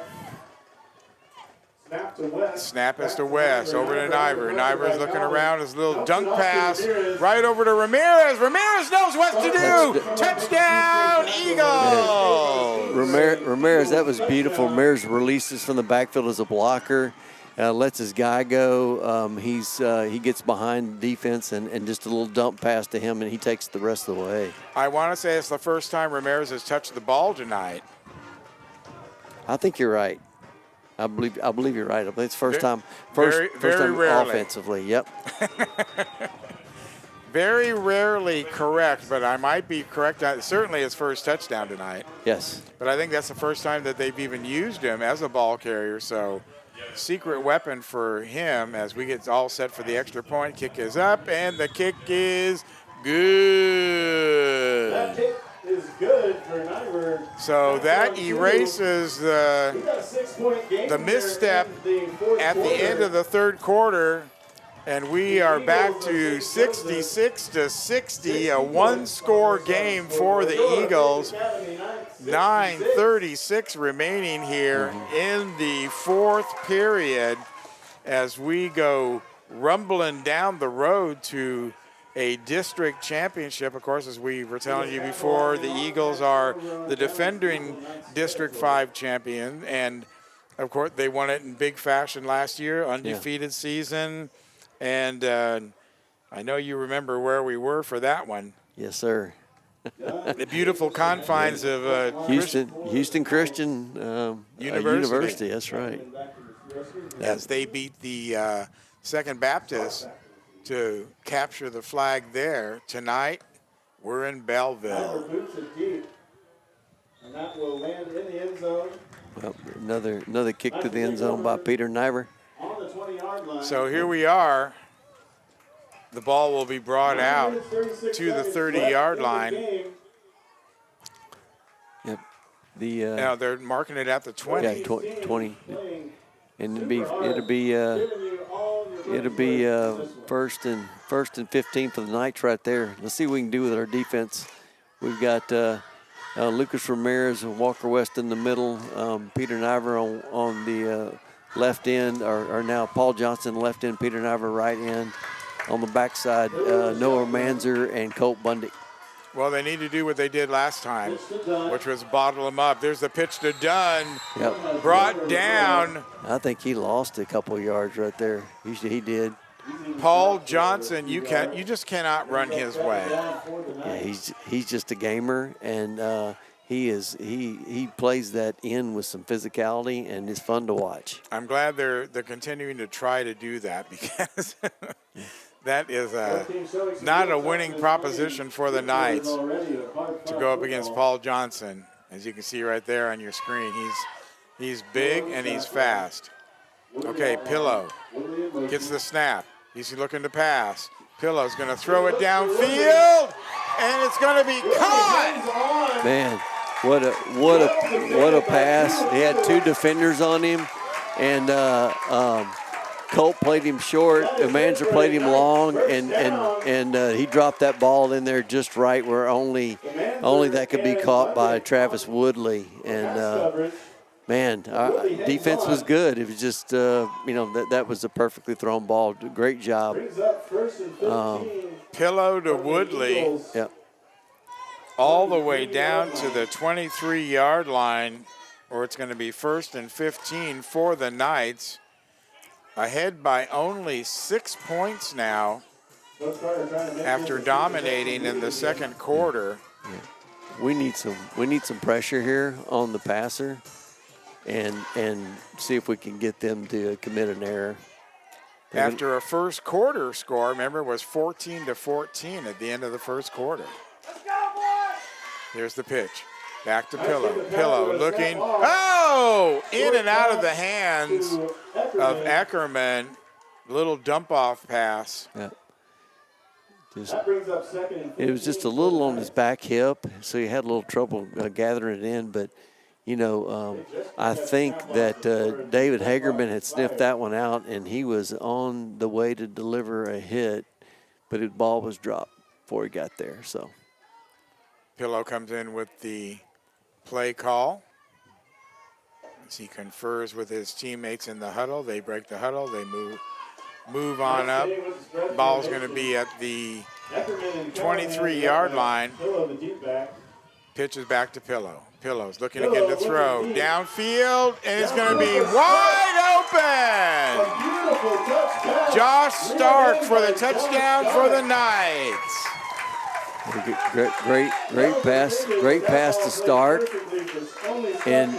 Snap is to West, over to Niver. Niver's looking around, his little dunk pass right over to Ramirez. Ramirez knows what to do. Touchdown, Eagles! Ramirez, that was beautiful. Ramirez releases from the backfield as a blocker, lets his guy go. He gets behind defense and just a little dump pass to him, and he takes the rest of the way. I want to say it's the first time Ramirez has touched the ball tonight. I think you're right. I believe you're right. I believe it's first time Very rarely. Offensively. Yep. Very rarely correct, but I might be correct. Certainly his first touchdown tonight. Yes. But I think that's the first time that they've even used him as a ball carrier. So secret weapon for him as we get all set for the extra point. Kick is up, and the kick is good. That kick is good for Niver. So that erases the misstep at the end of the 3rd quarter, and we are back to 66 to 60, a 1-score game for the Eagles. 9:36 remaining here in the 4th period as we go rumbling down the road to a district championship. Of course, as we were telling you before, the Eagles are the defending District 5 champion, and of course they won it in big fashion last year, undefeated season, and I know you remember where we were for that one. Yes, sir. The beautiful confines of Houston Christian University. That's right. As they beat the Second Baptist to capture the flag there. Tonight, we're in Bellville. And that will land in the end zone. Well, another kick to the end zone by Peter Niver. On the 20-yard line. So here we are. The ball will be brought out to the 30-yard line. Yep. Now they're marking it at the 20. Yeah, 20. And it'll be first and 15 for the Knights right there. Let's see what we can do with our defense. We've got Lucas Ramirez and Walker West in the middle. Peter Niver on the left end, or now Paul Johnson left end, Peter Niver right end. On the backside, Noah Manzer and Colt Bundy. Well, they need to do what they did last time, which was bottle them up. There's the pitch to Dunn. Yep. Brought down. I think he lost a couple yards right there. He did. Paul Johnson, you just cannot run his way. Yeah, he's just a gamer, and he plays that in with some physicality, and it's fun to watch. I'm glad they're continuing to try to do that, because that is not a winning proposition for the Knights to go up against Paul Johnson. As you can see right there on your screen, he's big and he's fast. Okay, Pillow gets the snap. He's looking to pass. Pillow's going to throw it downfield, and it's going to be caught. Man, what a pass! He had 2 defenders on him, and Colt played him short. The manager played him long, and he dropped that ball in there just right, where only that could be caught by Travis Woodley. And man, our defense was good. It was just that was a perfectly thrown ball. Great job. Pillow to Woodley. Yep. all the way down to the 23-yard line, or it's going to be 1st and 15 for the Knights. Ahead by only 6 points now after dominating in the second quarter. We need some pressure here on the passer, and see if we can get them to commit an error. After a first quarter score, remember, it was 14-14 at the end of the first quarter. Here's the pitch. Back to Pillow. Pillow looking. Oh! In and out of the hands of Eckerman. Little dump-off pass. Yeah. It was just a little on his back hip, so he had a little trouble gathering it in. But, I think that David Hagerman had sniffed that one out, and he was on the way to deliver a hit, but the ball was dropped before he got there. So Pillow comes in with the play call. As he confers with his teammates in the huddle, they break the huddle, they move on up. Ball's going to be at the 23-yard line. Pitches back to Pillow. Pillow's looking again to throw. Downfield, and it's going to be wide open! Josh Stark for the touchdown for the Knights. Great pass to start, and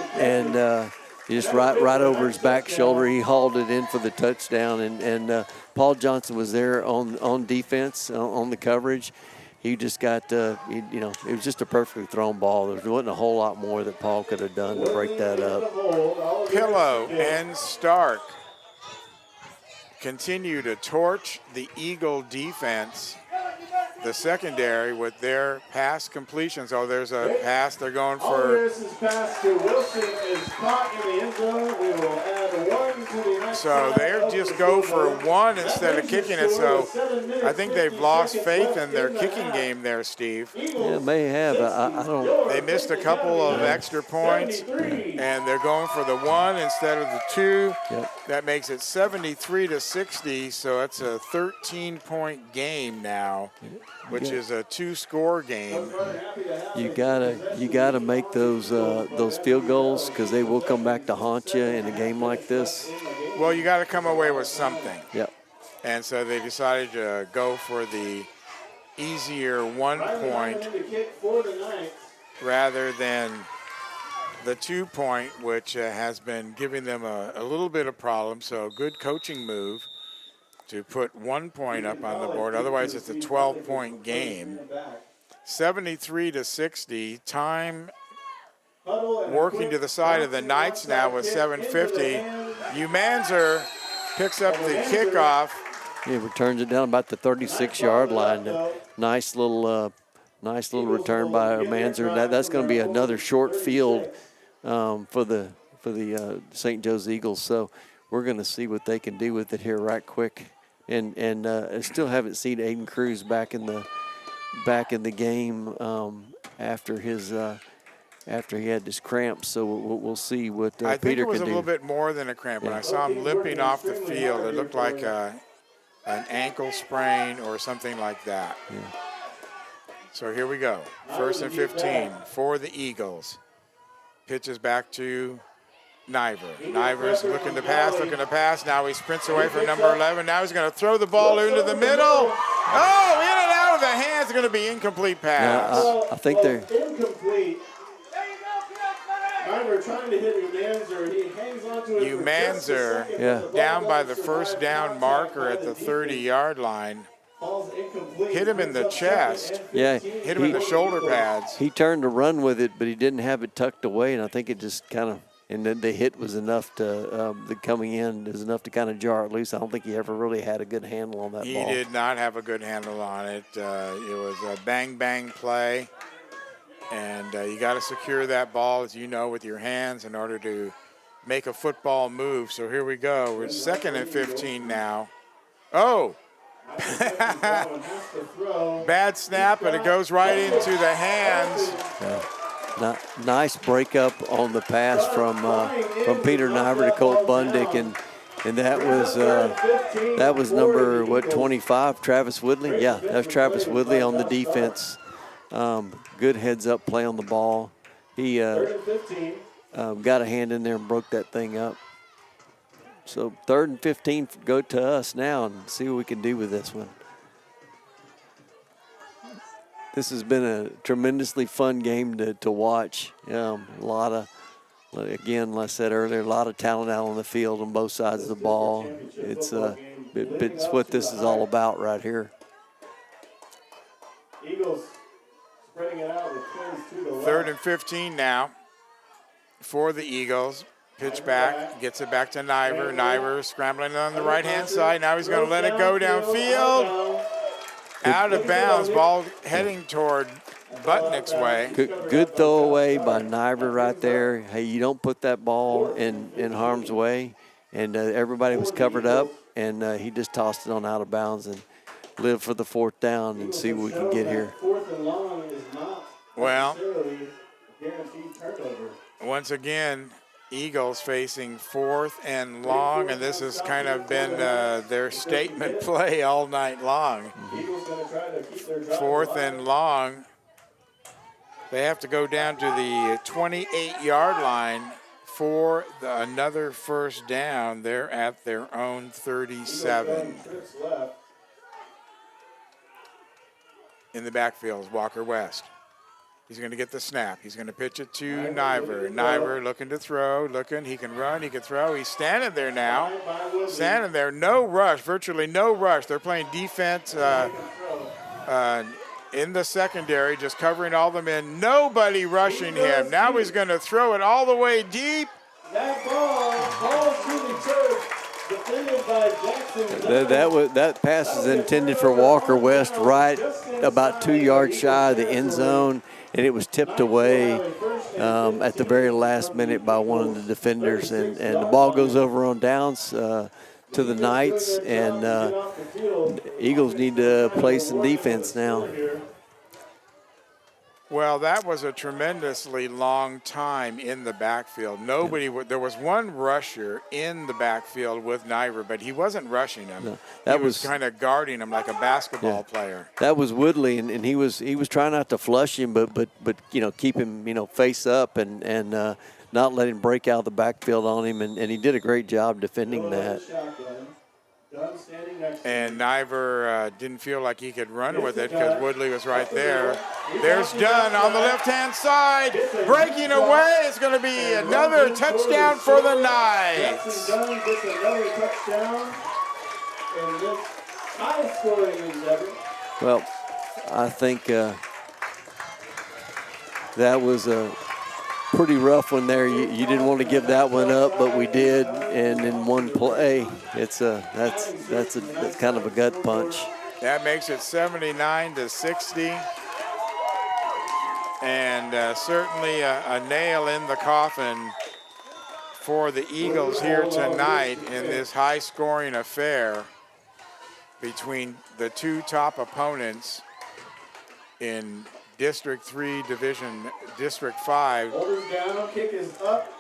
just right over his back shoulder, he hauled it in for the touchdown. And Paul Johnson was there on defense on the coverage. He just got it was just a perfectly thrown ball. There wasn't a whole lot more that Paul could have done to break that up. Pillow and Stark continue to torch the Eagle defense. The secondary with their pass completions. Oh, there's a pass. They're going for. This pass to Wilson is caught in the end zone. We will add 1 to the next. So they just go for 1 instead of kicking it. So I think they've lost faith in their kicking game there, Steve. Yeah, may have. I don't. They missed a couple of extra points, and they're going for the 1 instead of the 2. Yep. That makes it 73-60. So it's a 13-point game now, which is a 2-score game. You gotta make those field goals, because they will come back to haunt you in a game like this. Well, you got to come away with something. Yep. And so they decided to go for the easier 1 point rather than the 2 point, which has been giving them a little bit of problem. So good coaching move to put 1 point up on the board. Otherwise, it's a 12-point game. 73-60. Time working to the side of the Knights now with 7:50. Umanzer picks up the kickoff. He returns it down about the 36-yard line. Nice little return by Manzer. That's going to be another short field for the St. Joe's Eagles. So we're going to see what they can do with it here right quick. And I still haven't seen Aiden Cruz back in the game after he had his cramps. So we'll see what I think Peter it was can a do. little bit more than a cramp. When I saw him limping off the field, it looked like an ankle sprain or something like that. Yeah. So here we go. 1st and 15 for the Eagles. Pitches back to Niver. Niver's looking to pass. Now he sprints away from number 11. Now he's going to throw the ball into the middle. Oh, in and out of the hands. Going to be incomplete pass. I think they're incomplete. Niver trying to hit Umanzer. He hangs on to it. Umanzer down by the first down marker at the 30-yard line. Hit him in the chest. Yeah. Hit him in the shoulder pads. He turned to run with it, but he didn't have it tucked away, and I think it just kind of, and then the hit was enough to, the coming in was enough to kind of jar it loose. I don't think he ever really had a good handle on that ball. He did not have a good handle on it. It was a bang play, and you got to secure that ball, as you know, with your hands in order to make a football move. So here we go. We're 2nd and 15 now. Oh! Bad snap, but it goes right into the hands. Nice breakup on the pass from Peter Niver to Colt Bundick, and that was number 25, Travis Woodley. Yeah, that's Travis Woodley on the defense. Good heads-up play on the ball. He 3rd and 15. got a hand in there and broke that thing up. So 3rd and 15, go to us now and see what we can do with this one. This has been a tremendously fun game to watch. A lot of, again, like I said earlier, a lot of talent out on the field on both sides of the ball. It's what this is all about right here. Eagles spreading it out with twins to the left. 3rd and 15 now for the Eagles. Pitch back, gets it back to Niver. Niver scrambling on the right-hand side. Now he's going to let it go downfield. Out of bounds, ball heading toward Butnick's way. Good throwaway by Niver right there. Hey, you don't put that ball in harm's way. And everybody was covered up, and he just tossed it on out of bounds and lived for the 4th down and see what we can get here. 4th and long is not Well, necessarily guaranteed turnover. once again, Eagles facing 4th and long, and this has kind of been their statement play all night long. Eagles going to try to keep their drive 4th alive. and long. They have to go down to the 28-yard line for another 1st down. They're at their own 37. Trips left. In the backfield is Walker West. He's going to get the snap. He's going to pitch it to Niver. Niver looking to throw, looking. He can run, he can throw. He's standing there now. Standing there, no rush, virtually no rush. They're playing defense in the secondary, just covering all the men. Nobody rushing him. Now he's going to throw it all the way deep. That ball to the turf. Defended by Jackson. That pass is intended for Walker West, right about 2 yards shy of the end zone, and it was tipped away at the very last minute by one of the defenders, and the ball goes over on downs to the Knights, and Eagles need to play some defense now. Well, that was a tremendously long time in the backfield. There was one rusher in the backfield with Niver, but he wasn't rushing him. No, he was kind of guarding him like a basketball player. That was Woodley, and he was trying not to flush him, but keep him face up and not let him break out of the backfield on him, and he did a great job defending that. And Niver didn't feel like he could run with it because Woodley was right there. There's Dunn on the left-hand side, breaking away. It's going to be another touchdown for the Knights. Dunn gets another touchdown in this high-scoring endeavor. Well, I think that was a pretty rough one there. You didn't want to give that one up, but we did. And in one play, that's kind of a gut punch. That makes it 79-60. And certainly a nail in the coffin for the Eagles here tonight in this high-scoring affair between the two top opponents in District 3 Division, District 5. Holders down, kick is up,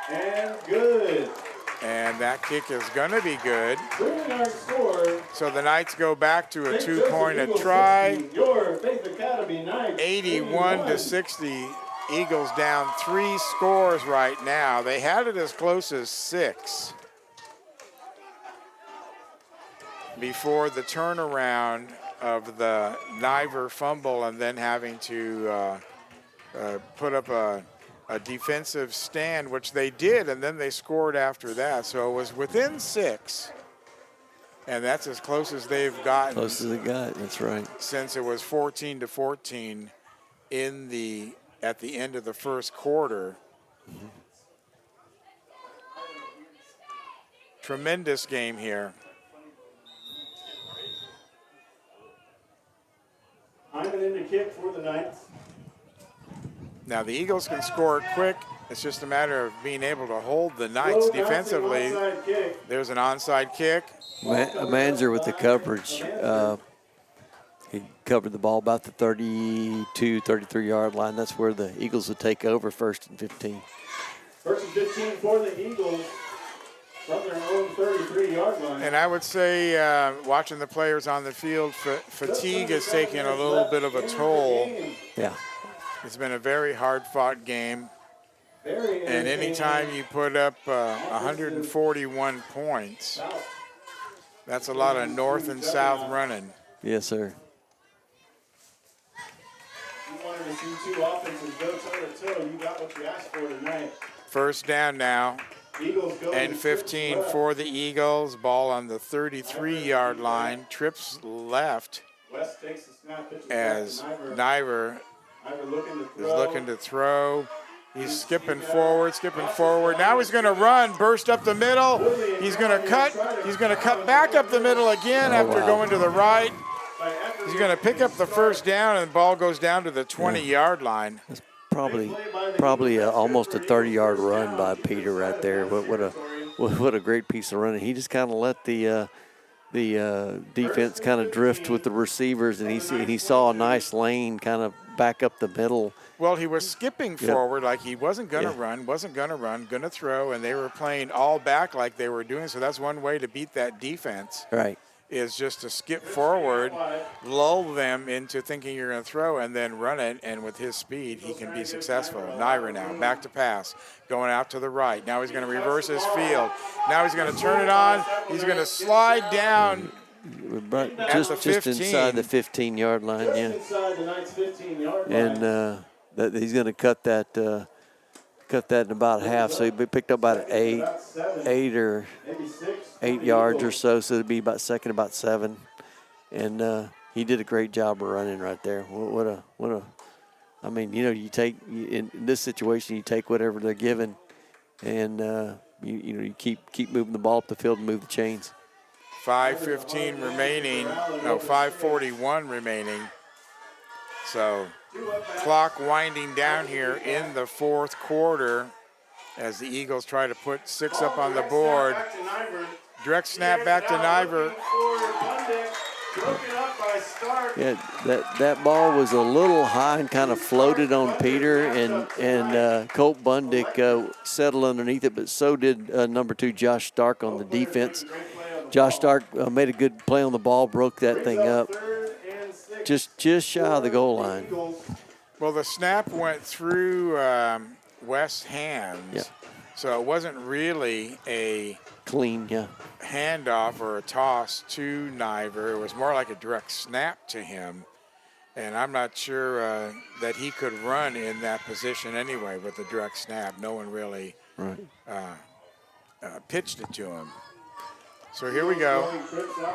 and good. And that kick is going to be good. 3-yard score. So the Knights go back to a two-pointed try. Your Faith Academy Knights. 81-60. Eagles down 3 scores right now. They had it as close as 6 before the turnaround of the Niver fumble and then having to put up a defensive stand, which they did, and then they scored after that. So it was within 6, and that's as close as they've gotten. Close as it got, that's right. Since it was 14-14 at the end of the first quarter. Mm-hmm. Tremendous game here. Hyman in the kick for the Knights. Now the Eagles can score quick. It's just a matter of being able to hold the Knights defensively. There's an onside kick. Manzer with the coverage. He covered the ball about the 32, 33-yard line. That's where the Eagles would take over 1st and 15. 1st and 15 for the Eagles from their own 33. 33-yard line. And I would say, watching the players on the field, fatigue is taking a little bit of a toll. Yeah. It's been a very hard-fought game. And anytime you put up 141 points, that's a lot of north and south running. Yes, sir. You wanted to see two offenses go toe-to-toe. You got what you asked for tonight. First down now. Eagles go And 15 for the Eagles. Ball on the 33-yard line. Trips left West takes the snap, pitches as back to Niver Niver is looking to throw. He's skipping forward. Now he's going to run, burst up the middle. He's going to cut. He's going to cut back up the middle again after going to the right. He's going to pick up the first down, and the ball goes down to the 20-yard line. Probably almost a 30-yard run by Peter right there. What a great piece of running. He just kind of let the defense kind of drift with the receivers, and he saw a nice lane kind of back up the middle. Well, he was skipping forward like he wasn't going to run, going to throw, and they were playing all back like they were doing. So that's one way to beat that defense. Right. Is just to skip forward, lull them into thinking you're going to throw, and then run it. And with his speed, he can be successful. Naira now, back to pass, going out to the right. Now he's going to reverse his field. Now he's going to turn it on. He's going to slide down Just inside the 15-yard line, yeah. inside the Knights' 15-yard line. And he's going to cut that in about half. So he picked up about 8 yards or so. So it'd be about second, about 7. And he did a great job of running right there. What a. I mean, you take in this situation, you take whatever they're given, and you keep moving the ball up the field and move the chains. 5:15 remaining. No, 5:41 remaining. So clock winding down here in the fourth quarter as the Eagles try to put 6 up on the board. Direct snap back to Niver. Yeah, that ball was a little high and kind of floated on Peter, and Colt Bundick settled underneath it, but so did number 2 Josh Stark on the defense. Josh Stark made a good play on the ball, broke that thing up, just shy of the goal line. Well, the snap went through West's hands, so it wasn't really a clean, handoff or a toss to Niver. It was more like a direct snap to him, and I'm not sure that he could run in that position anyway with the direct snap. No one really pitched it to him. So here we go.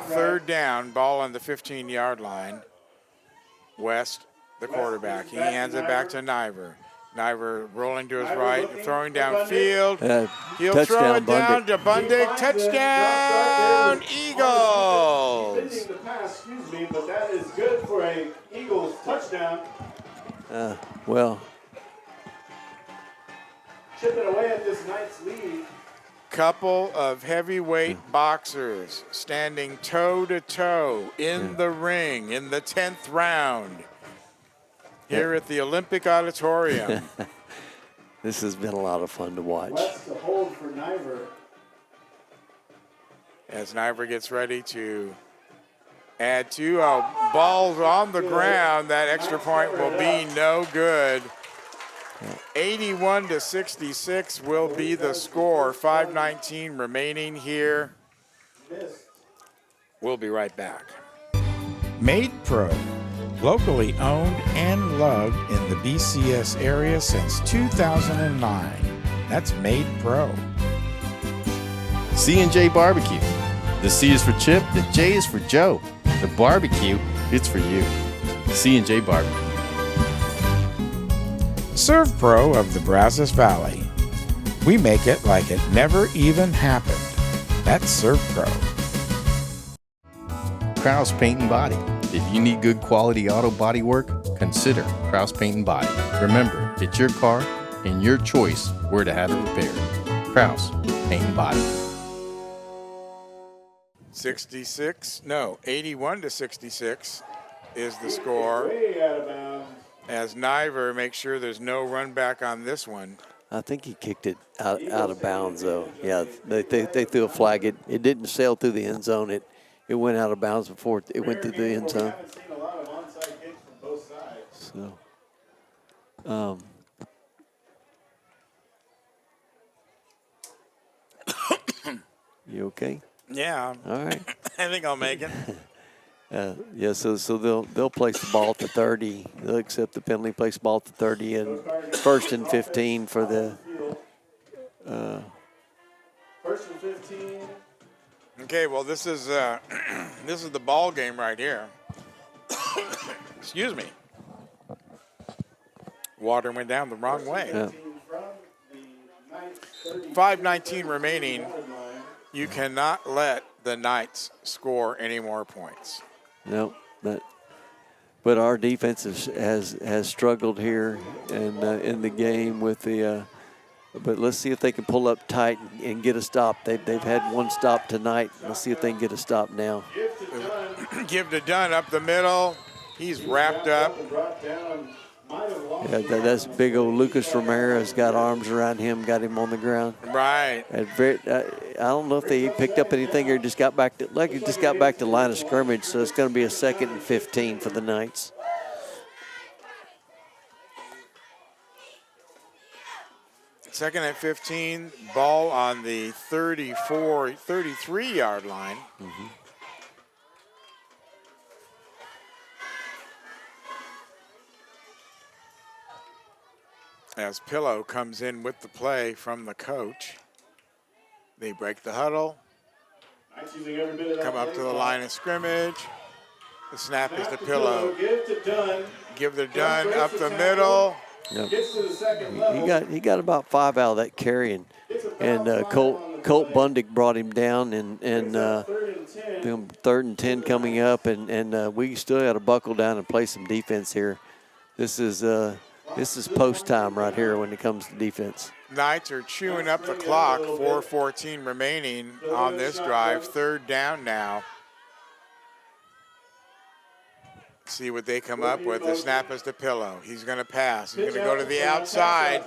Third down, ball on the 15-yard line. West, the quarterback. He hands it back to Niver. Niver rolling to his right, throwing downfield. He'll throw it down to Bundick. Touchdown, Eagles! The pass, excuse me, but that is good for a Eagles touchdown. Chipping away at this Knights lead. Couple of heavyweight boxers standing toe-to-toe in the ring in the 10th round here at the Olympic Auditorium. This has been a lot of fun to watch. West to hold for Niver. As Niver gets ready to add 2 balls on the ground, that extra point will be no good. 81-66 will be the score. 5:19 remaining here. We'll be right back. Made Pro, locally owned and loved in the BCS area since 2009. That's Made Pro. C&J Barbecue. The C is for Chip, the J is for Joe. The barbecue, it's for you. C&J Barbecue. Serve Pro of the Brazos Valley. We make it like it never even happened. That's Serve Pro. Kraus Paint and Body. If you need good quality auto body work, consider Kraus Paint and Body. Remember, it's your car and your choice where to have it repaired. Kraus Paint and Body. 81-66 is the score. Way out of bounds. As Niver makes sure there's no run back on this one. I think he kicked it out of bounds, though. Yeah, they threw a flag. It didn't sail through the end zone. It went out of bounds before it went through the end zone. We haven't seen a lot of onside kicks from both sides. So, you okay? Yeah, All right. I think I'll make it. Yeah, so they'll place the ball at the 30. They'll accept the penalty, place the ball at the 30, and 1st and 15 for the. First and 15. Okay, well this is this is the ball game right here. Excuse me. Water went down the wrong way. Yeah. 5:19 remaining. You cannot let the Knights score any more points. No, but our defense has struggled here in the game with the. But let's see if they can pull up tight and get a stop. They've had one stop tonight. Let's see if they can get a stop now. Give to Dunn up the middle. He's wrapped up. Yeah, that's big old Lucas Ramirez got arms around him, got him on the ground. Right. I don't know if they picked up anything or just got back to the line of scrimmage. So it's going to be a 2nd and 15 for the Knights. Second and 15, ball on the 33-yard line. Mm-hmm. As Pillow comes in with the play from the coach. They break the huddle, come up to the line of scrimmage. The snap is to Pillow. Give to Dunn up the middle. Yep. He got about 5 out of that carry, and Colt Bundick brought him down, and 3rd and 10 coming up, and we still got to buckle down and play some defense here. This is post time right here when it comes to defense. Knights are chewing up the clock. 4:14 remaining on this drive. 3rd down now. See what they come up with. The snap is to Pillow. He's going to pass. He's going to go to the outside.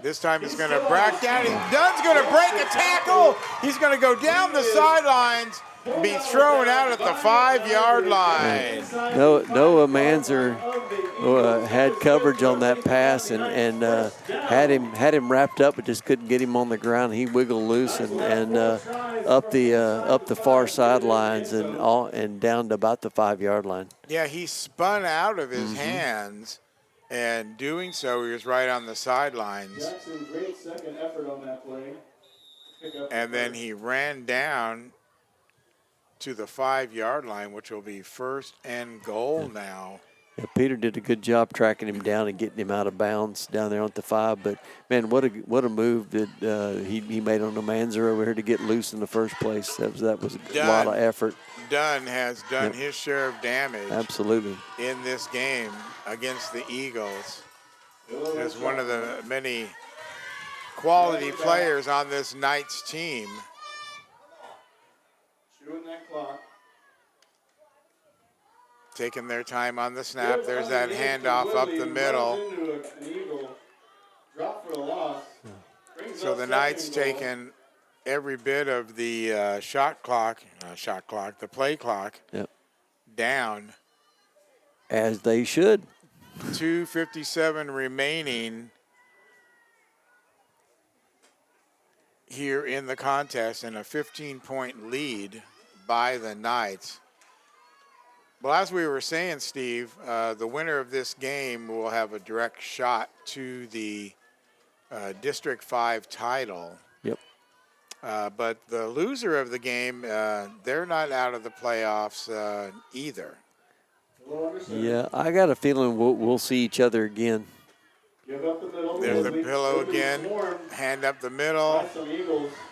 This time he's going to back down. Dunn's going to break a tackle. He's going to go down the sidelines, be thrown out at the 5-yard line. Noah Manzer had coverage on that pass and had him wrapped up, but just couldn't get him on the ground. He wiggled loose and up the far sidelines and down to about the 5-yard line. Yeah, he spun out of his hands, and doing so, he was right on the sidelines. Jackson, great second effort on that play. And then he ran down to the 5-yard line, which will be 1st and goal now. Yeah, Peter did a good job tracking him down and getting him out of bounds down there on the 5. But man, what a move that he made on the Manzer over here to get loose in the first place. That was a lot of effort. Dunn has done his share of damage. Absolutely. In this game against the Eagles. As one of the many quality players on this Knights team. Chewing that clock. Taking their time on the snap. There's that handoff up the middle. So the Knights taking every bit of the the play clock down. As they should. 2:57 remaining here in the contest, and a 15-point lead by the Knights. Well, as we were saying, Steve, the winner of this game will have a direct shot to the District 5 title. Yep. But the loser of the game, they're not out of the playoffs either. Yeah, I got a feeling we'll see each other again. There's the Pillow again. Hand up the middle.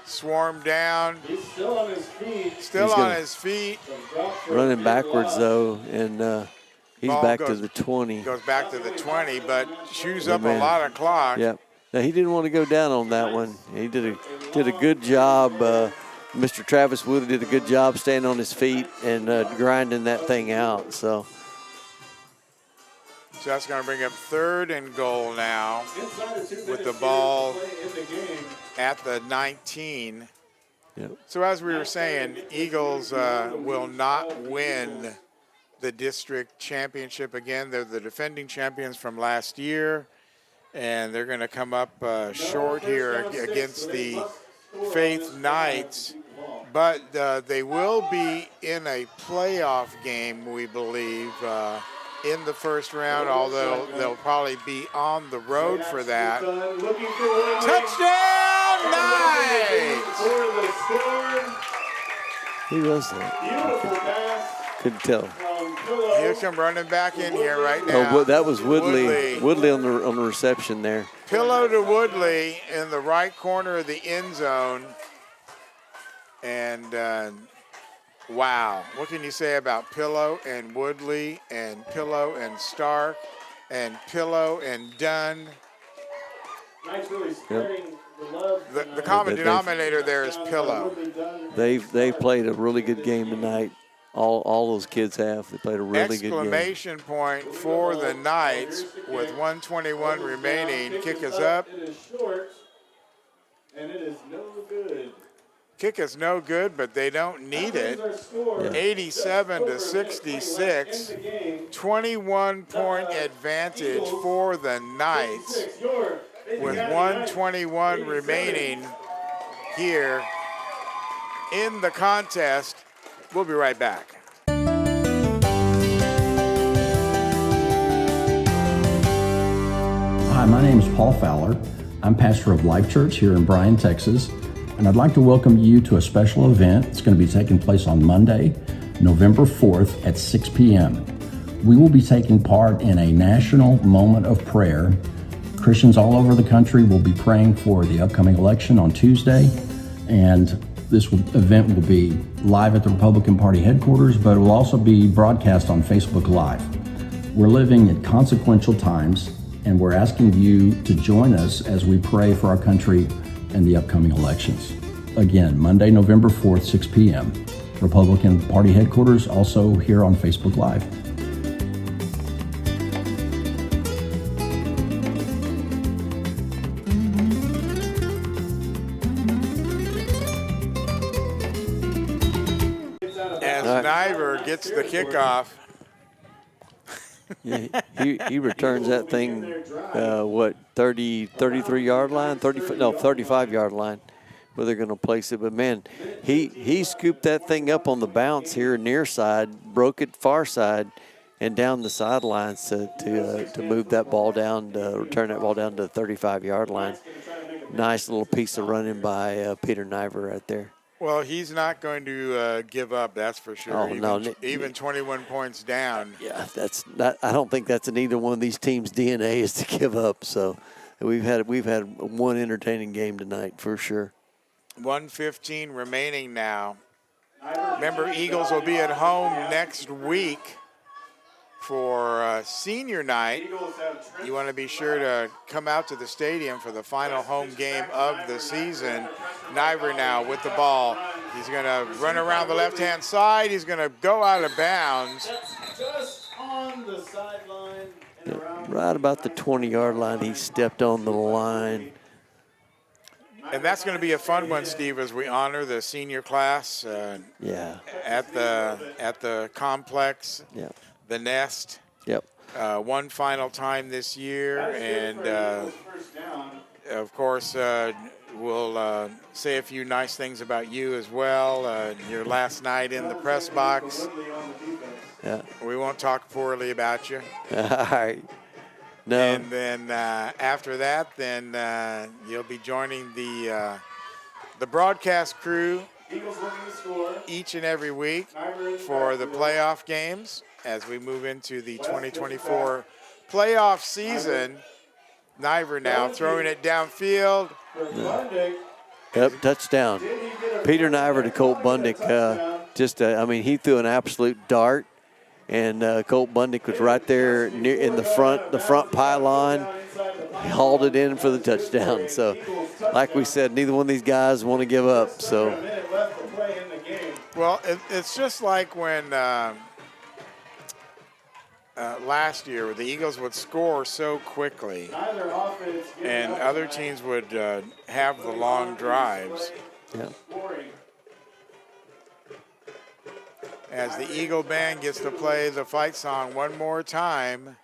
Swarm down. He's still on his feet. Still on his feet. Running backwards, though, and he's back to the 20. Goes back to the 20, but chews up a lot of clock. Yep. Now, he didn't want to go down on that one. He did a good job. Mr. Travis Wood did a good job staying on his feet and grinding that thing out. So So that's going to bring up 3rd and goal now with the ball at the 19. Yep. So as we were saying, Eagles will not win the district championship again. They're the defending champions from last year, and they're going to come up short here against the Faith Knights. But they will be in a playoff game, we believe, in the first round, although they'll probably be on the road for that. Touchdown, Knights! Who was that? Couldn't tell. Here's him running back in here right now. Oh, that was Woodley. Woodley on the reception there. Pillow to Woodley in the right corner of the end zone. And wow, what can you say about Pillow and Woodley and Pillow and Stark and Pillow and Dunn? The common denominator there is Pillow. They've played a really good game tonight. All those kids have. They played a really good game. Exclamation point for the Knights with 1:21 remaining. Kick is up. And it is no good. Kick is no good, but they don't need it. 87 to 66. 21-point advantage for the Knights with 1:21 remaining here in the contest. We'll be right back. Hi, my name is Paul Fowler. I'm pastor of Life Church here in Bryan, Texas, and I'd like to welcome you to a special event. It's going to be taking place on Monday, November 4th at 6 p.m. We will be taking part in a national moment of prayer. Christians all over the country will be praying for the upcoming election on Tuesday, and this event will be live at the Republican Party headquarters, but it will also be broadcast on Facebook Live. We're living in consequential times, and we're asking you to join us as we pray for our country and the upcoming elections. Again, Monday, November 4th, 6 p.m. Republican Party headquarters, also here on Facebook Live. As Niver gets the kickoff. Yeah, he returns that thing, 33-yard line, 35-yard line, where they're going to place it. But, man, he scooped that thing up on the bounce here near side, broke it far side, and down the sidelines to move that ball down, to return that ball down to the 35-yard line. Nice little piece of running by Peter Niver right there. Well, he's not going to give up, that's for sure. Oh, even 21 points down. Yeah, that's not. I don't think that's in either one of these teams' DNA is to give up. So we've had one entertaining game tonight for sure. 1:15 remaining now. Remember, Eagles will be at home next week for senior night. You want to be sure to come out to the stadium for the final home game of the season. Niver now with the ball. He's going to run around the left-hand side. He's going to go out of bounds. Just on the sideline. Right about the 20-yard line, he stepped on the line. And that's going to be a fun one, Steve, as we honor the senior class at the complex. Yeah. The Nest. Yep. One final time this year, and of course, we'll say a few nice things about you as well. Your last night in the press box. Yeah. We won't talk poorly about you. All right. No. And then after that, you'll be joining the broadcast crew each and every week for the playoff games. As we move into the 2024 playoff season, Niver now throwing it downfield. Yep, touchdown. Peter Niver to Colt Bundick. He threw an absolute dart, and Colt Bundick was right there in the front pylon, hauled it in for the touchdown. So, like we said, neither one of these guys want to give up. So, well, it's just like when last year, where the Eagles would score so quickly, Neither offense gives and up other tonight. teams would have the long drives. Yeah. Scoring. As the Eagle Band gets to play the fight song one more time.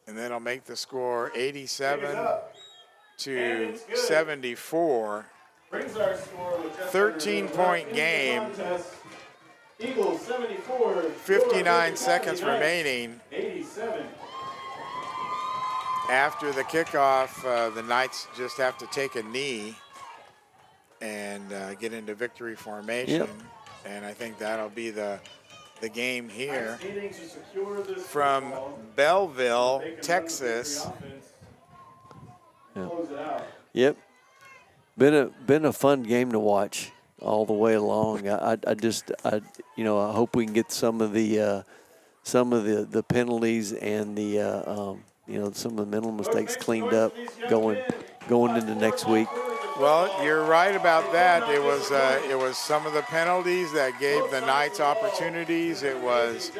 And then I'll make the score 87 to 74. Brings our score with just 13-point under game. contest. Eagles 74. 59 seconds remaining. 87. After the kickoff, the Knights just have to take a knee and get into victory formation. Yep. And I think that'll be the game here. Needing to secure this From football. Bellville, Make another Texas. victory offense. Yeah. Close it out. Yep. Been a fun game to watch all the way along. I hope we can get some of the penalties and the some of the mental mistakes cleaned up going into next week. Well, you're right about that. It was some of the penalties that gave the Knights opportunities. It was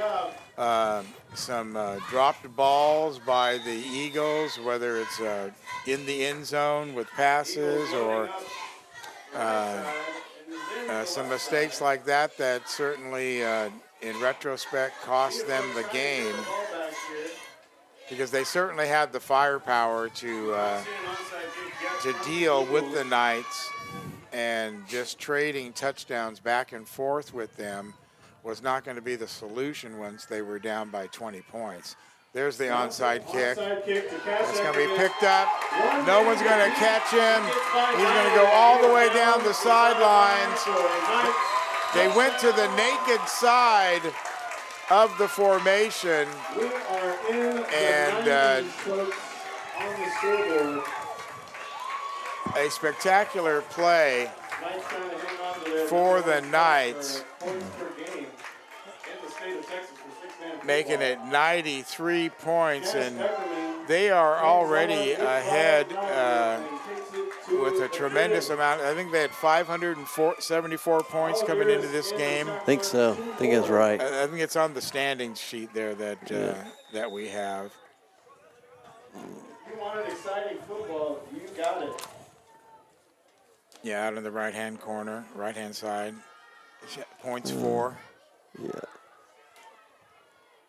some dropped balls by the Eagles, whether it's in the end zone with passes or some mistakes like that certainly, in retrospect, cost them the game, because they certainly had the firepower to deal with the Knights, and just trading touchdowns back and forth with them was not going to be the solution once they were down by 20 points. There's the onside kick. It's going to be picked up. No one's going to catch him. He's going to go all the way down the sidelines. They went to the naked side of the formation, We are in and the 90s, folks, on the scoreboard. a spectacular play Knights trying to hang on to their for the Knights, points per game in the state of Texas for six-man football. making it 93 points, and Pepperman they are already ahead takes it to with a the tremendous crib. amount. I think they had 574 points coming into this game. I think so. I think that's right. I think it's on the standings sheet there that we have. You wanted exciting football, you got it. Yeah, out in the right-hand corner, right-hand side. Points for.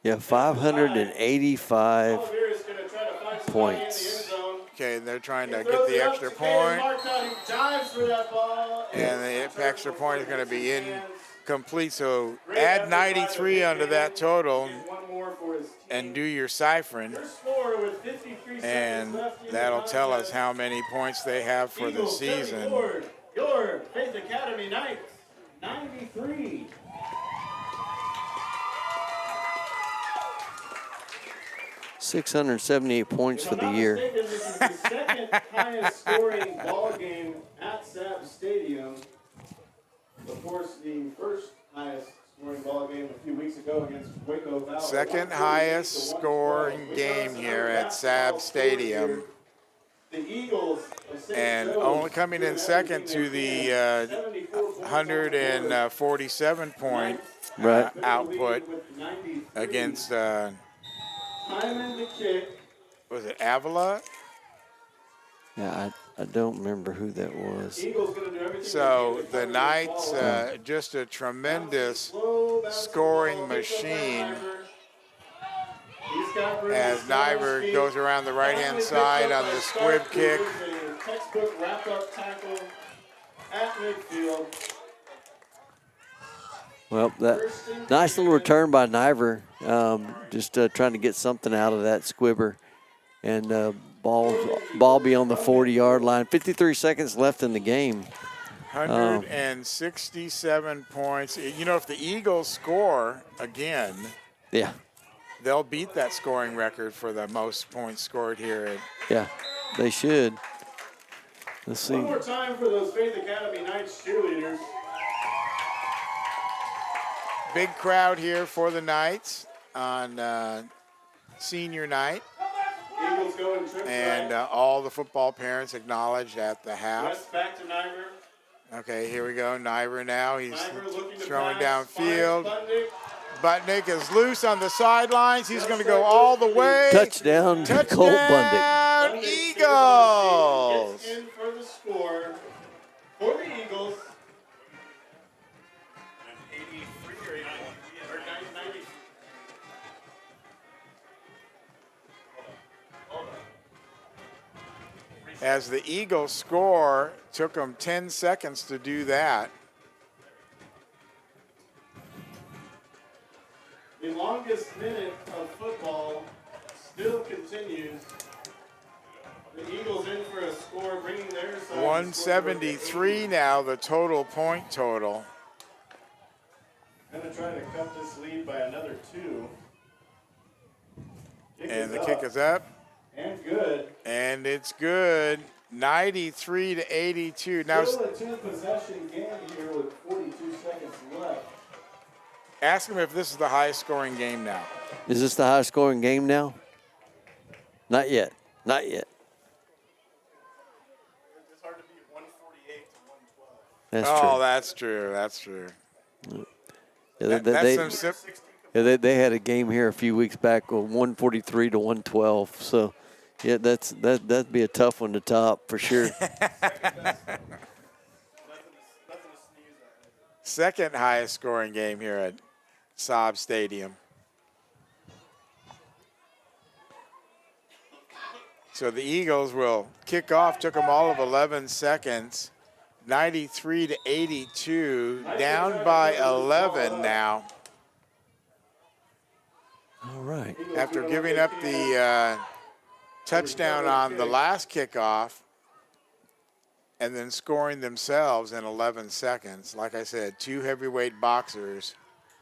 Yeah, 585 Oliver is going to try to find somebody in the points. end zone. Okay, they're trying to He get throws the it up extra to Caden point, Marcotte, who dives for that ball. and the extra point is going to be incomplete. So add 93 onto that total One more for his team. and do your ciphering, Their score with 53 and seconds left in the that'll tell us contest. how many points they have for the Eagles season. 74, your Faith Academy Knights 93. $678 points If for I'm the not year. mistaken, this is the second highest scoring ball game at Saab Stadium. Of course, the first highest scoring ball game a few weeks ago against Waco Valley. Second highest scoring game here at Saab Stadium, The Eagles of St. and Joe's only coming in second to the 147-point Right. output against, Hyman the kick. was it Avila? Yeah, I don't remember who that was. Eagles gonna do everything So they the can to Knights, follow. just a tremendous Slow basketball, scoring picked up by machine Niver. He's got room as to start his Niver feet. goes around the right-hand Finally picked side up on by the Stark squib kick. Cougars, a textbook wrap-up tackle at midfield. Well, that nice little return by Niver. Just trying to get something out of that squibber, and ball be on the 40-yard line. 53 seconds left in the game. 167 points. You know, if the Eagles score again, Yeah, they'll beat that scoring record for the most points scored here at yeah, they should. Let's see. One more time for those Faith Academy Knights cheerleaders. big crowd here for the Knights on senior night, Eagles going trip and right. all the football parents acknowledged at the half. West back to Niver. Okay, here we go. Niver now. He's Niver looking to throwing pass. downfield. Finds Budnick. Butnick is loose on the sidelines. He's going to go all the way. Touchdown, Colt Bundick. Touchdown, Eagles. In for the score for the Eagles. As the Eagles score, took them 10 seconds to do that. The longest minute of football still continues. The Eagles in for a score, bringing their side. 173 now, the total point total. Going to try to cut this lead by another 2. And the kick is up. And good. And it's good. 93 to 82. Now, Still a 2-possession game here with 42 seconds left. ask him if this is the highest scoring game now. Is this the highest scoring game now? Not yet. Not yet. It's hard to beat 148 to 112. That's Oh, true. that's true. That's true. Yeah, That's some they had a game here a few weeks back with 143 to 112. So, yeah, that'd be a tough one to top for sure. second highest scoring game here at Saab Stadium. So the Eagles will kick off. Took them all of 11 seconds. 93 to 82. Down by 11 now. All right. After giving up the touchdown on the last kickoff and then scoring themselves in 11 seconds. Like I said, 2 heavyweight boxers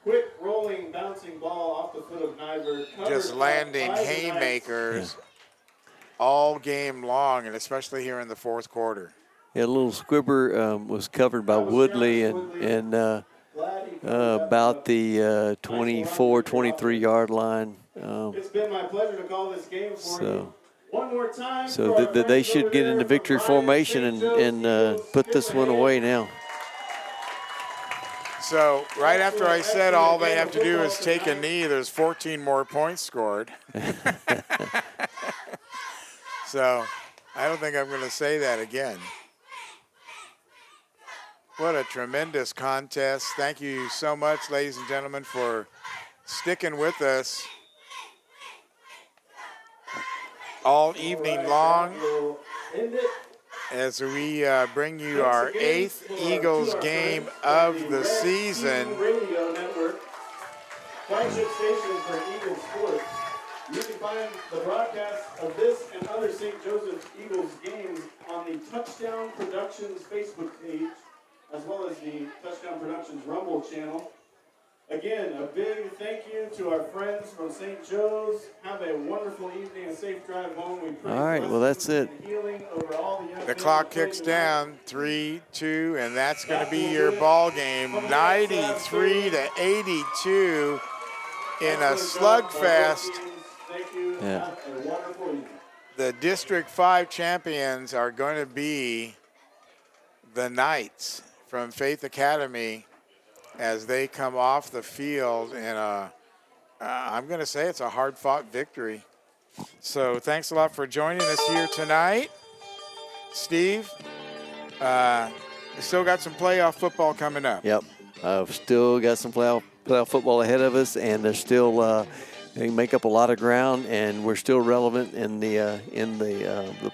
Quick rolling, bouncing ball off the foot of Nyberg. just landing haymakers all game long, and especially here in the fourth quarter. Yeah, a little squibber was covered by Woodley and about the 24, 23-yard line. It's been my pleasure to call this game for you. One more time. So they should get into victory formation and put this one away now. So right after I said all they have to do is take a knee, there's 14 more points scored. So I don't think I'm going to say that again. What a tremendous contest. Thank you so much, ladies and gentlemen, for sticking with us all evening long as we bring you our 8th Eagles game of the season. Radio Network, flagship station for Eagles sports. You can find the broadcast of this and other St. Joseph's Eagles games on the Touchdown Productions Facebook page, as well as the Touchdown Productions Rumble channel. Again, a big thank you to our friends from St. Joe's. Have a wonderful evening, a safe drive home. We pray All right, well, that's it. healing over all The clock kicks down, 3-2, and that's going to be your ball game, 93 to 82 in a slugfest. Thank you. Yeah. Have a wonderful evening. The District 5 champions are going to be the Knights from Faith Academy as they come off the field in I'm going to say it's a hard-fought victory. So thanks a lot for joining us here tonight. Steve, still got some playoff football coming up. Yep. I've still got some playoff football ahead of us, and there's still they make up a lot of ground, and we're still relevant in the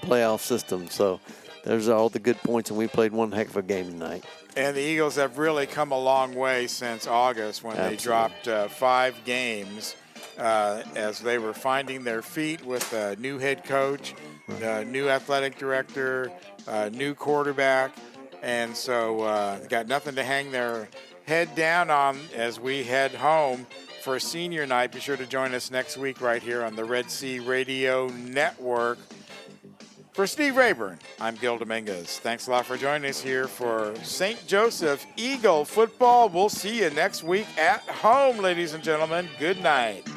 playoff system. So there's all the good points, and we played one heck of a game tonight. And the Eagles have really come a long way since August when they dropped 5 games as they were finding their feet with a new head coach, new athletic director, new quarterback. And so got nothing to hang their head down on as we head home for senior night. Be sure to join us next week right here on the Red Sea Radio Network. For Steve Rayburn, I'm Gil Dominguez. Thanks a lot for joining us here for St. Joseph Eagle football. We'll see you next week at home, ladies and gentlemen. Good night.